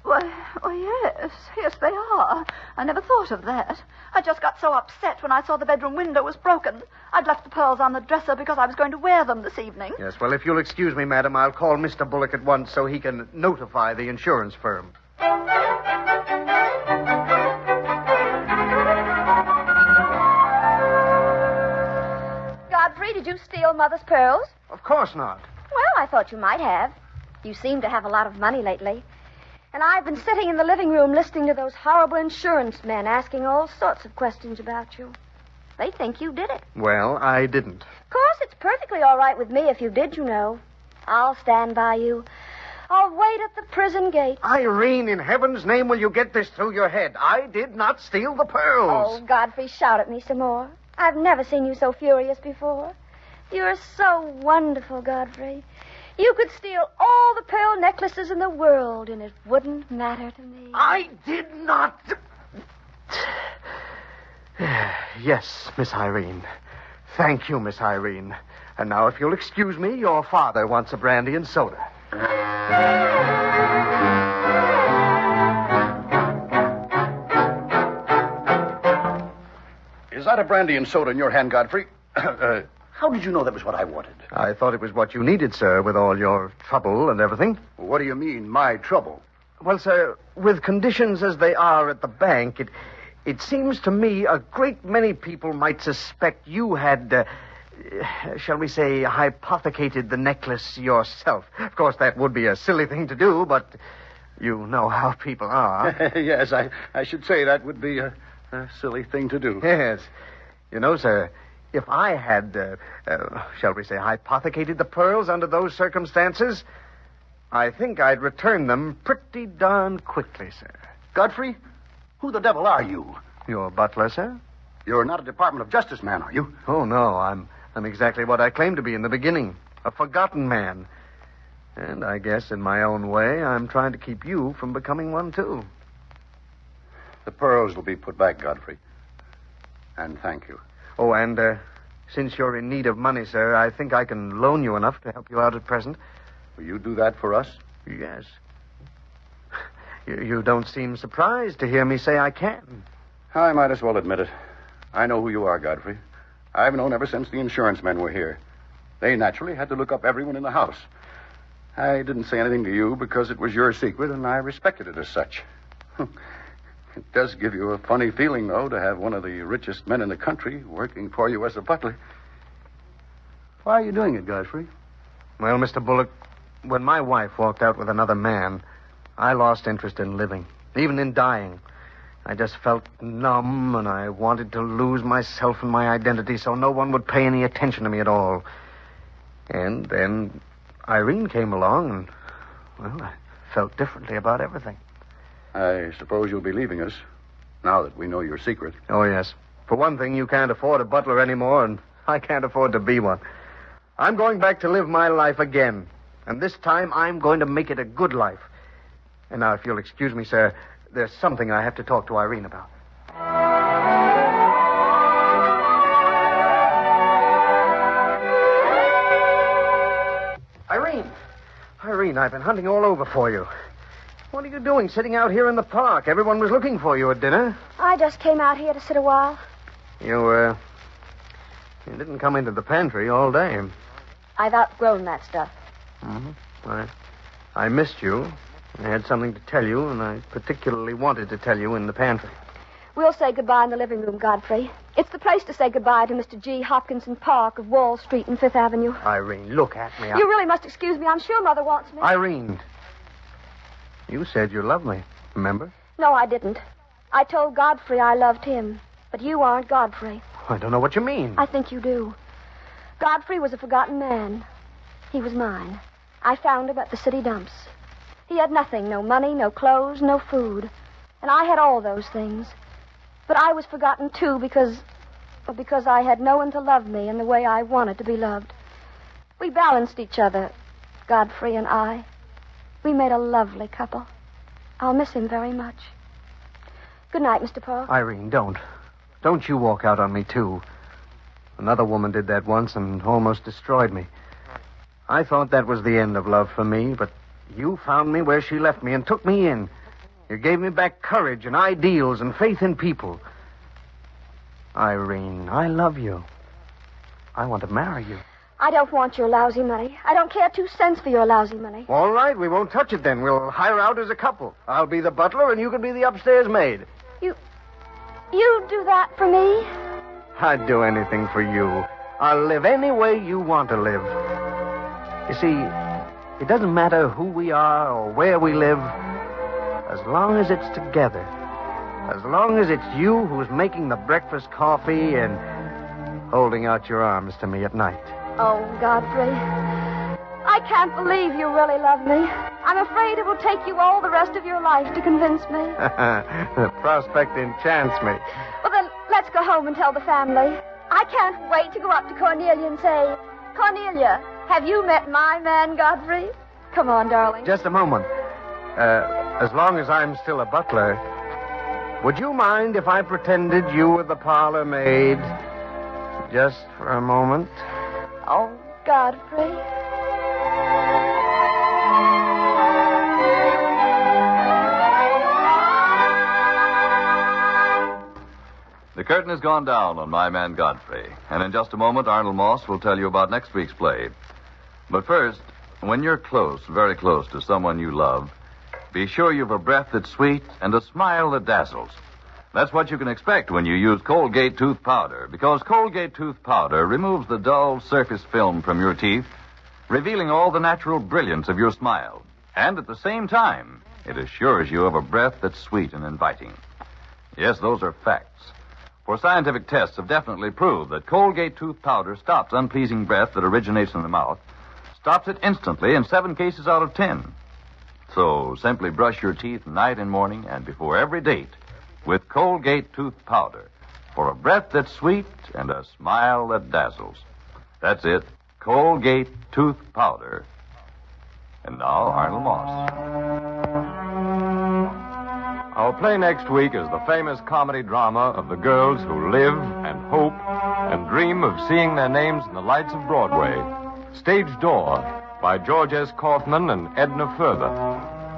Why, yes, they are. I never thought of that. I just got so upset when I saw the bedroom window was broken. I'd left the pearls on the dresser because I was going to wear them this evening. Yes, well, if you'll excuse me, madam, I'll call Mr. Bullock at once so he can notify the insurance firm. Godfrey, did you steal Mother's pearls? Of course not. Well, I thought you might have. You seem to have a lot of money lately. And I've been sitting in the living room listening to those horrible insurance men asking all sorts of questions about you. They think you did it. Well, I didn't. Of course, it's perfectly all right with me if you did, you know. I'll stand by you. I'll wait at the prison gate. Irene, in heaven's name, will you get this through your head? I did not steal the pearls. Oh, Godfrey, shout at me some more. I've never seen you so furious before. You're so wonderful, Godfrey. You could steal all the pearl necklaces in the world, and it wouldn't matter to me. I did not. Yes, Miss Irene. Thank you, Miss Irene. And now, if you'll excuse me, your father wants a brandy and soda. Is that a brandy and soda in your hand, Godfrey? How did you know that was what I wanted? I thought it was what you needed, sir, with all your trouble and everything. What do you mean, my trouble? Well, sir, with conditions as they are at the bank, it seems to me a great many people might suspect you had, shall we say, hypothecated the necklace yourself. Of course, that would be a silly thing to do, but you know how people are. Yes, I should say that would be a silly thing to do. Yes. You know, sir, if I had, shall we say, hypothecated the pearls under those circumstances, I think I'd return them pretty darn quickly, sir. Godfrey, who the devil are you? Your butler, sir? You're not a Department of Justice man, are you? Oh, no, I'm exactly what I claimed to be in the beginning, a forgotten man. And I guess in my own way, I'm trying to keep you from becoming one, too. The pearls will be put back, Godfrey. And thank you. Oh, and since you're in need of money, sir, I think I can loan you enough to help you out at present. Will you do that for us? Yes. You don't seem surprised to hear me say I can. I might as well admit it. I know who you are, Godfrey. I've known ever since the insurance men were here. They naturally had to look up everyone in the house. I didn't say anything to you because it was your secret, and I respected it as such. It does give you a funny feeling, though, to have one of the richest men in the country working for you as a butler. Why are you doing it, Godfrey? Well, Mr. Bullock, when my wife walked out with another man, I lost interest in living, even in dying. I just felt numb, and I wanted to lose myself and my identity so no one would pay any attention to me at all. And then Irene came along, and, well, I felt differently about everything. I suppose you'll be leaving us, now that we know your secret. Oh, yes. For one thing, you can't afford a butler anymore, and I can't afford to be one. I'm going back to live my life again, and this time I'm going to make it a good life. And now, if you'll excuse me, sir, there's something I have to talk to Irene about. Irene, I've been hunting all over for you. What are you doing sitting out here in the park? Everyone was looking for you at dinner. I just came out here to sit a while. You didn't come into the pantry all day. I've outgrown that stuff. Mm-hmm. I missed you. I had something to tell you, and I particularly wanted to tell you in the pantry. We'll say goodbye in the living room, Godfrey. It's the place to say goodbye to Mr. G. Hopkinson Park of Wall Street and Fifth Avenue. Irene, look at me. You really must excuse me. I'm sure Mother wants me. Irene, you said you loved me, remember? No, I didn't. I told Godfrey I loved him, but you aren't Godfrey. I don't know what you mean. I think you do. Godfrey was a forgotten man. He was mine. I found him at the city dumps. He had nothing, no money, no clothes, no food. And I had all those things. But I was forgotten, too, because I had no one to love me in the way I wanted to be loved. We balanced each other, Godfrey and I. We made a lovely couple. I'll miss him very much. Good night, Mr. Paul. Irene, don't. Don't you walk out on me, too. Another woman did that once and almost destroyed me. I thought that was the end of love for me, but you found me where she left me and took me in. You gave me back courage and ideals and faith in people. Irene, I love you. I want to marry you. I don't want your lousy money. I don't care 2 cents for your lousy money. All right, we won't touch it then. We'll hire out as a couple. I'll be the butler and you can be the upstairs maid. You do that for me? I'd do anything for you. I'll live any way you want to live. You see, it doesn't matter who we are or where we live, as long as it's together. As long as it's you who's making the breakfast coffee and holding out your arms to me at night. Oh, Godfrey, I can't believe you really love me. I'm afraid it will take you all the rest of your life to convince me. The prospect enchants me. Well, then, let's go home and tell the family. I can't wait to go up to Cornelia and say, Cornelia, have you met my man, Godfrey? Come on, darling. Just a moment. As long as I'm still a butler, would you mind if I pretended you were the parlor maid? Just for a moment. Oh, Godfrey. The curtain has gone down on My Man Godfrey, and in just a moment, Arnold Moss will tell you about next week's play. But first, when you're close, very close to someone you love, be sure you've a breath that's sweet and a smile that dazzles. That's what you can expect when you use Colgate tooth powder, because Colgate tooth powder removes the dull surface film from your teeth, revealing all the natural brilliance of your smile. And at the same time, it assures you of a breath that's sweet and inviting. Yes, those are facts. For scientific tests have definitely proved that Colgate tooth powder stops unpleasing breath that originates in the mouth, stops it instantly in 7 cases out of 10. So simply brush your teeth night and morning and before every date with Colgate tooth powder for a breath that's sweet and a smile that dazzles. That's it, Colgate tooth powder. And now, Arnold Moss. Our play next week is the famous comedy drama of the girls who live and hope and dream of seeing their names in the lights of Broadway. Stage Door by George S. Kaufman and Edna Further.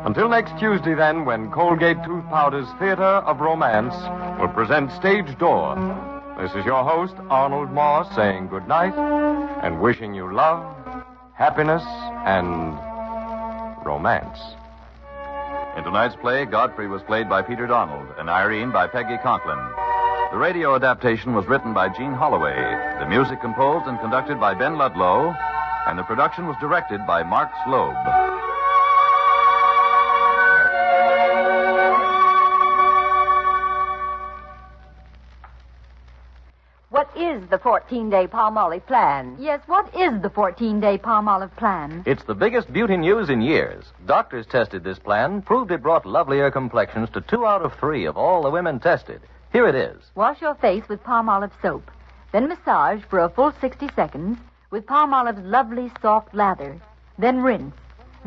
Until next Tuesday, then, when Colgate Tooth Powder's Theater of Romance will present Stage Door. This is your host, Arnold Moss, saying good night and wishing you love, happiness, and romance. In tonight's play, Godfrey was played by Peter Donald and Irene by Peggy Conklin. The radio adaptation was written by Gene Holloway, the music composed and conducted by Ben Ludlow, and the production was directed by Mark Slobe. What is the 14-day Palmolive plan? Yes, what is the 14-day Palmolive plan? It's the biggest beauty news in years. Doctors tested this plan, proved it brought lovelier complexions to 2 out of 3 of all the women tested. Here it is. Wash your face with Palmolive soap. Then massage for a full 60 seconds with Palmolive's lovely soft lather. Then rinse.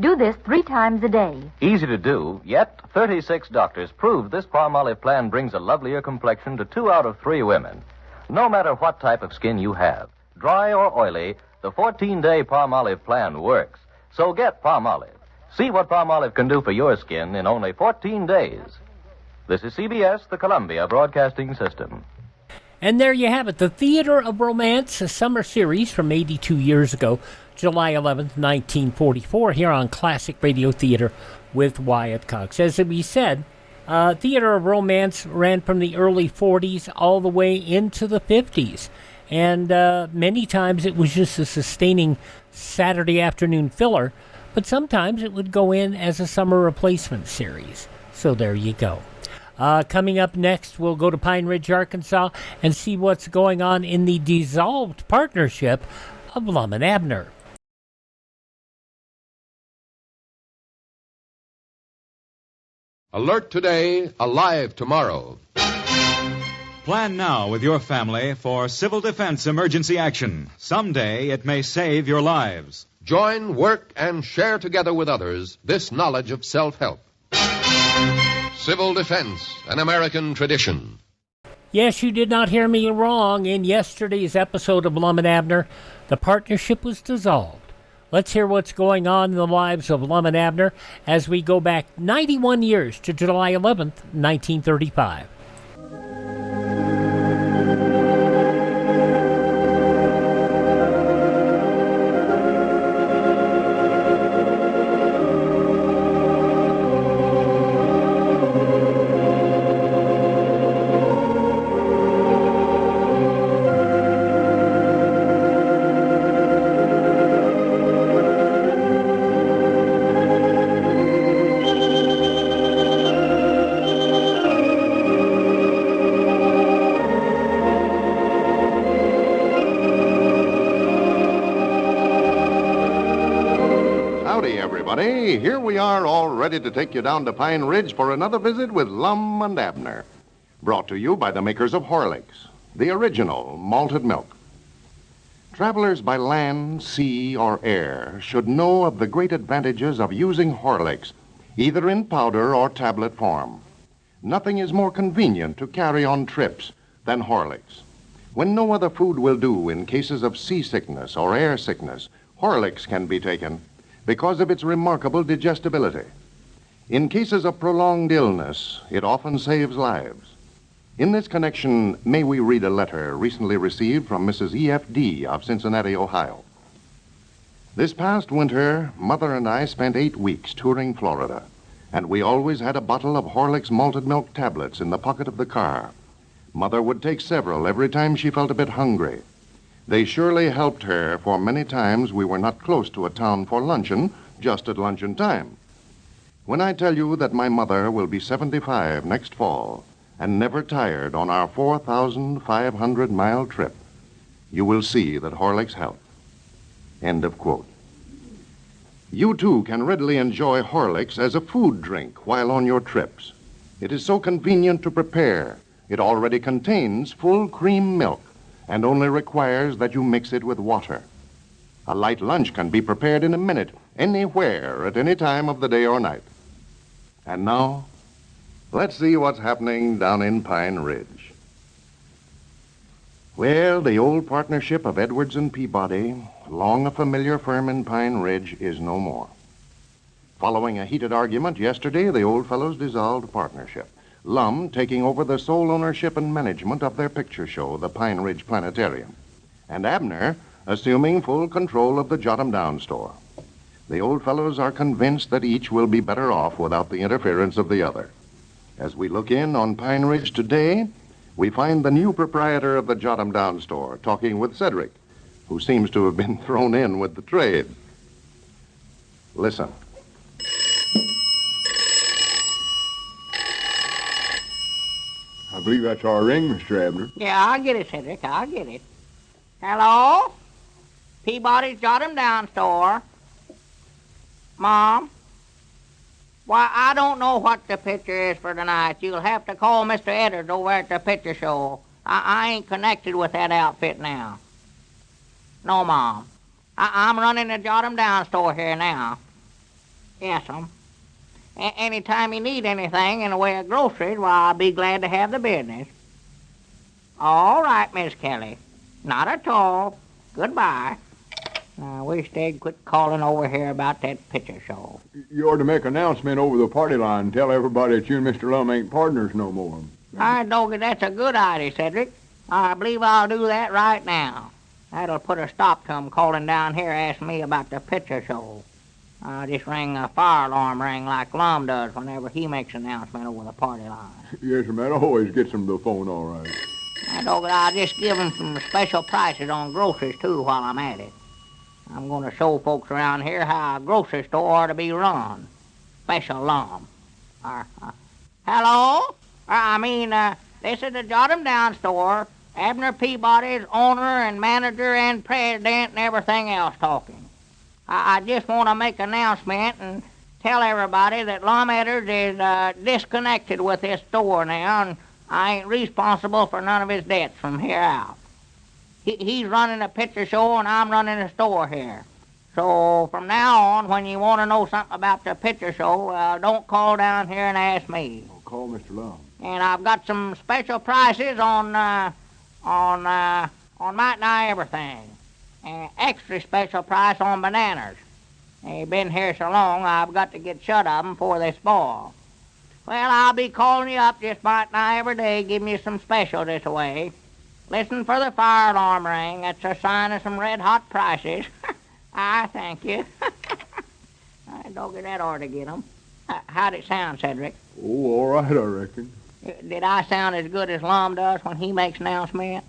Do this 3 times a day. Easy to do, yet 36 doctors proved this Palmolive plan brings a lovelier complexion to 2 out of 3 women. No matter what type of skin you have, dry or oily, the 14-day Palmolive plan works. So get Palmolive. See what Palmolive can do for your skin in only 14 days. This is CBS, the Columbia Broadcasting System. And there you have it, the Theater of Romance, a summer series from 82 years ago, July 11th, 1944, here on Classic Radio Theater with Wyatt Cox. As we said, Theater of Romance ran from the early 40s all the way into the 50s. And many times it was just a sustaining Saturday afternoon filler, but sometimes it would go in as a summer replacement series. So there you go. Coming up next, we'll go to Pine Ridge, Arkansas, and see what's going on in the dissolved partnership of Lum and Abner. Alert today, alive tomorrow. Plan now with your family for civil defense emergency action. Someday it may save your lives. Join, work, and share together with others this knowledge of self-help. Civil defense, an American tradition. Yes, you did not hear me wrong. In yesterday's episode of Lum and Abner, the partnership was dissolved. Let's hear what's going on in the lives of Lum and Abner as we go back 91 years to July 11th, 1935. Here we are, all ready to take you down to Pine Ridge for another visit with Lum and Abner. Brought to you by the makers of Horlicks, the original malted milk. Travelers by land, sea, or air should know of the great advantages of using Horlicks, either in powder or tablet form. Nothing is more convenient to carry on trips than Horlicks. When no other food will do in cases of seasickness or air sickness, Horlicks can be taken because of its remarkable digestibility. In cases of prolonged illness, it often saves lives. In this connection, may we read a letter recently received from Mrs. E.F.D. of Cincinnati, Ohio. This past winter, Mother and I spent 8 weeks touring Florida, and we always had a bottle of Horlicks malted milk tablets in the pocket of the car. Mother would take several every time she felt a bit hungry. They surely helped her, for many times we were not close to a town for luncheon, just at luncheon time. When I tell you that my mother will be 75 next fall and never tired on our 4,500-mile trip, you will see that Horlicks help. End of quote. You, too, can readily enjoy Horlicks as a food drink while on your trips. It is so convenient to prepare. It already contains full cream milk and only requires that you mix it with water. A light lunch can be prepared in a minute, anywhere, at any time of the day or night. And now, let's see what's happening down in Pine Ridge. Well, the old partnership of Edwards and Peabody, long a familiar firm in Pine Ridge, is no more. Following a heated argument yesterday, the old fellows dissolved partnership. Lum taking over the sole ownership and management of their picture show, the Pine Ridge Planetarium, and Abner assuming full control of the Jot-'em Down store. The old fellows are convinced that each will be better off without the interference of the other. As we look in on Pine Ridge today, we find the new proprietor of the Jot-'em Down store talking with Cedric, who seems to have been thrown in with the trade. Listen. I believe that's our ring, Mr. Abner. Yeah, I'll get it, Cedric. I'll get it. Hello? Peabody's Jot-'em Down store. Mom? Why, I don't know what the picture is for tonight. You'll have to call Mr. Edwards over at the picture show. I ain't connected with that outfit now. No, Mom. I'm running the Jot-'em Down store here now. Yes'm. Anytime you need anything in the way of groceries, well, I'll be glad to have the business. All right, Miss Kelly. Not at all. Goodbye. I wish they'd quit calling over here about that picture show. You ought to make an announcement over the party line and tell everybody that you and Mr. Lum ain't partners no more. I Doggy, that's a good idea, Cedric. I believe I'll do that right now. That'll put a stop to 'em calling down here asking me about the picture show. I'll just ring a fire alarm ring like Lum does whenever he makes an announcement over the party line. Yes, man, I always gets him to the phone all right. Doggy, I'll just give him some special prices on groceries, too, while I'm at it. I'm going to show folks around here how a grocery store ought to be run. Special Lum. Hello? This is the Jot-'em Down store. Abner Peabody's owner and manager and president and everything else talking. I just want to make an announcement and tell everybody that Lum Edwards is disconnected with this store now, and I ain't responsible for none of his debts from here out. He's running a picture show, and I'm running a store here. So from now on, when you want to know something about the picture show, don't call down here and ask me. I'll call Mr. Lum. And I've got some special prices on might nigh everything. Extra special price on bananas. They've been here so long, I've got to get shut of 'em before they spoil. Well, I'll be calling you up just about now every day, giving you some special this way. Listen for the fire alarm ring. That's a sign of some red-hot prices. I thank you. Doggy, that ought to get 'em. How'd it sound, Cedric? Oh, all right, I reckon. Did I sound as good as Lum does when he makes announcement?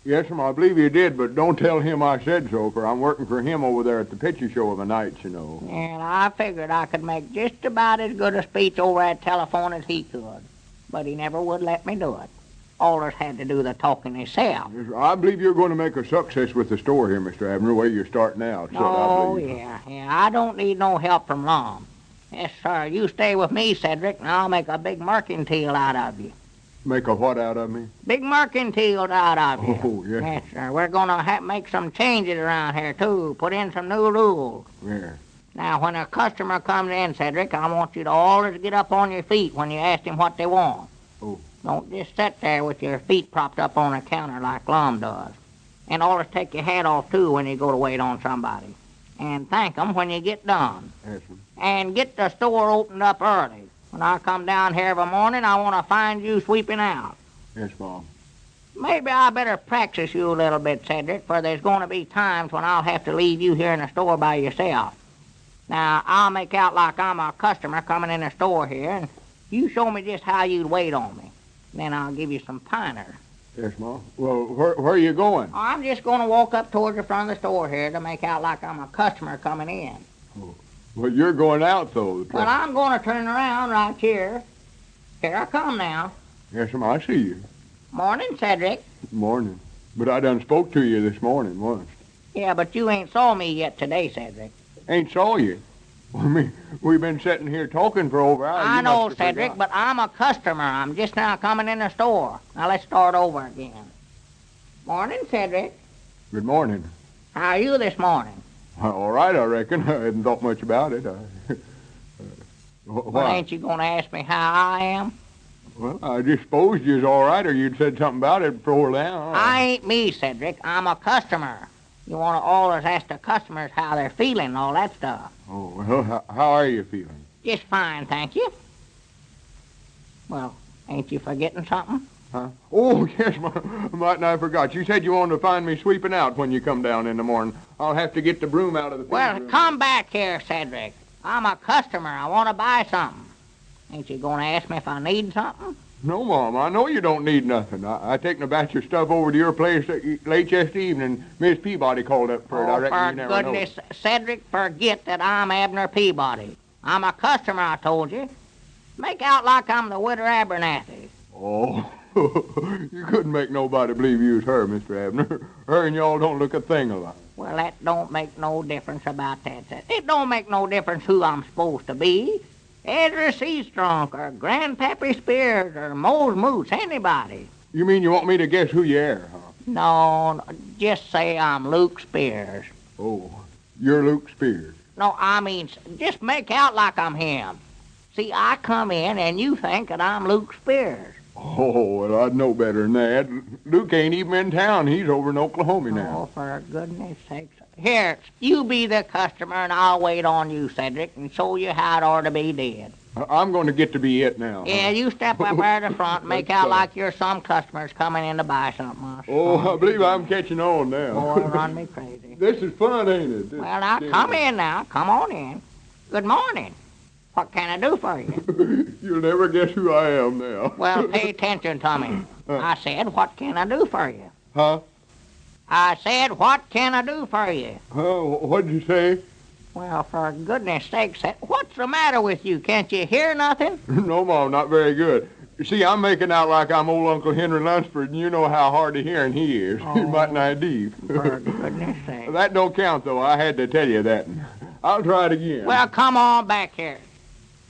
Yes, I believe you did, but don't tell him I said so, for I'm working for him over there at the picture show of the nights, you know. And I figured I could make just about as good a speech over that telephone as he could. But he never would let me do it. Aldous had to do the talking himself. Yes, I believe you're going to make a success with the store here, Mr. Abner, the way you're starting out. So Oh, yeah. I don't need no help from Lum. Yes, sir. You stay with me, Cedric, and I'll make a big mercantile out of you. Make a what out of me? Big mercantile out of you. Oh, yes. Yes, sir. We're going to make some changes around here, too. Put in some new rules. Yeah. Now, when a customer comes in, Cedric, I want you to always get up on your feet when you ask them what they want. Oh. Don't just sit there with your feet propped up on a counter like Lum does. And always take your hat off, too, when you go to wait on somebody. And thank 'em when you get done. Yes, And get the store opened up early. When I come down here every morning, I want to find you sweeping out. Yes, Mom. Maybe I better practice you a little bit, Cedric, for there's going to be times when I'll have to leave you here in the store by yourself. Now, I'll make out like I'm a customer coming in the store here, and you show me just how you'd wait on me. Then I'll give you some pointers. Yes, Mom. Well, where are you going? I'm just going to walk up towards the front of the store here to make out like I'm a customer coming in. Oh. Well, you're going out, though. Well, I'm going to turn around right here. Here I come now. Yes, Mom, I see you. Morning, Cedric. Morning. But I done spoke to you this morning once. Yeah, but you ain't saw me yet today, Cedric. Ain't saw you? Well, we've been sitting here talking for over hours. I know, Cedric, but I'm a customer. I'm just now coming in the store. Now, let's start over again. Morning, Cedric. Good morning. How are you this morning? All right, I reckon. I hadn't thought much about it. Well, ain't you going to ask me how I am? Well, I just supposed you was all right, or you'd said something about it before now. I ain't me, Cedric. I'm a customer. You want to always ask the customers how they're feeling and all that stuff. Oh, well, how are you feeling? Just fine, thank you. Well, ain't you forgetting something? Huh? Oh, yes, mightn't I forgot. You said you wanted to find me sweeping out when you come down in the morning. I'll have to get the broom out of the Well, room. come back here, Cedric. I'm a customer. I want to buy something. Ain't you going to ask me if I need something? No, Mom, I know you don't need nothing. I taken a batch of stuff over to your place late yesterday evening. Miss Peabody called up for it. I reckon you never for goodness, Cedric, forget that I'm Abner Peabody. I'm a customer, I told you. Make out like I'm the widow Abernathy. Oh, you couldn't make nobody believe you was her, Mr. Abner. Her and y'all don't look a thing alike. Well, that don't make no difference about that. It don't make no difference who I'm supposed to be. Ezra Seastrunk or Grandpappy Spears or Mose Moose, anybody. You mean you want me to guess who you are, huh? No, just say I'm Luke Spears. Oh, you're Luke Spears. No, I mean, just make out like I'm him. See, I come in and you think that I'm Luke Spears. Oh, well, I'd know better than that. Luke ain't even in town. He's over in Oklahoma now. Oh, for goodness sakes. Here, you be the customer, and I'll wait on you, Cedric, and show you how it ought to be did. I'm going to get to be it now. Yeah, you step up there to the front and make out like you're some customers coming in to buy something. Oh, I believe I'm catching on now. Oh, it'll run me crazy. This is fun, ain't it? Well, now, come in now. Come on in. Good morning. What can I do for you? You'll never guess who I am now. Well, pay attention to me. I said, what can I do for you? Huh? I said, what can I do for you? What'd you say? Well, for goodness sakes, what's the matter with you? Can't you hear nothing? No, Mom, not very good. You see, I'm making out like I'm old Uncle Henry Lunsford, and you know how hard of hearing he is. Oh, He's mighty nigh deep. For goodness sake. That don't count, though. I had to tell you that. I'll try it again. Well, come on back here.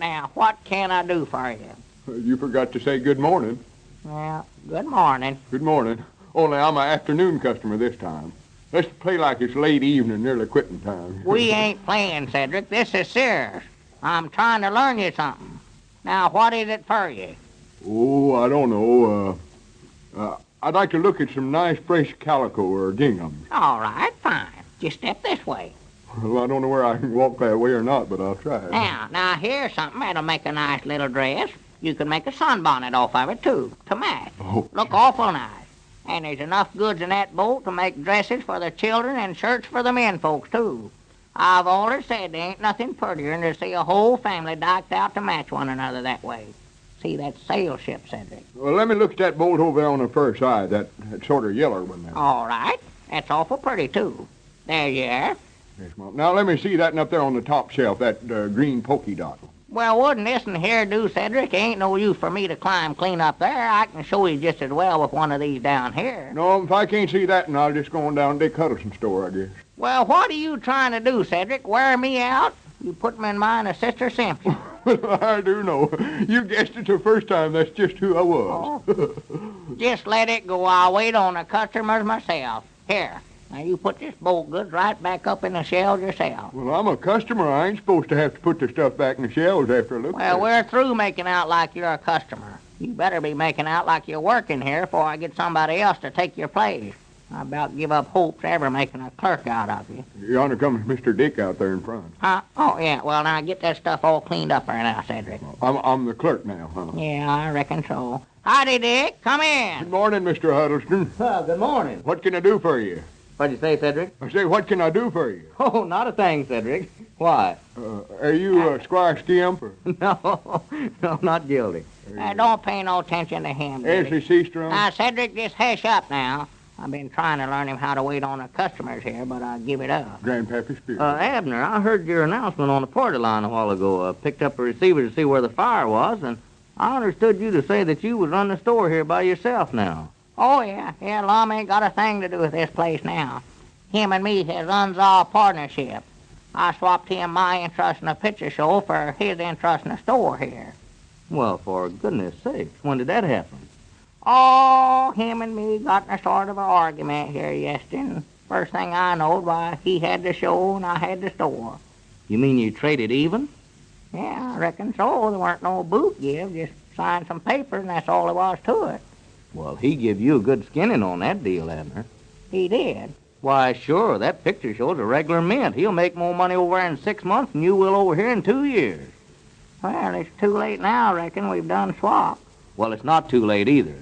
Now, what can I do for you? You forgot to say good morning. Well, good morning. Good morning. Only I'm an afternoon customer this time. Let's play like it's late evening, nearly quitting time. We ain't playing, Cedric. This is serious. I'm trying to learn you something. Now, what is it for you? Oh, I don't know. I'd like to look at some nice fresh calico or gingham. All right, fine. Just step this way. Well, I don't know where I can walk that way or not, but I'll try. Now, here's something that'll make a nice little dress. You can make a sunbonnet off of it, too, to match. Oh. Look awful nice. And there's enough goods in that boat to make dresses for the children and shirts for the men folks, too. I've always said there ain't nothing prettier than to see a whole family docked out to match one another that way. See, that sail ship, Cedric. Well, let me look at that boat over there on the first side, that sort of yellow one there. All right. That's awful pretty, too. There you are. Yes, Mom. Now, let me see that up there on the top shelf, that green polka dot. Well, wouldn't this and here do, Cedric? Ain't no use for me to climb clean up there. I can show you just as well with one of these down here. No, if I can't see that, then I'll just go on down to Dick Huddleston's store, I guess. Well, what are you trying to do, Cedric? Wear me out? You put me in mind of Sister Simpson. I do know. You guessed it the first time. That's just who I was. Oh. Just let it go. I'll wait on the customers myself. Here. Now, you put this bolt goods right back up in the shelves yourself. Well, I'm a customer. I ain't supposed to have to put the stuff back in the shelves after I look at it. Well, we're through making out like you're a customer. You better be making out like you're working here before I get somebody else to take your place. I about give up hopes of ever making a clerk out of you. Yonder comes Mr. Dick out there in front. Huh? Oh, yeah. Well, now get that stuff all cleaned up there now, Cedric. I'm the clerk now, huh? Yeah, I reckon so. Howdy, Dick. Come in. Good morning, Mr. Huddleston. Good morning. What can I do for you? What'd you say, Cedric? I say, what can I do for you? Oh, not a thing, Cedric. Why? Are you Squire Skimp? Or? No, not guilty. Don't pay no attention to him, Dick. Ashley Seastrom? Now, Cedric, just hush up now. I've been trying to learn him how to wait on the customers here, but I give it up. Grandpappy Spirit. Abner, I heard your announcement on the party line a while ago. I picked up a receiver to see where the fire was, and I understood you to say that you would run the store here by yourself now. Oh, yeah. Yeah, Lum ain't got a thing to do with this place now. Him and me has unsolved partnership. I swapped him my interest in the picture show for his interest in the store here. Well, for goodness sakes, when did that happen? Oh, him and me got in a sort of an argument here yesterday. First thing I knowed, why, he had the show and I had the store. You mean you traded even? Yeah, I reckon so. There weren't no boot give, just signed some papers, and that's all there was to it. Well, he give you a good skinning on that deal, Abner. He did. Why, sure, that picture show's a regular mint. He'll make more money over there in 6 months than you will over here in 2 years. Well, it's too late now, I reckon. We've done swapped. Well, it's not too late either.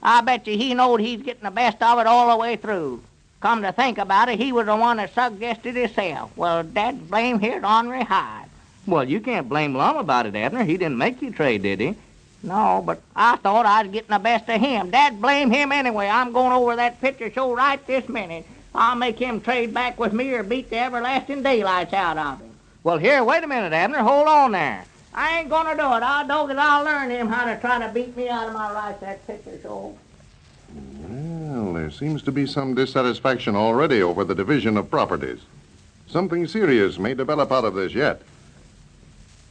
I bet you he knowed he's getting the best of it all the way through. Come to think about it, he was the one that suggested himself. Well, dad's blame here's ornery hide. Well, you can't blame Lum about it, Abner. He didn't make you trade, did he? No, but I thought I was getting the best of him. Dad blame him anyway. I'm going over that picture show right this minute. I'll make him trade back with me or beat the everlasting daylights out of him. Well, here, wait a minute, Abner. Hold on there. I ain't gonna do it. I'll learn him how to try to beat me out of my rights that picture show. Well, there seems to be some dissatisfaction already over the division of properties. Something serious may develop out of this yet.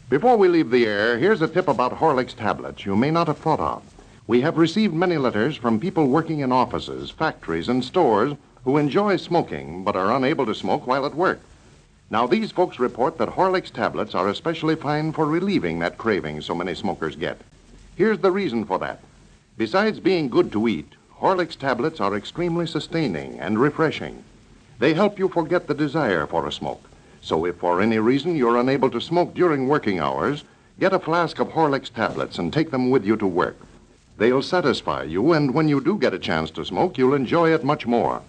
Before we leave the air, here's a tip about Horlick's tablets you may not have thought of. We have received many letters from people working in offices, factories, and stores who enjoy smoking but are unable to smoke while at work. Now, these folks report that Horlick's tablets are especially fine for relieving that craving so many smokers get. Here's the reason for that. Besides being good to eat, Horlick's tablets are extremely sustaining and refreshing. They help you forget the desire for a smoke. So if for any reason you're unable to smoke during working hours, get a flask of Horlick's tablets and take them with you to work. They'll satisfy you, and when you do get a chance to smoke, you'll enjoy it much more.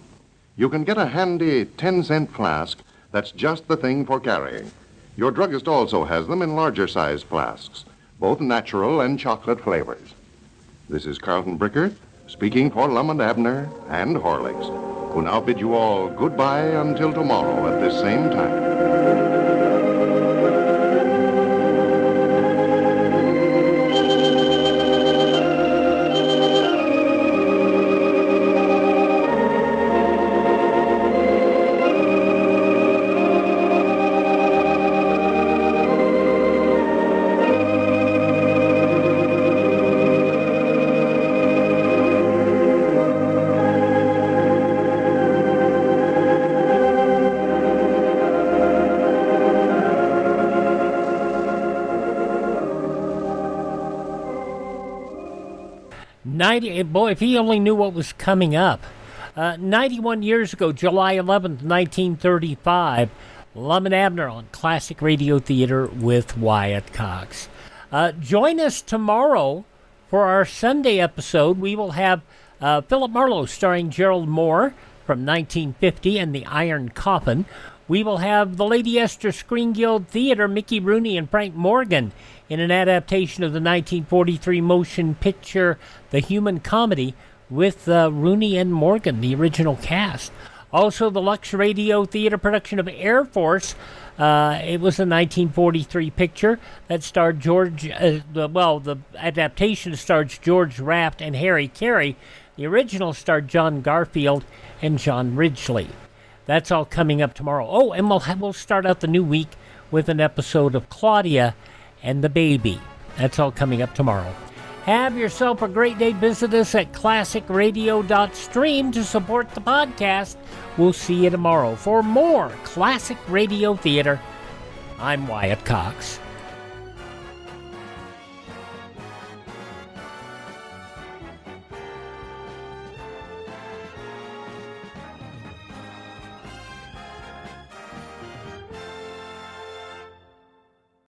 You can get a handy 10-cent flask that's just the thing for carrying. Your druggist also has them in larger-sized flasks, both natural and chocolate flavors. This is Carlton Brickert, speaking for Lum and Abner and Horlicks, who now bid you all goodbye until tomorrow at this same time. Boy, if he only knew what was coming up. 91 years ago, July 11th, 1935, Lum and Abner on Classic Radio Theater with Wyatt Cox. Join us tomorrow for our Sunday episode. We will have Philip Marlowe starring Gerald Moore from 1950 and The Iron Coffin. We will have the Lady Esther Screen Guild Theater, Mickey Rooney and Frank Morgan, in an adaptation of the 1943 motion picture The Human Comedy with Rooney and Morgan, the original cast. Also, the Lux Radio Theater production of Air Force. It was a 1943 picture that starred the adaptation stars George Raft and Harry Carey. The original starred John Garfield and John Ridgely. That's all coming up tomorrow. Oh, and we'll start out the new week with an episode of Claudia and the Baby. That's all coming up tomorrow. Have yourself a great day. Visit us at classicradio.stream to support the podcast. We'll see you tomorrow for more Classic Radio Theater. I'm Wyatt Cox.